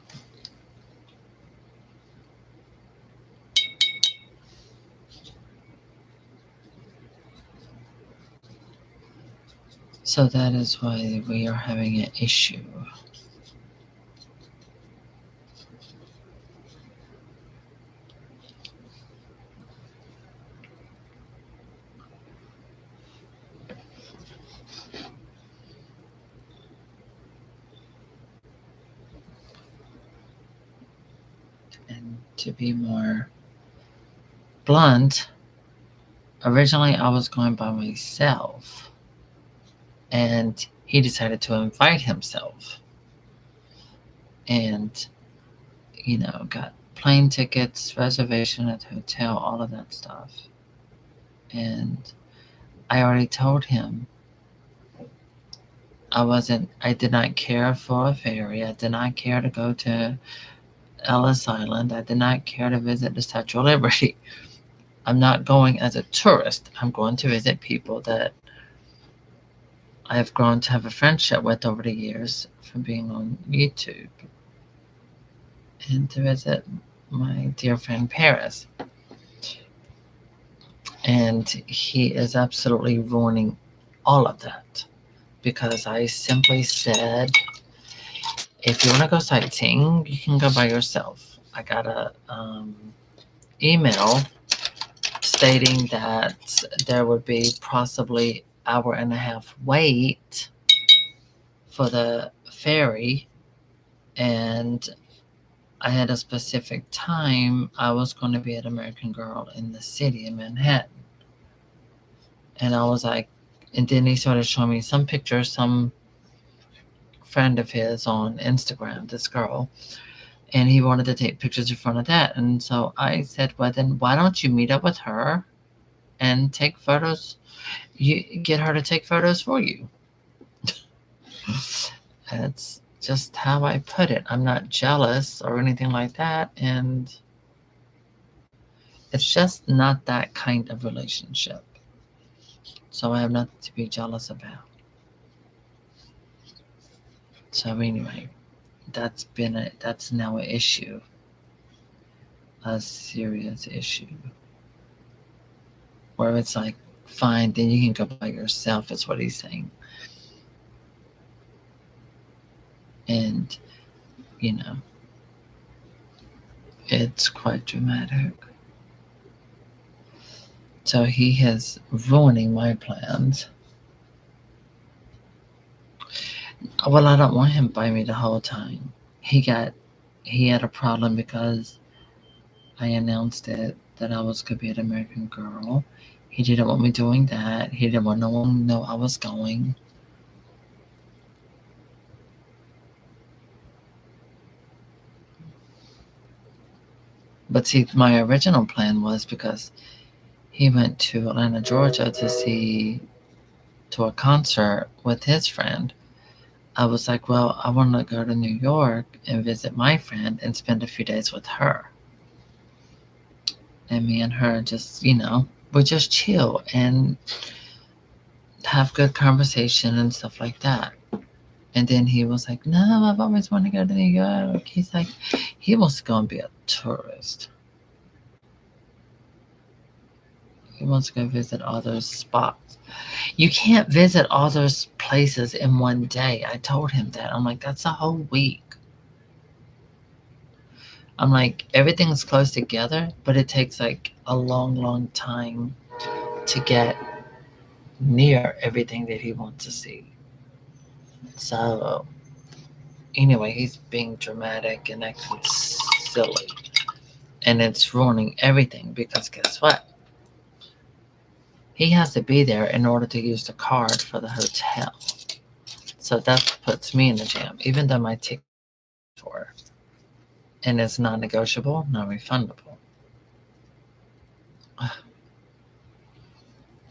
So that is why we are having an issue. And to be more blunt, originally I was going by myself, and he decided to invite himself. And, got plane tickets, reservation at the hotel, all of that stuff. And I already told him I did not care for a ferry. I did not care to go to Ellis Island. I did not care to visit the Statue of Liberty. I'm not going as a tourist. I'm going to visit people that I have grown to have a friendship with over the years from being on YouTube, and to visit my dear friend Paris. And he is absolutely ruining all of that because I simply said, if you want to go sightseeing, you can go by yourself. I got a email stating that there would be possibly hour and a half wait for the ferry, and I had a specific time I was going to be at American Girl in the city in Manhattan. And I was like, and then he started showing me some pictures, some friend of his on Instagram, this girl, and he wanted to take pictures in front of that. And so I said, well, then why don't you meet up with her and take photos? You get her to take photos for you. That's just how I put it. I'm not jealous or anything like that. And it's just not that kind of relationship. So I have nothing to be jealous about. So anyway, that's now an issue. A serious issue. Where it's like, fine, then you can go by yourself, is what he's saying. And, it's quite dramatic. So he is ruining my plans. Well, I don't want him by me the whole time. He had a problem because I announced it that I was going to be an American Girl. He didn't want me doing that. He didn't want no one to know I was going. But see, my original plan was because he went to Atlanta, Georgia to a concert with his friend. I was like, well, I want to go to New York and visit my friend and spend a few days with her. And me and her just, we just chill and have good conversation and stuff like that. And then he was like, no, I've always wanted to go to New York. He's like, he wants to go and be a tourist. He wants to go visit all those spots. You can't visit all those places in one day. I told him that. I'm like, that's a whole week. I'm like, everything's close together, but it takes like a long, long time to get near everything that he wants to see. So, anyway, he's being dramatic and acting silly. And it's ruining everything because guess what? He has to be there in order to use the card for the hotel. So that puts me in the jam, even though my ticket is for and it's non negotiable, non refundable.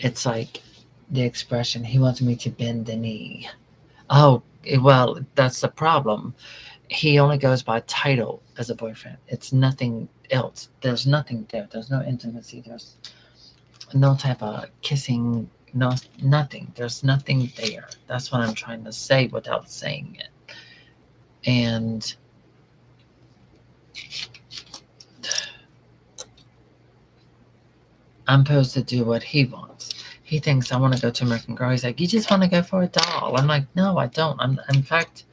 It's like the expression, he wants me to bend the knee. Oh, well, that's the problem. He only goes by title as a boyfriend. It's nothing else. There's nothing there. There's no intimacy. There's no type of kissing. No, nothing. There's nothing there. That's what I'm trying to say without saying it. And I'm supposed to do what he wants. He thinks I want to go to American Girl. He's like, you just want to go for a doll. I'm like, no, I don't. In fact,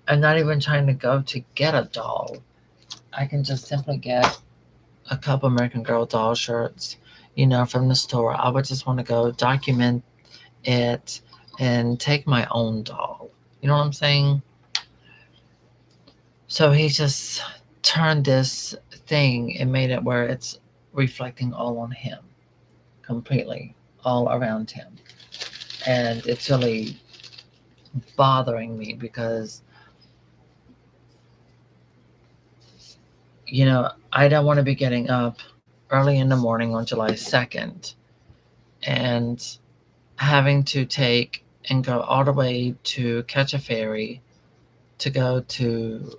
I'm not even trying to go to get a doll. I can just simply get a couple American Girl doll shirts, from the store. I would just want to go document it and take my own doll. You know what I'm saying? So he just turned this thing and made it where it's reflecting all on him, completely, all around him. And it's really bothering me because, I don't want to be getting up early in the morning on July 2nd and having to take and go all the way to catch a ferry to go to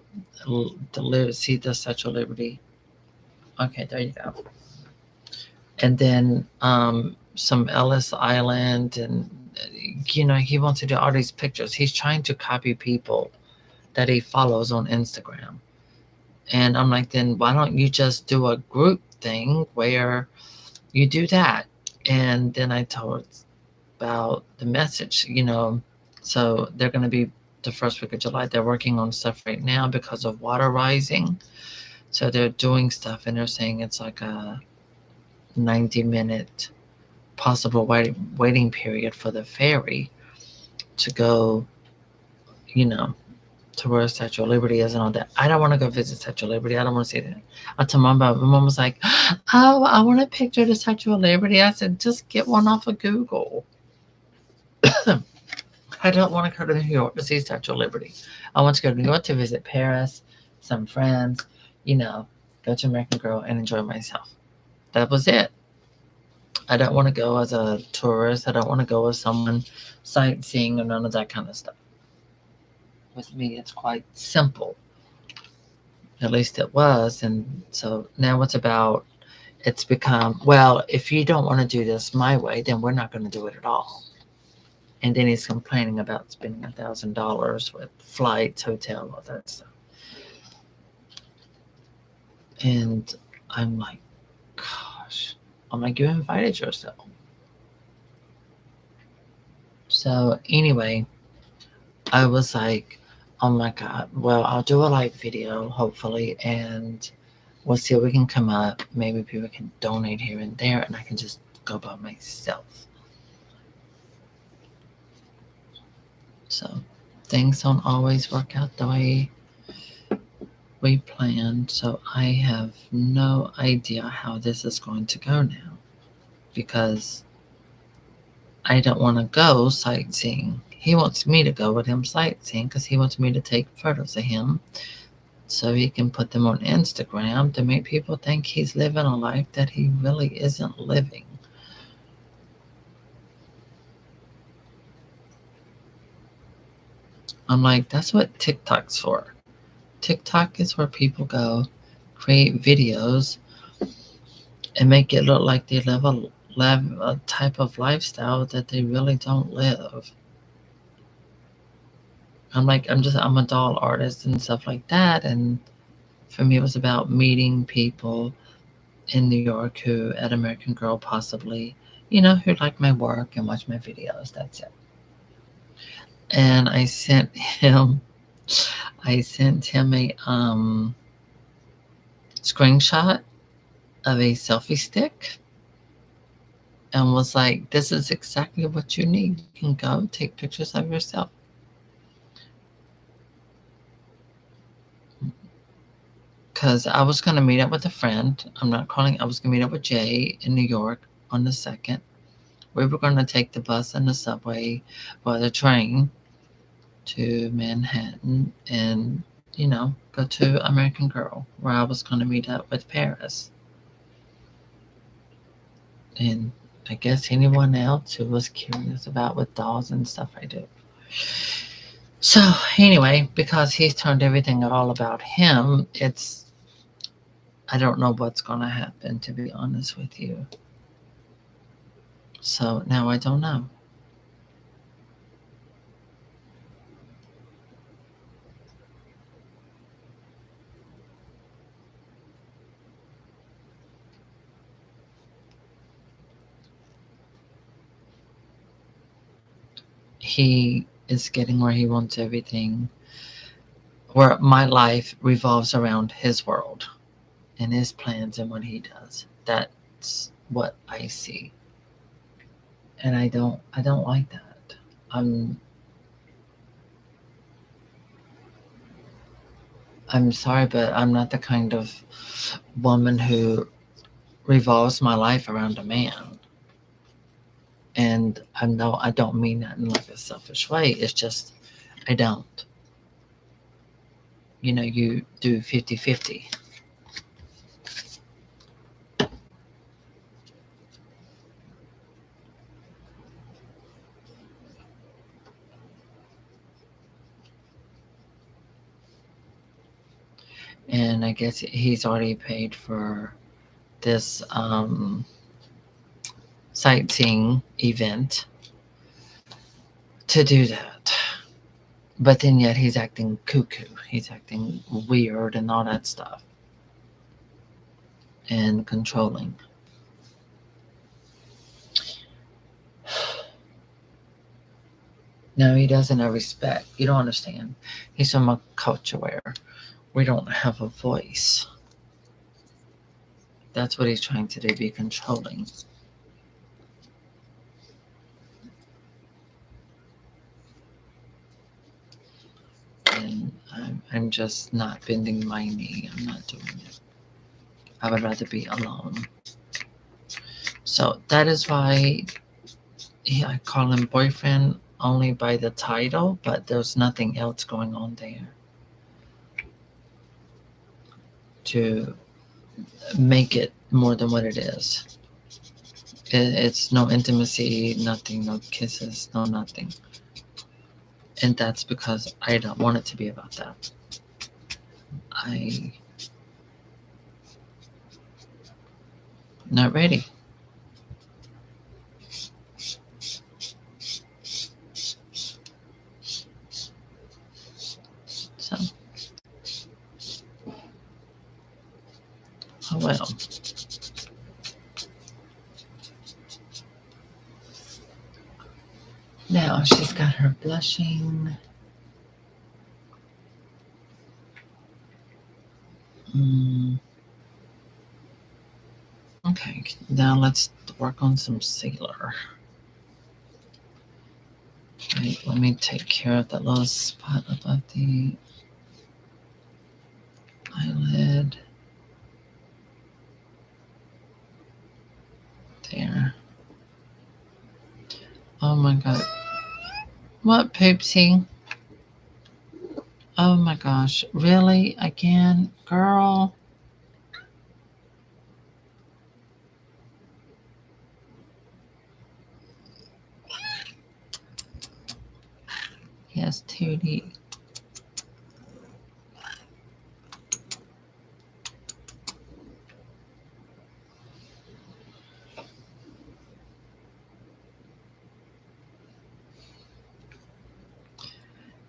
see the Statue of Liberty. Okay, there you go. And then some Ellis Island, and he wants to do all these pictures. He's trying to copy people that he follows on Instagram. And I'm like, then why don't you just do a group thing where you do that? And then I told about the message, so they're going to be the first week of July. They're working on stuff right now because of water rising. So they're doing stuff and they're saying it's like a 90-minute possible waiting period for the ferry to go, to where Statue of Liberty is and all that. I don't want to go visit Statue of Liberty. I don't want to see that. I told Mom about it. My mom was like, oh, I want a picture of the Statue of Liberty. I said, just get one off of Google. I don't want to go to New York to see Statue of Liberty. I want to go to New York to visit Paris, some friends, go to American Girl and enjoy myself. That was it. I don't want to go as a tourist. I don't want to go as someone sightseeing or none of that kind of stuff. With me, it's quite simple. At least it was. And so now it's become, well, if you don't want to do this my way, then we're not going to do it at all. And then he's complaining about spending $1,000 with flights, hotel, all that stuff. And I'm like, gosh. I'm like, you invited yourself. So anyway, I was like, oh my God, well, I'll do a live video, hopefully, and we'll see what we can come up. Maybe people can donate here and there, and I can just go by myself. So things don't always work out the way we planned. So I have no idea how this is going to go now because I don't want to go sightseeing. He wants me to go with him sightseeing because he wants me to take photos of him so he can put them on Instagram to make people think he's living a life that he really isn't living. I'm like, that's what TikTok's for. TikTok is where people go create videos and make it look like they live a type of lifestyle that they really don't live. I'm like, I'm a doll artist and stuff like that. And for me, it was about meeting people in New York who, at American Girl, possibly, who like my work and watch my videos. That's it. And I sent him a screenshot of a selfie stick and was like, this is exactly what you need. You can go take pictures of yourself. Because I was going to meet up with a friend. I was going to meet up with Jay in New York on the 2nd. We were going to take the bus and the subway or the train to Manhattan and, go to American Girl, where I was going to meet up with Paris. And I guess anyone else who was curious about what dolls and stuff I do. So anyway, because he's turned everything all about him, I don't know what's going to happen, to be honest with you. So now I don't know. He is getting where he wants everything, where my life revolves around his world and his plans and what he does. That's what I see. And I don't like that. I'm sorry, but I'm not the kind of woman who revolves my life around a man. And I don't mean that in like a selfish way. It's just I don't. You do 50-50. And I guess he's already paid for this sightseeing event to do that. But then yet he's acting cuckoo. He's acting weird and all that stuff. And controlling. No, he doesn't have respect. You don't understand. He's from a culture where we don't have a voice. That's what he's trying to do, be controlling. And I'm just not bending my knee. I'm not doing it. I would rather be alone. So that is why I call him boyfriend only by the title, but there's nothing else going on there to make it more than what it is. It's no intimacy, nothing, no kisses, no nothing. And that's because I don't want it to be about that. I'm not ready. So, oh well. Now she's got her blushing. Okay, now let's work on some sealer. Wait, let me take care of that little spot above the eyelid. There. Oh my god. What, Poopsie? Oh my gosh. Really? Again? Girl? Yes, Tootie.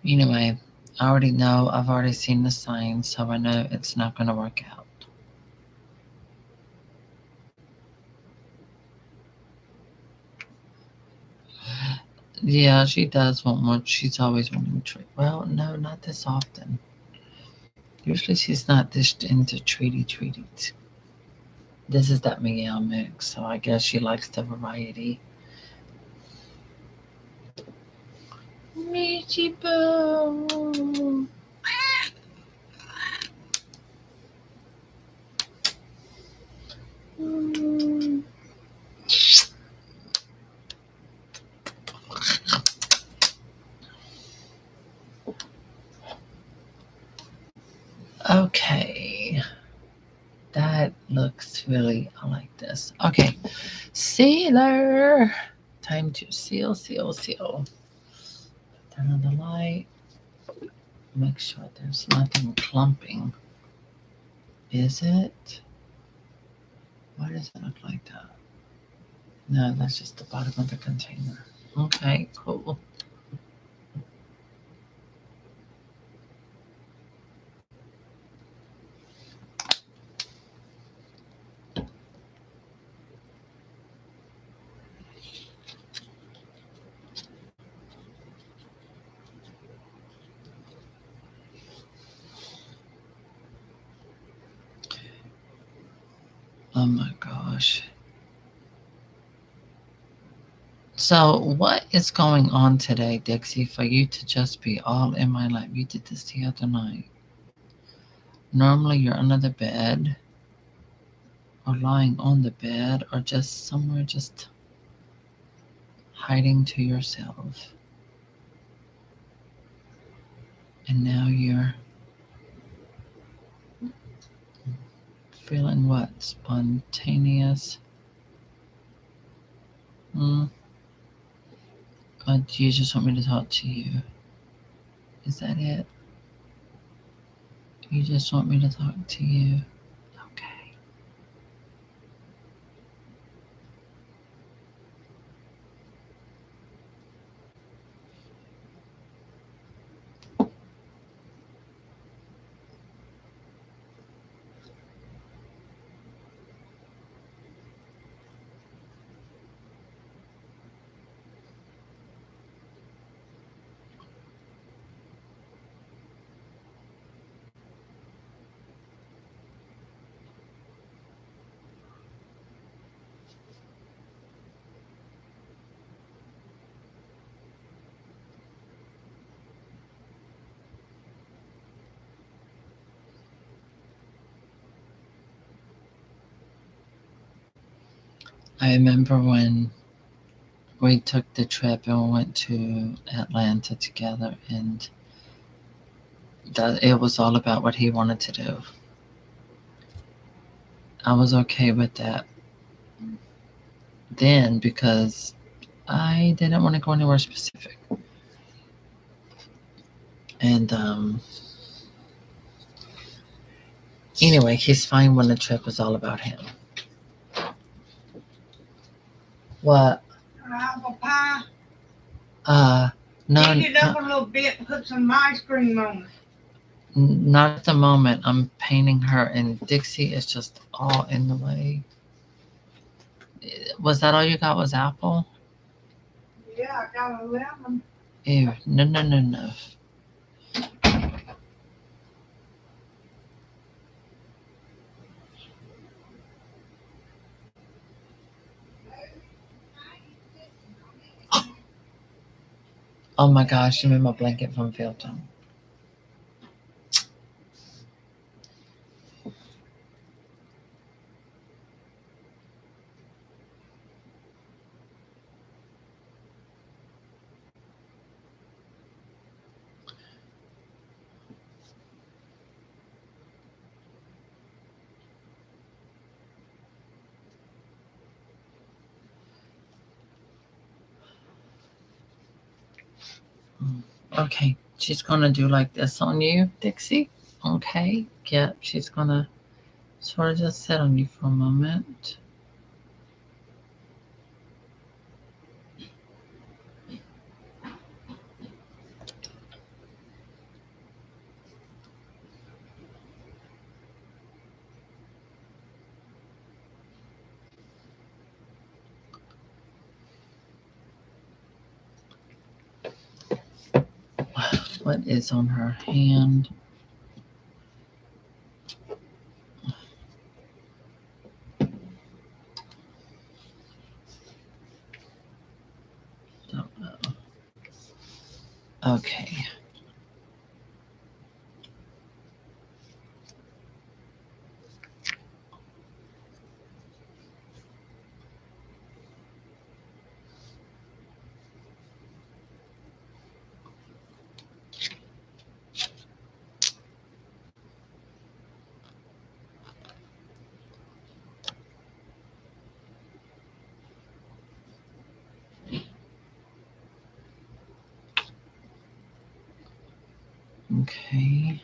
Anyway, I already know. I've already seen the signs, so I know it's not going to work out. Yeah, she does want more. She's always wanting treat. Well, no, not this often. Usually she's not this into treaties. This is that meow mix, so I guess she likes the variety. Michi Boo. Okay. That looks really, I like this. Okay. Sealer. Time to seal. Turn on the light. Make sure there's nothing clumping. Is it? Why does it look like that? No, that's just the bottom of the container. Okay, cool. Oh my gosh. So, what is going on today, Dixie, for you to just be all in my lap? You did this the other night. Normally, you're under the bed, or lying on the bed, or just somewhere just hiding to yourself. And now you're feeling what? Spontaneous? Or do you just want me to talk to you? Is that it? You just want me to talk to you? Okay. I remember when we took the trip and we went to Atlanta together, and that it was all about what he wanted to do. I was okay with that then because I didn't want to go anywhere specific. And anyway, he's fine when the trip is all about him. What? Apple pie. No. Heat it up a little bit and put some ice cream on it. Not at the moment. I'm painting her, and Dixie is just all in the way. Was that all you got? Was apple? Yeah, I got a lemon. Ew, no. Oh my gosh, you made my blanket from Filton. Okay, she's gonna do like this on you, Dixie. Okay, yep, she's gonna sort of just sit on you for a moment. What is on her hand? Don't know. Okay. Okay.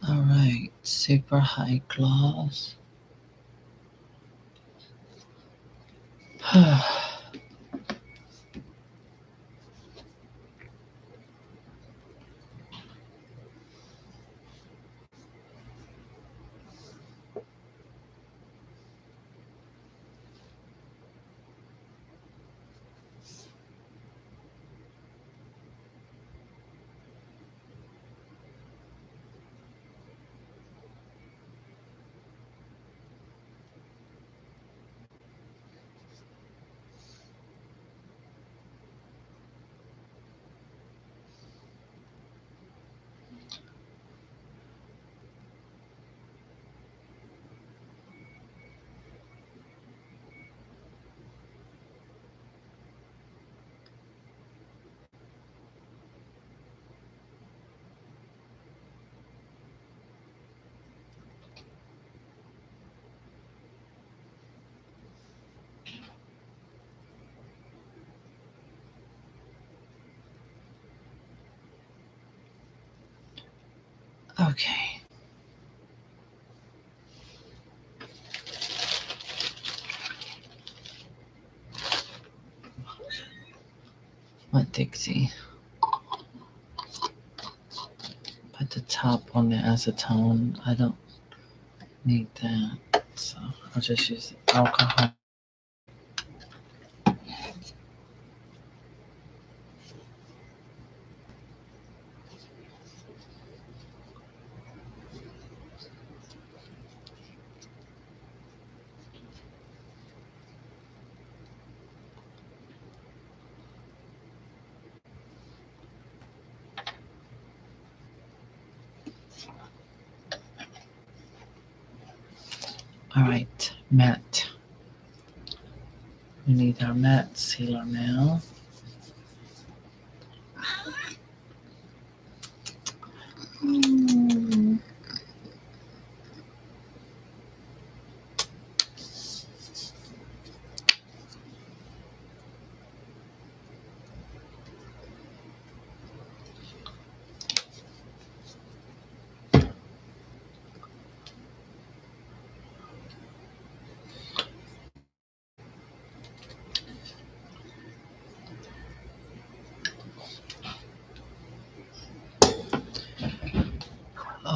All right. Super high gloss. Okay. What Dixie? Put the top on the acetone. I don't need that. So I'll just use alcohol. All right, matte. We need our matte sealer now.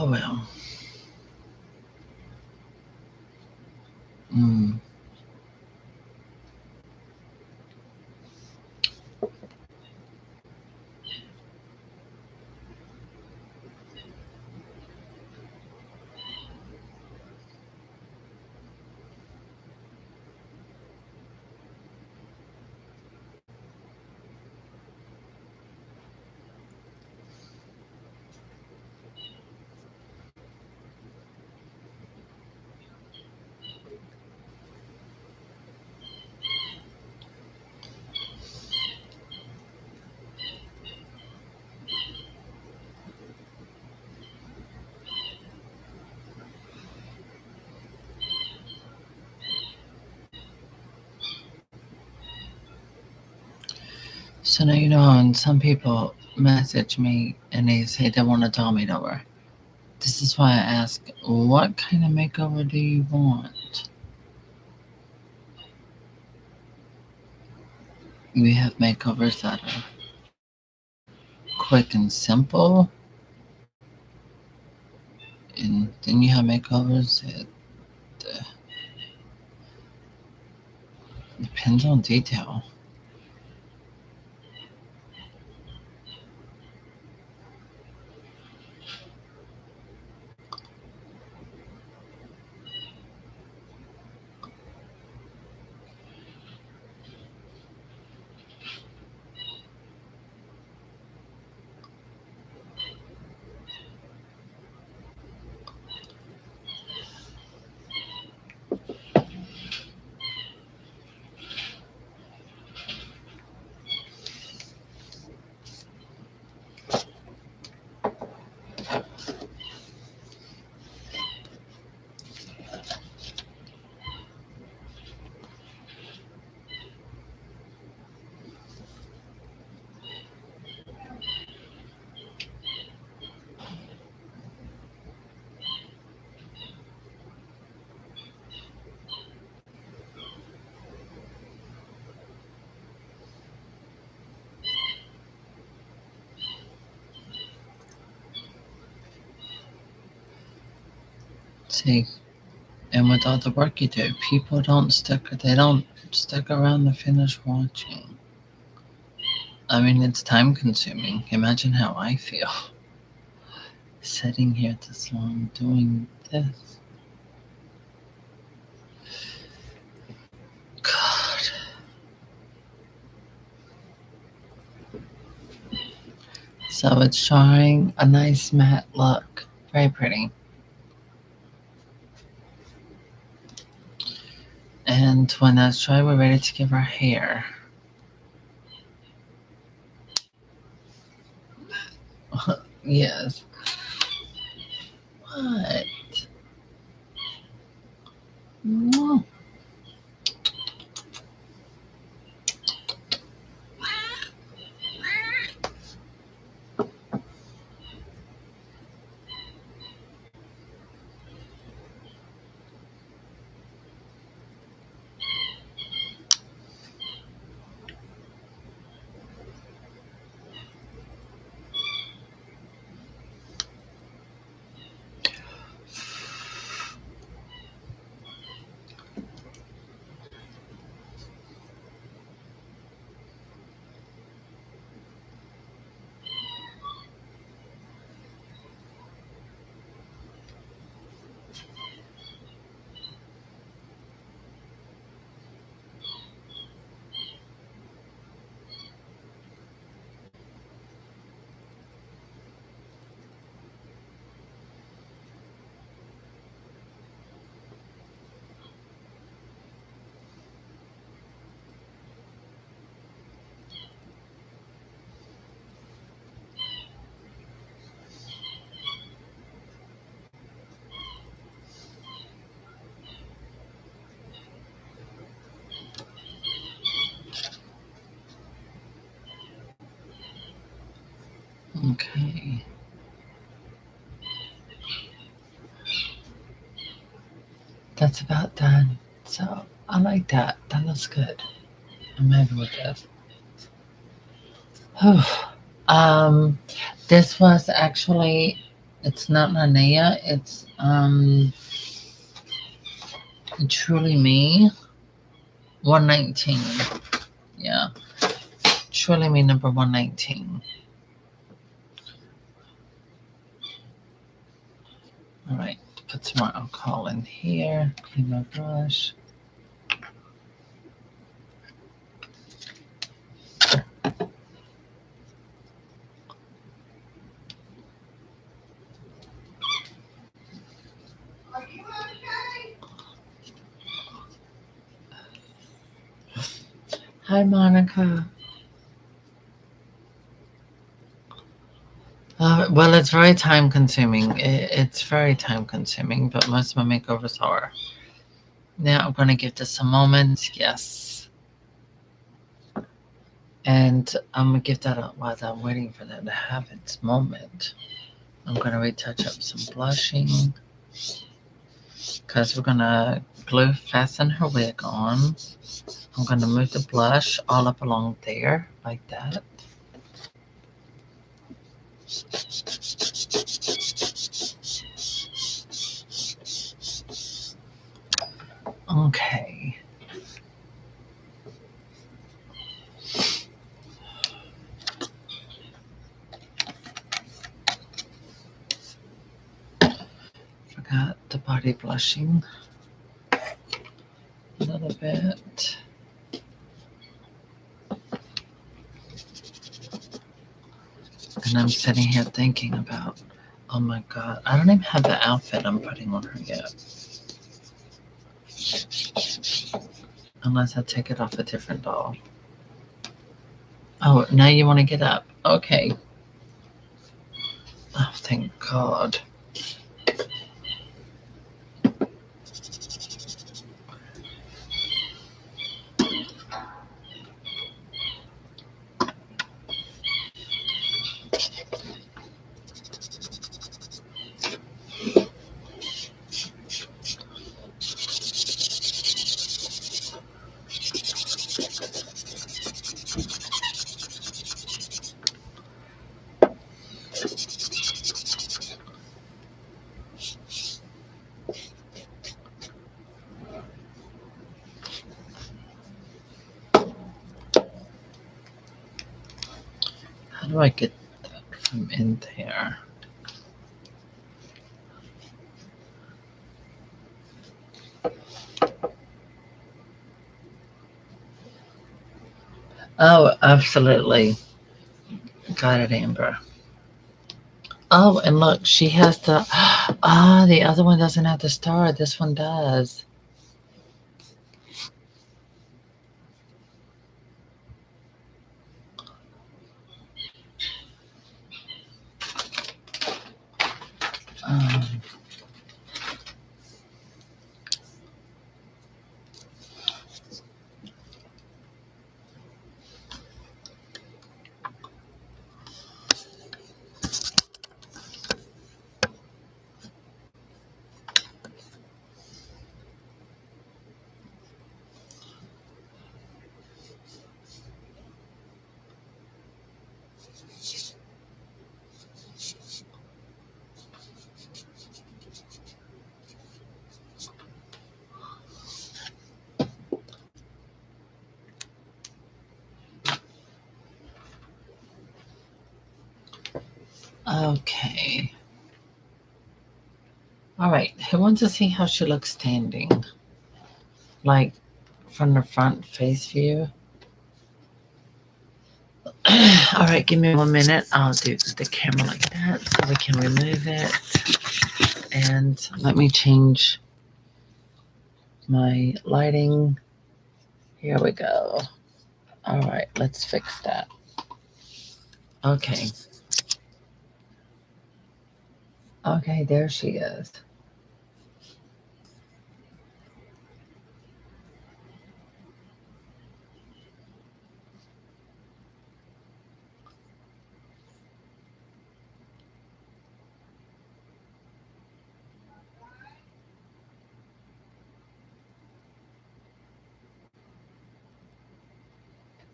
Oh well. Mm. So now you know when some people message me and they say they want a doll made over. This is why I ask, what kind of makeover do you want? We have makeovers that are quick and simple, and then you have makeovers that depends on detail. See, and with all the work you do, people they don't stick around to finish watching. I mean, it's time consuming. Imagine how I feel sitting here this long doing this. God. So it's showing a nice matte look. Very pretty. And when that's dry, we're ready to give our hair. Yes. What? Mm. Okay. That's about done. So I like that. That looks good. I'm happy with this. um, this was actually It's not Nanea. It's Truly Me 119. Yeah. Truly Me number 119. All right. Put some more alcohol in here. Clean my brush. Are you okay? Hi, Monica. Well, it's very time consuming. It's very time consuming, but most of my makeovers are. Now I'm going to give this a moment. Yes. And I'm going to give that up while I'm waiting for that to have its moment. I'm going to retouch up some blushing because we're going to glue fasten her wig on. I'm going to move the blush all up along there like that. Okay. Forgot the body blushing a little bit. And I'm sitting here thinking about, oh my God, I don't even have the outfit I'm putting on her yet. Unless I take it off a different doll. Oh, now you want to get up. Okay. Oh, thank God. How do I get that from in there? Oh, absolutely. Got it, Amber. Oh, and look, she has the. Ah, the other one doesn't have the star. This one does. Um, okay. All right. Who wants to see how she looks standing? Like from the front face view? All right, give me 1 minute. I'll do the camera like that so we can remove it. And let me change my lighting. Here we go. All right, let's fix that. Okay. Okay, there she is.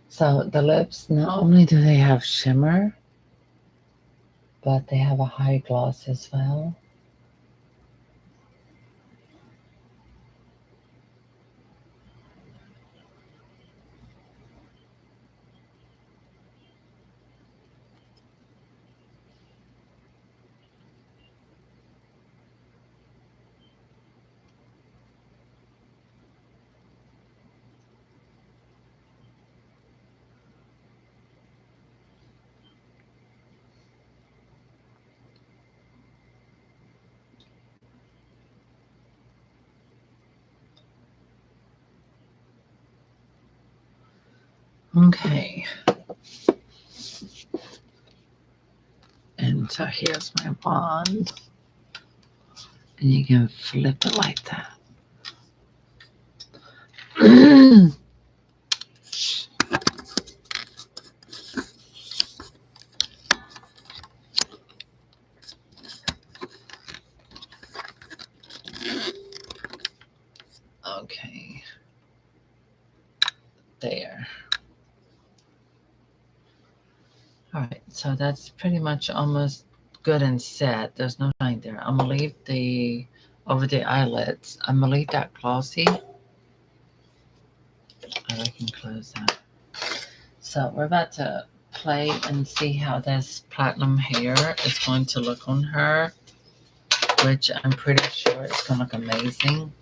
So the lips, not only do they have shimmer, but they have a high gloss as well. Okay. And so here's my wand. And you can flip it like that. Okay. There. Alright, so that's pretty much almost good and set. There's no shine there. I'm gonna leave the over the eyelids. I'm gonna leave that glossy. I can close that. So we're about to play and see how this platinum hair is going to look on her, which I'm pretty sure it's gonna look amazing.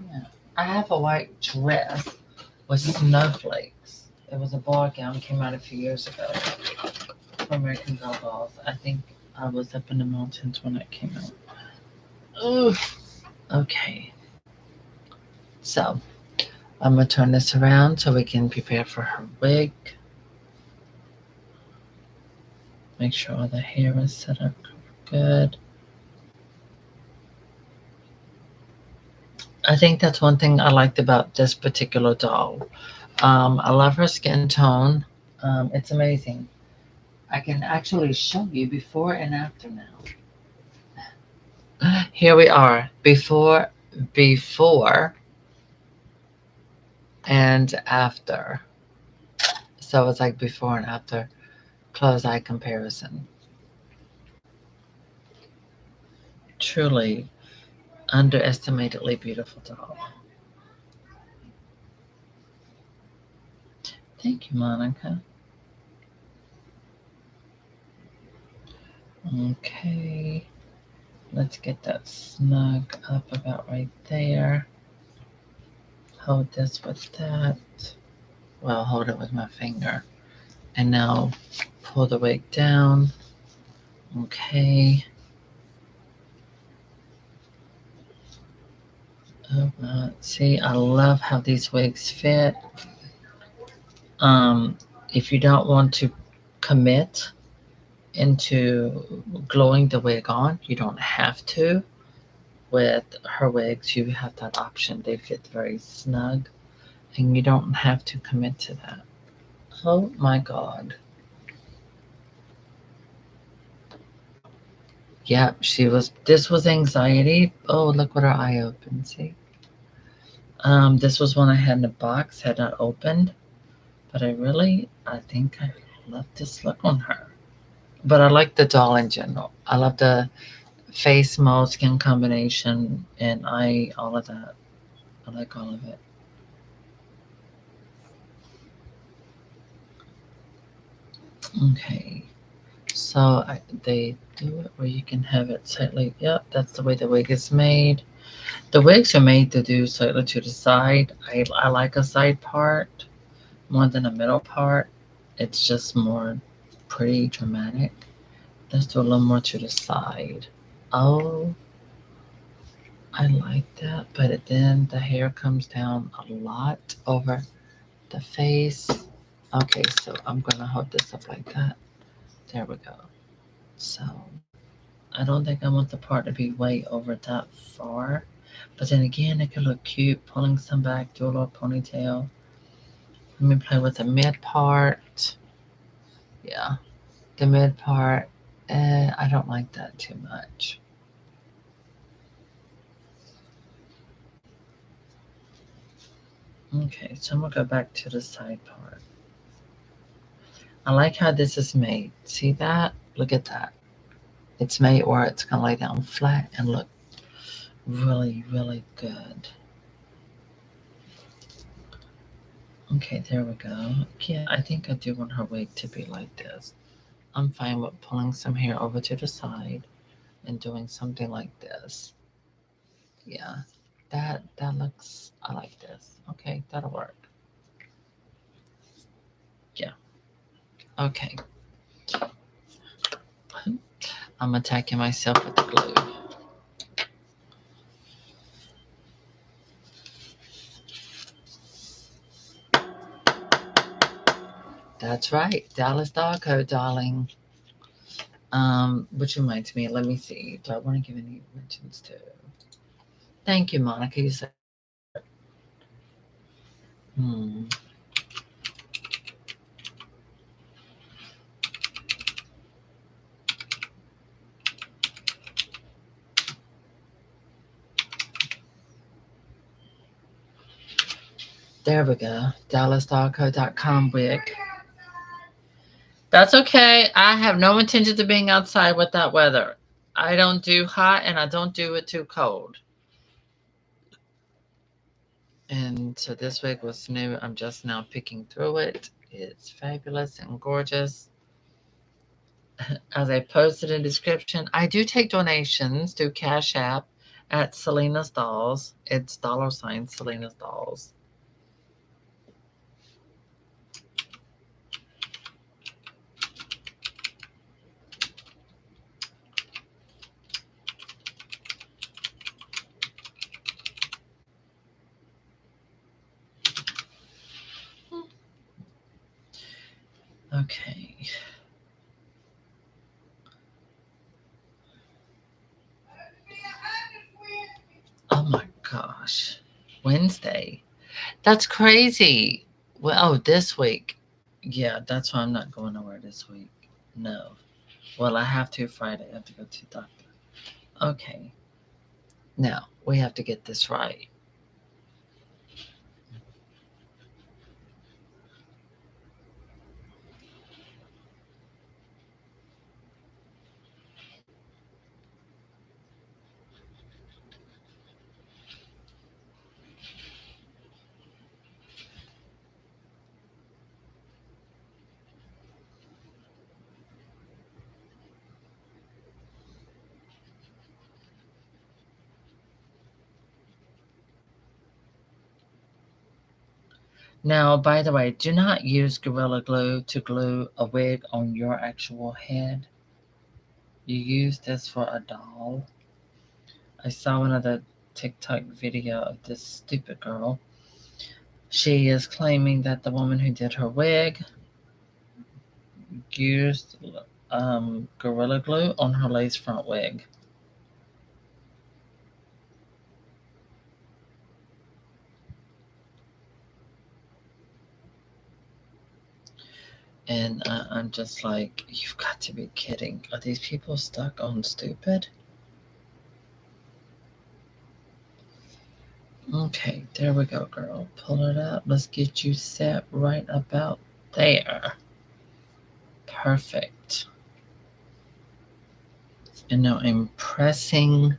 Yeah. I have a white dress with snowflakes. It was a ball gown, came out a few years ago for American Girl Dolls. I think I was up in the mountains when it came out. Ugh. Okay. So I'm gonna turn this around so we can prepare for her wig. Make sure all the hair is set up good. I think that's one thing I liked about this particular doll. I love her skin tone. It's amazing. I can actually show you before and after now. Here we are, before and after. So it's like before and after close eye comparison. Truly underestimatedly beautiful doll. Thank you, Monica. Okay, let's get that snug up about right there. Hold this with that. Well, hold it with my finger. And now pull the wig down. Okay. See, I love how these wigs fit. If you don't want to commit into gluing the wig on, you don't have to. With her wigs, you have that option. They fit very snug, and you don't have to commit to that. Oh my God. Yep, this was anxiety. Oh, look what her eye opened, see? This was one I had in a box, had not opened. But I think I love this look on her. But I like the doll in general. I love the face mold, skin combination, and all of that. I like all of it. Okay. So they do it where you can have it slightly. Yep, that's the way the wig is made. The wigs are made to do slightly to the side. I like a side part more than a middle part. It's just more pretty dramatic. Let's do a little more to the side. Oh, I like that, but then the hair comes down a lot over the face. Okay, so I'm gonna hold this up like that. There we go. So I don't think I want the part to be way over that far. But then again, it could look cute, pulling some back, do a little ponytail. Let me play with the mid part. Yeah, the mid part. I don't like that too much. Okay, so I'm gonna go back to the side part. I like how this is made. See that? Look at that. It's made where it's going to lay down flat and look really, really good. Okay, there we go. Yeah, I think I do want her wig to be like this. I'm fine with pulling some hair over to the side and doing something like this. Yeah, that looks, I like this. Okay, that'll work. Yeah, okay. I'm attacking myself with the glue. That's right, Dallas Dogco, darling. Which reminds me, let me see. Do I want to give any mentions to? Thank you, Monica. You said, hmm. There we go. DallasDogco.com wig. That's okay. I have no intentions of being outside with that weather. I don't do hot and I don't do it too cold. And so this wig was new. I'm just now picking through it. It's fabulous and gorgeous. As I posted in the description, I do take donations through Cash App at Selena's Dolls. It's $ Selena's Dolls. Okay. Oh my gosh. Wednesday. That's crazy. Well, oh, this week. Yeah, that's why I'm not going nowhere this week. No. Well, I have to Friday. I have to go to the doctor. Okay. Now, we have to get this right. Now, by the way, do not use Gorilla Glue to glue a wig on your actual head. You use this for a doll. I saw another TikTok video of this stupid girl. She is claiming that the woman who did her wig used Gorilla Glue on her lace front wig. And I'm just like, you've got to be kidding. Are these people stuck on stupid? Okay, there we go, girl. Pull it up. Let's get you set right about there. Perfect. And now I'm pressing.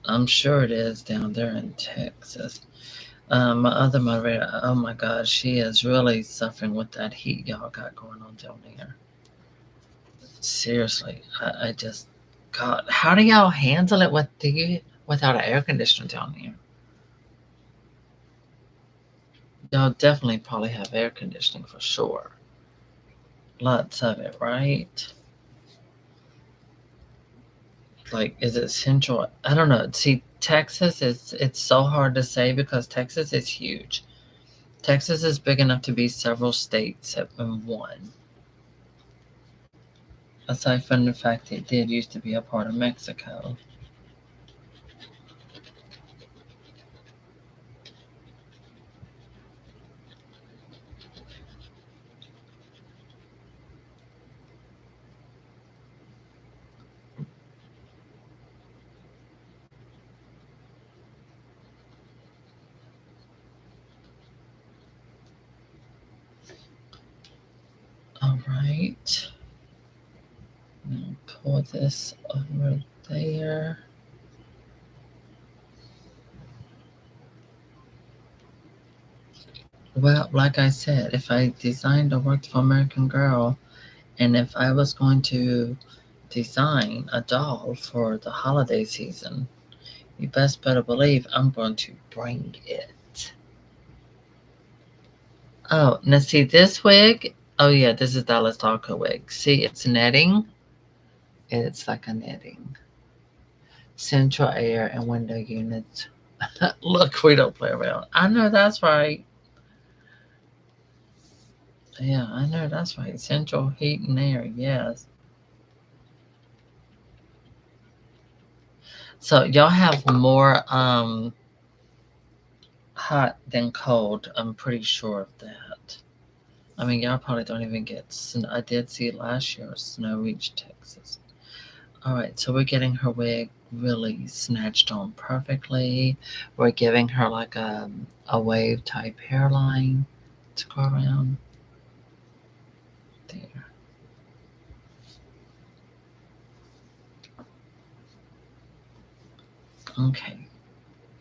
I'm sure it is down there in Texas. My other moderator, oh my God, she is really suffering with that heat y'all got going on down there. Seriously, I just, God, how do y'all handle it without an air conditioner down here? Y'all definitely probably have air conditioning for sure. Lots of it, right? Like, is it central? I don't know. See, Texas is it's so hard to say because Texas is huge. Texas is big enough to be several states in one. Aside from the fact it did used to be a part of Mexico. All right. Now pull this over there. Well, like I said, if I designed or worked for American Girl, and if I was going to design a doll for the holiday season, you best better believe I'm going to bring it. Oh, now see this wig? Oh yeah, this is Dallas Taco wig. See, it's netting. It's like a netting. Central air and window units. Look, we don't play around. I know that's right. Yeah, I know that's right. Central heat and air, yes. So y'all have more hot than cold. I'm pretty sure of that. I mean, y'all probably don't even get snow. I did see last year snow reached Texas. All right, so we're getting her wig really snatched on perfectly. We're giving her like a wave type hairline to go around there. Okay,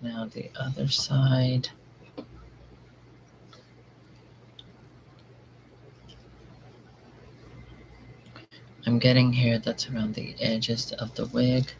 now the other side. I'm getting hair that's around the edges of the wig.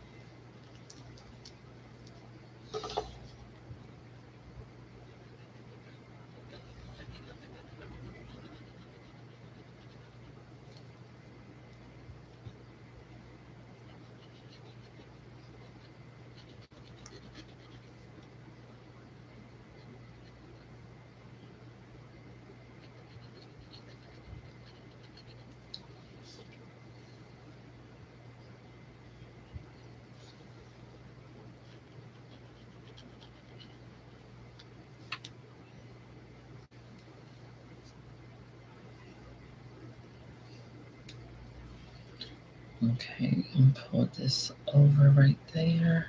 Okay, and pull this over right there.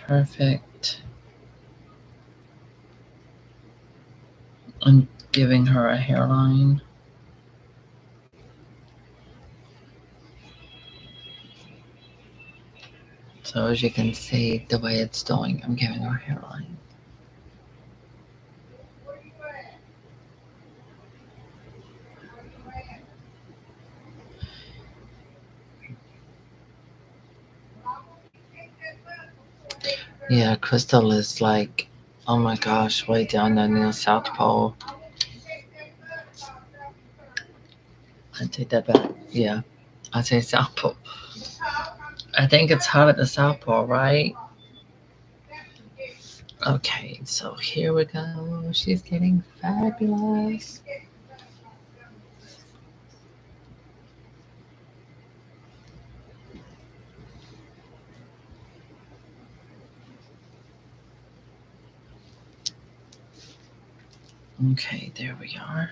Perfect. I'm giving her a hairline. So as you can see, the way it's doing, I'm giving her a hairline. Yeah, Crystal is like, oh my gosh, way down there near South Pole. I take that back. Yeah, I say South Pole. I think it's hot at the South Pole, right? Okay, so here we go. She's getting fabulous. Okay, there we are.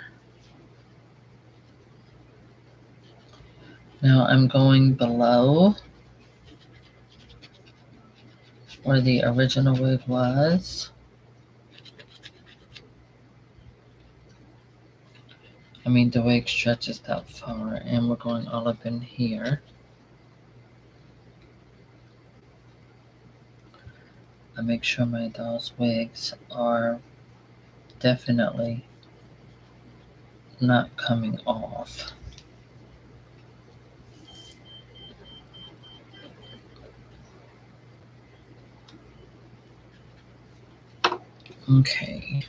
Now I'm going below where the original wig was. I mean, the wig stretches that far, and we're going all up in here. I make sure my doll's wigs are definitely not coming off. Okay,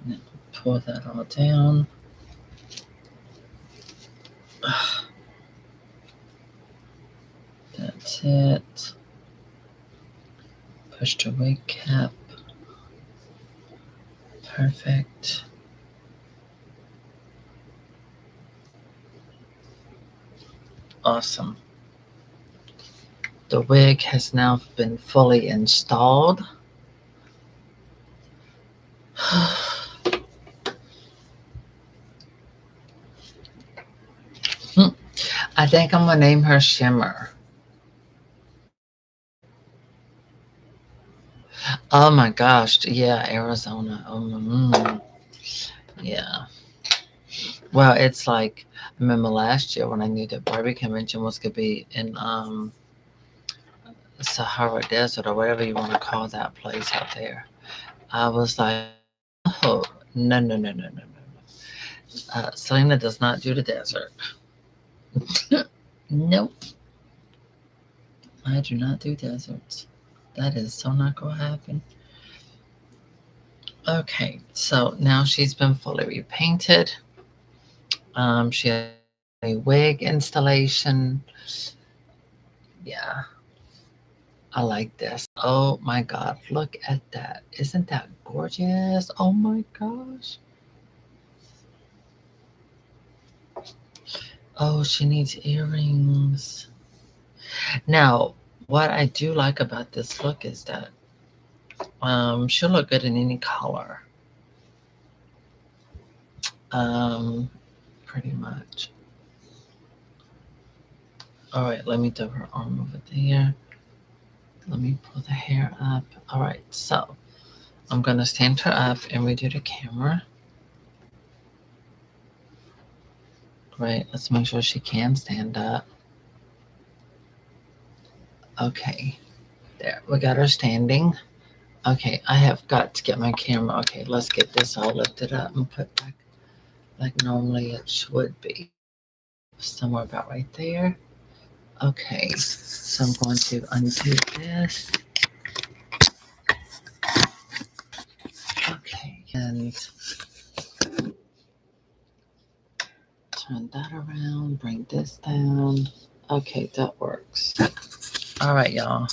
now pull that all down. That's it. Push the wig cap. Perfect. Awesome. The wig has now been fully installed. I think I'm gonna name her Shimmer. Oh my gosh, yeah, Arizona. Yeah. Well, it's like I remember last year when I knew that Barbie convention was gonna be in Sahara Desert or whatever you want to call that place out there. I was like, oh no no no no no no. Selena does not do the desert. Nope, I do not do deserts. That is so not gonna happen. Okay, so now she's been fully repainted. She has a wig installation. Yeah, I like this. Oh my god, look at that. Isn't that gorgeous? Oh my gosh. Oh, she needs earrings. Now, what I do like about this look is that she'll look good in any color. Um, Pretty much. All right, let me do her arm over there. Let me pull the hair up. All right, so I'm gonna stand her up and redo the camera. Great, let's make sure she can stand up. Okay, there, we got her standing. Okay, I have got to get my camera. Okay, let's get this all lifted up and put back like normally it should be. Somewhere about right there. Okay, so I'm going to undo this. Okay, and turn that around, bring this down. Okay, that works. All right, y'all.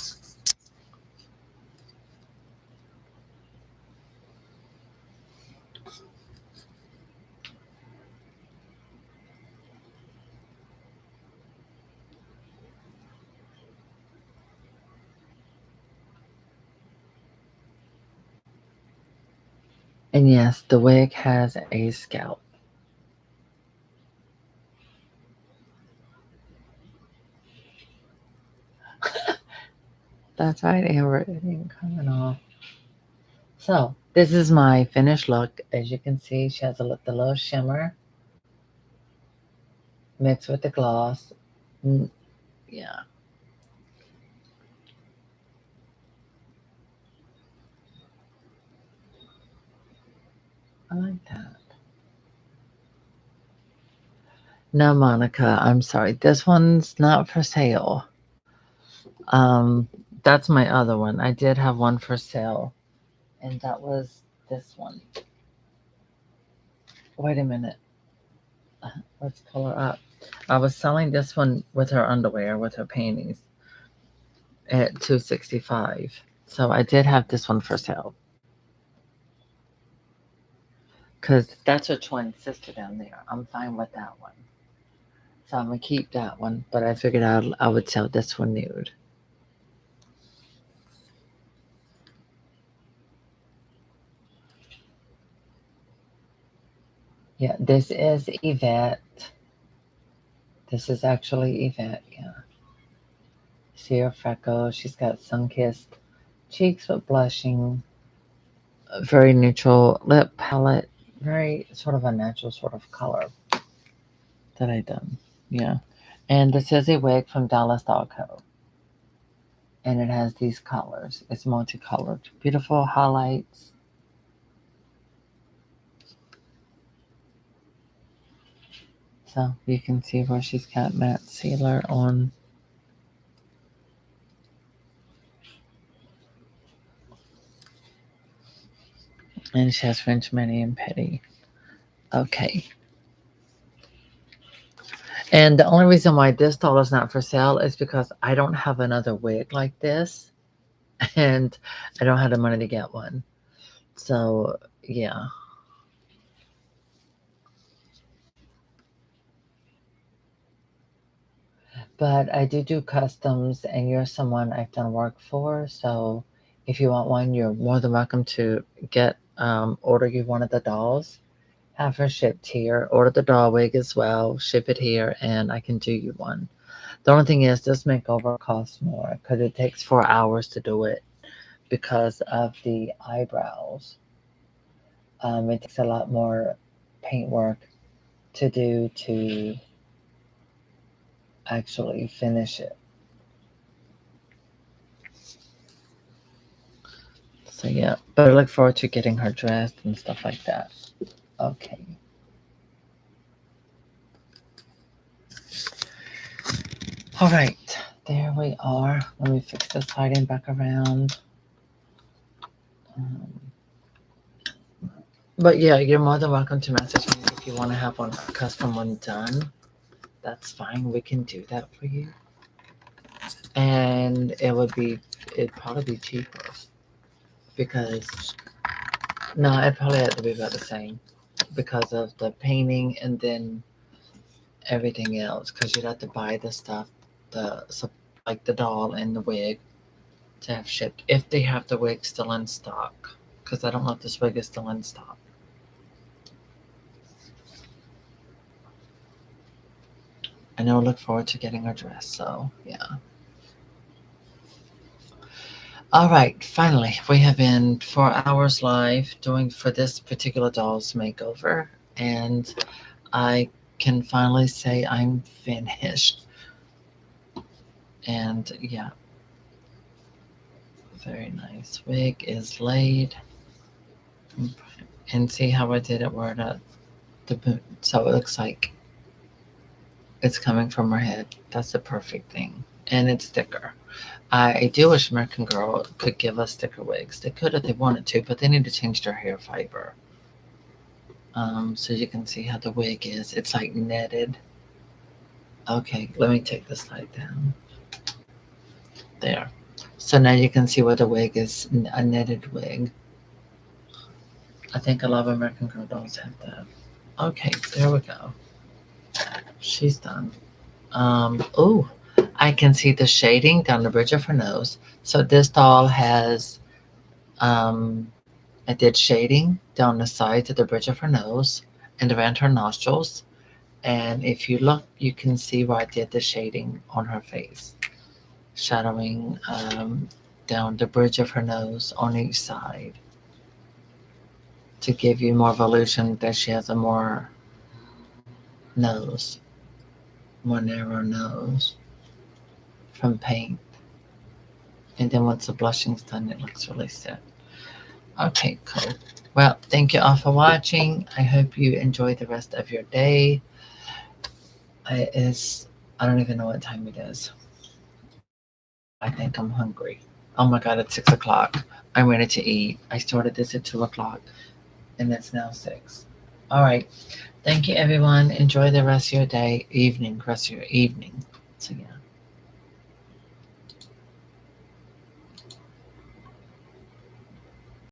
And yes, the wig has a scalp. That's right, Amber. It ain't coming off. So this is my finished look. As you can see, she has the little shimmer mixed with the gloss. Mm, yeah, I like that. No, Monica, I'm sorry. This one's not for sale. Um, that's my other one. I did have one for sale, and that was this one. Wait a minute. Let's pull her up. I was selling this one with her underwear, with her panties, at 265. So I did have this one for sale because that's her twin sister down there. I'm fine with that one. So I'm gonna keep that one, but I figured I would sell this one nude. Yeah, this is Yvette. This is actually Yvette. Yeah, see her freckles. She's got sun-kissed cheeks with blushing. Very neutral lip palette. Very sort of a natural sort of color that I done. Yeah, and this is a wig from Dallas Doll Co. And it has these colors. It's multicolored. Beautiful highlights. So you can see where she's got matte sealer on. And she has French mani and petty. Okay. And the only reason why this doll is not for sale is because I don't have another wig like this. And I don't have the money to get one. So yeah. But I do customs, and you're someone I've done work for. So if you want one, you're more than welcome to get order you one of the dolls, have her shipped here, order the doll wig as well, ship it here, and I can do you one. The only thing is, this makeover costs more because it takes 4 hours to do it because of the eyebrows. It takes a lot more paint work to do to actually finish it. So yeah, but I look forward to getting her dressed and stuff like that. Okay. All right, there we are. Let me fix this lighting back around. Um, but yeah, you're more than welcome to message me if you want to have one custom one done. That's fine. We can do that for you. And it'd probably be cheaper because no, it probably had to be about the same because of the painting and then everything else. Because you'd have to buy the stuff, like the doll and the wig to have shipped if they have the wig still in stock. Because I don't know if this wig is still in stock. And I'll look forward to getting her dress. So yeah. All right, finally, we have been 4 hours live doing for this particular doll's makeover, and I can finally say I'm finished. And yeah, very nice. Wig is laid, and see how I did it where so it looks like it's coming from her head. That's the perfect thing, and it's thicker. I do wish American Girl could give us thicker wigs. They could if they wanted to, but they need to change their hair fiber. So you can see how the wig is. It's like netted. Okay, let me take the slide down. There. So now you can see where the wig is a netted wig. I think a lot of American Girl dolls have that. Okay, there we go. She's done. Oh, I can see the shading down the bridge of her nose. So this doll has, I did shading down the sides of the bridge of her nose and around her nostrils. And if you look, you can see where I did the shading on her face, shadowing down the bridge of her nose on each side to give you more of an illusion that she has a more nose, more narrow nose from paint. And then once the blushing's done, it looks really set. Okay, cool. Well, thank you all for watching. I hope you enjoy the rest of your day. I don't even know what time it is. I think I'm hungry. Oh my god, it's 6 o'clock. I'm ready to eat. I started this at 2 o'clock and it's now 6. All right. Thank you, everyone. Enjoy the rest of your day, rest of your evening. So, yeah.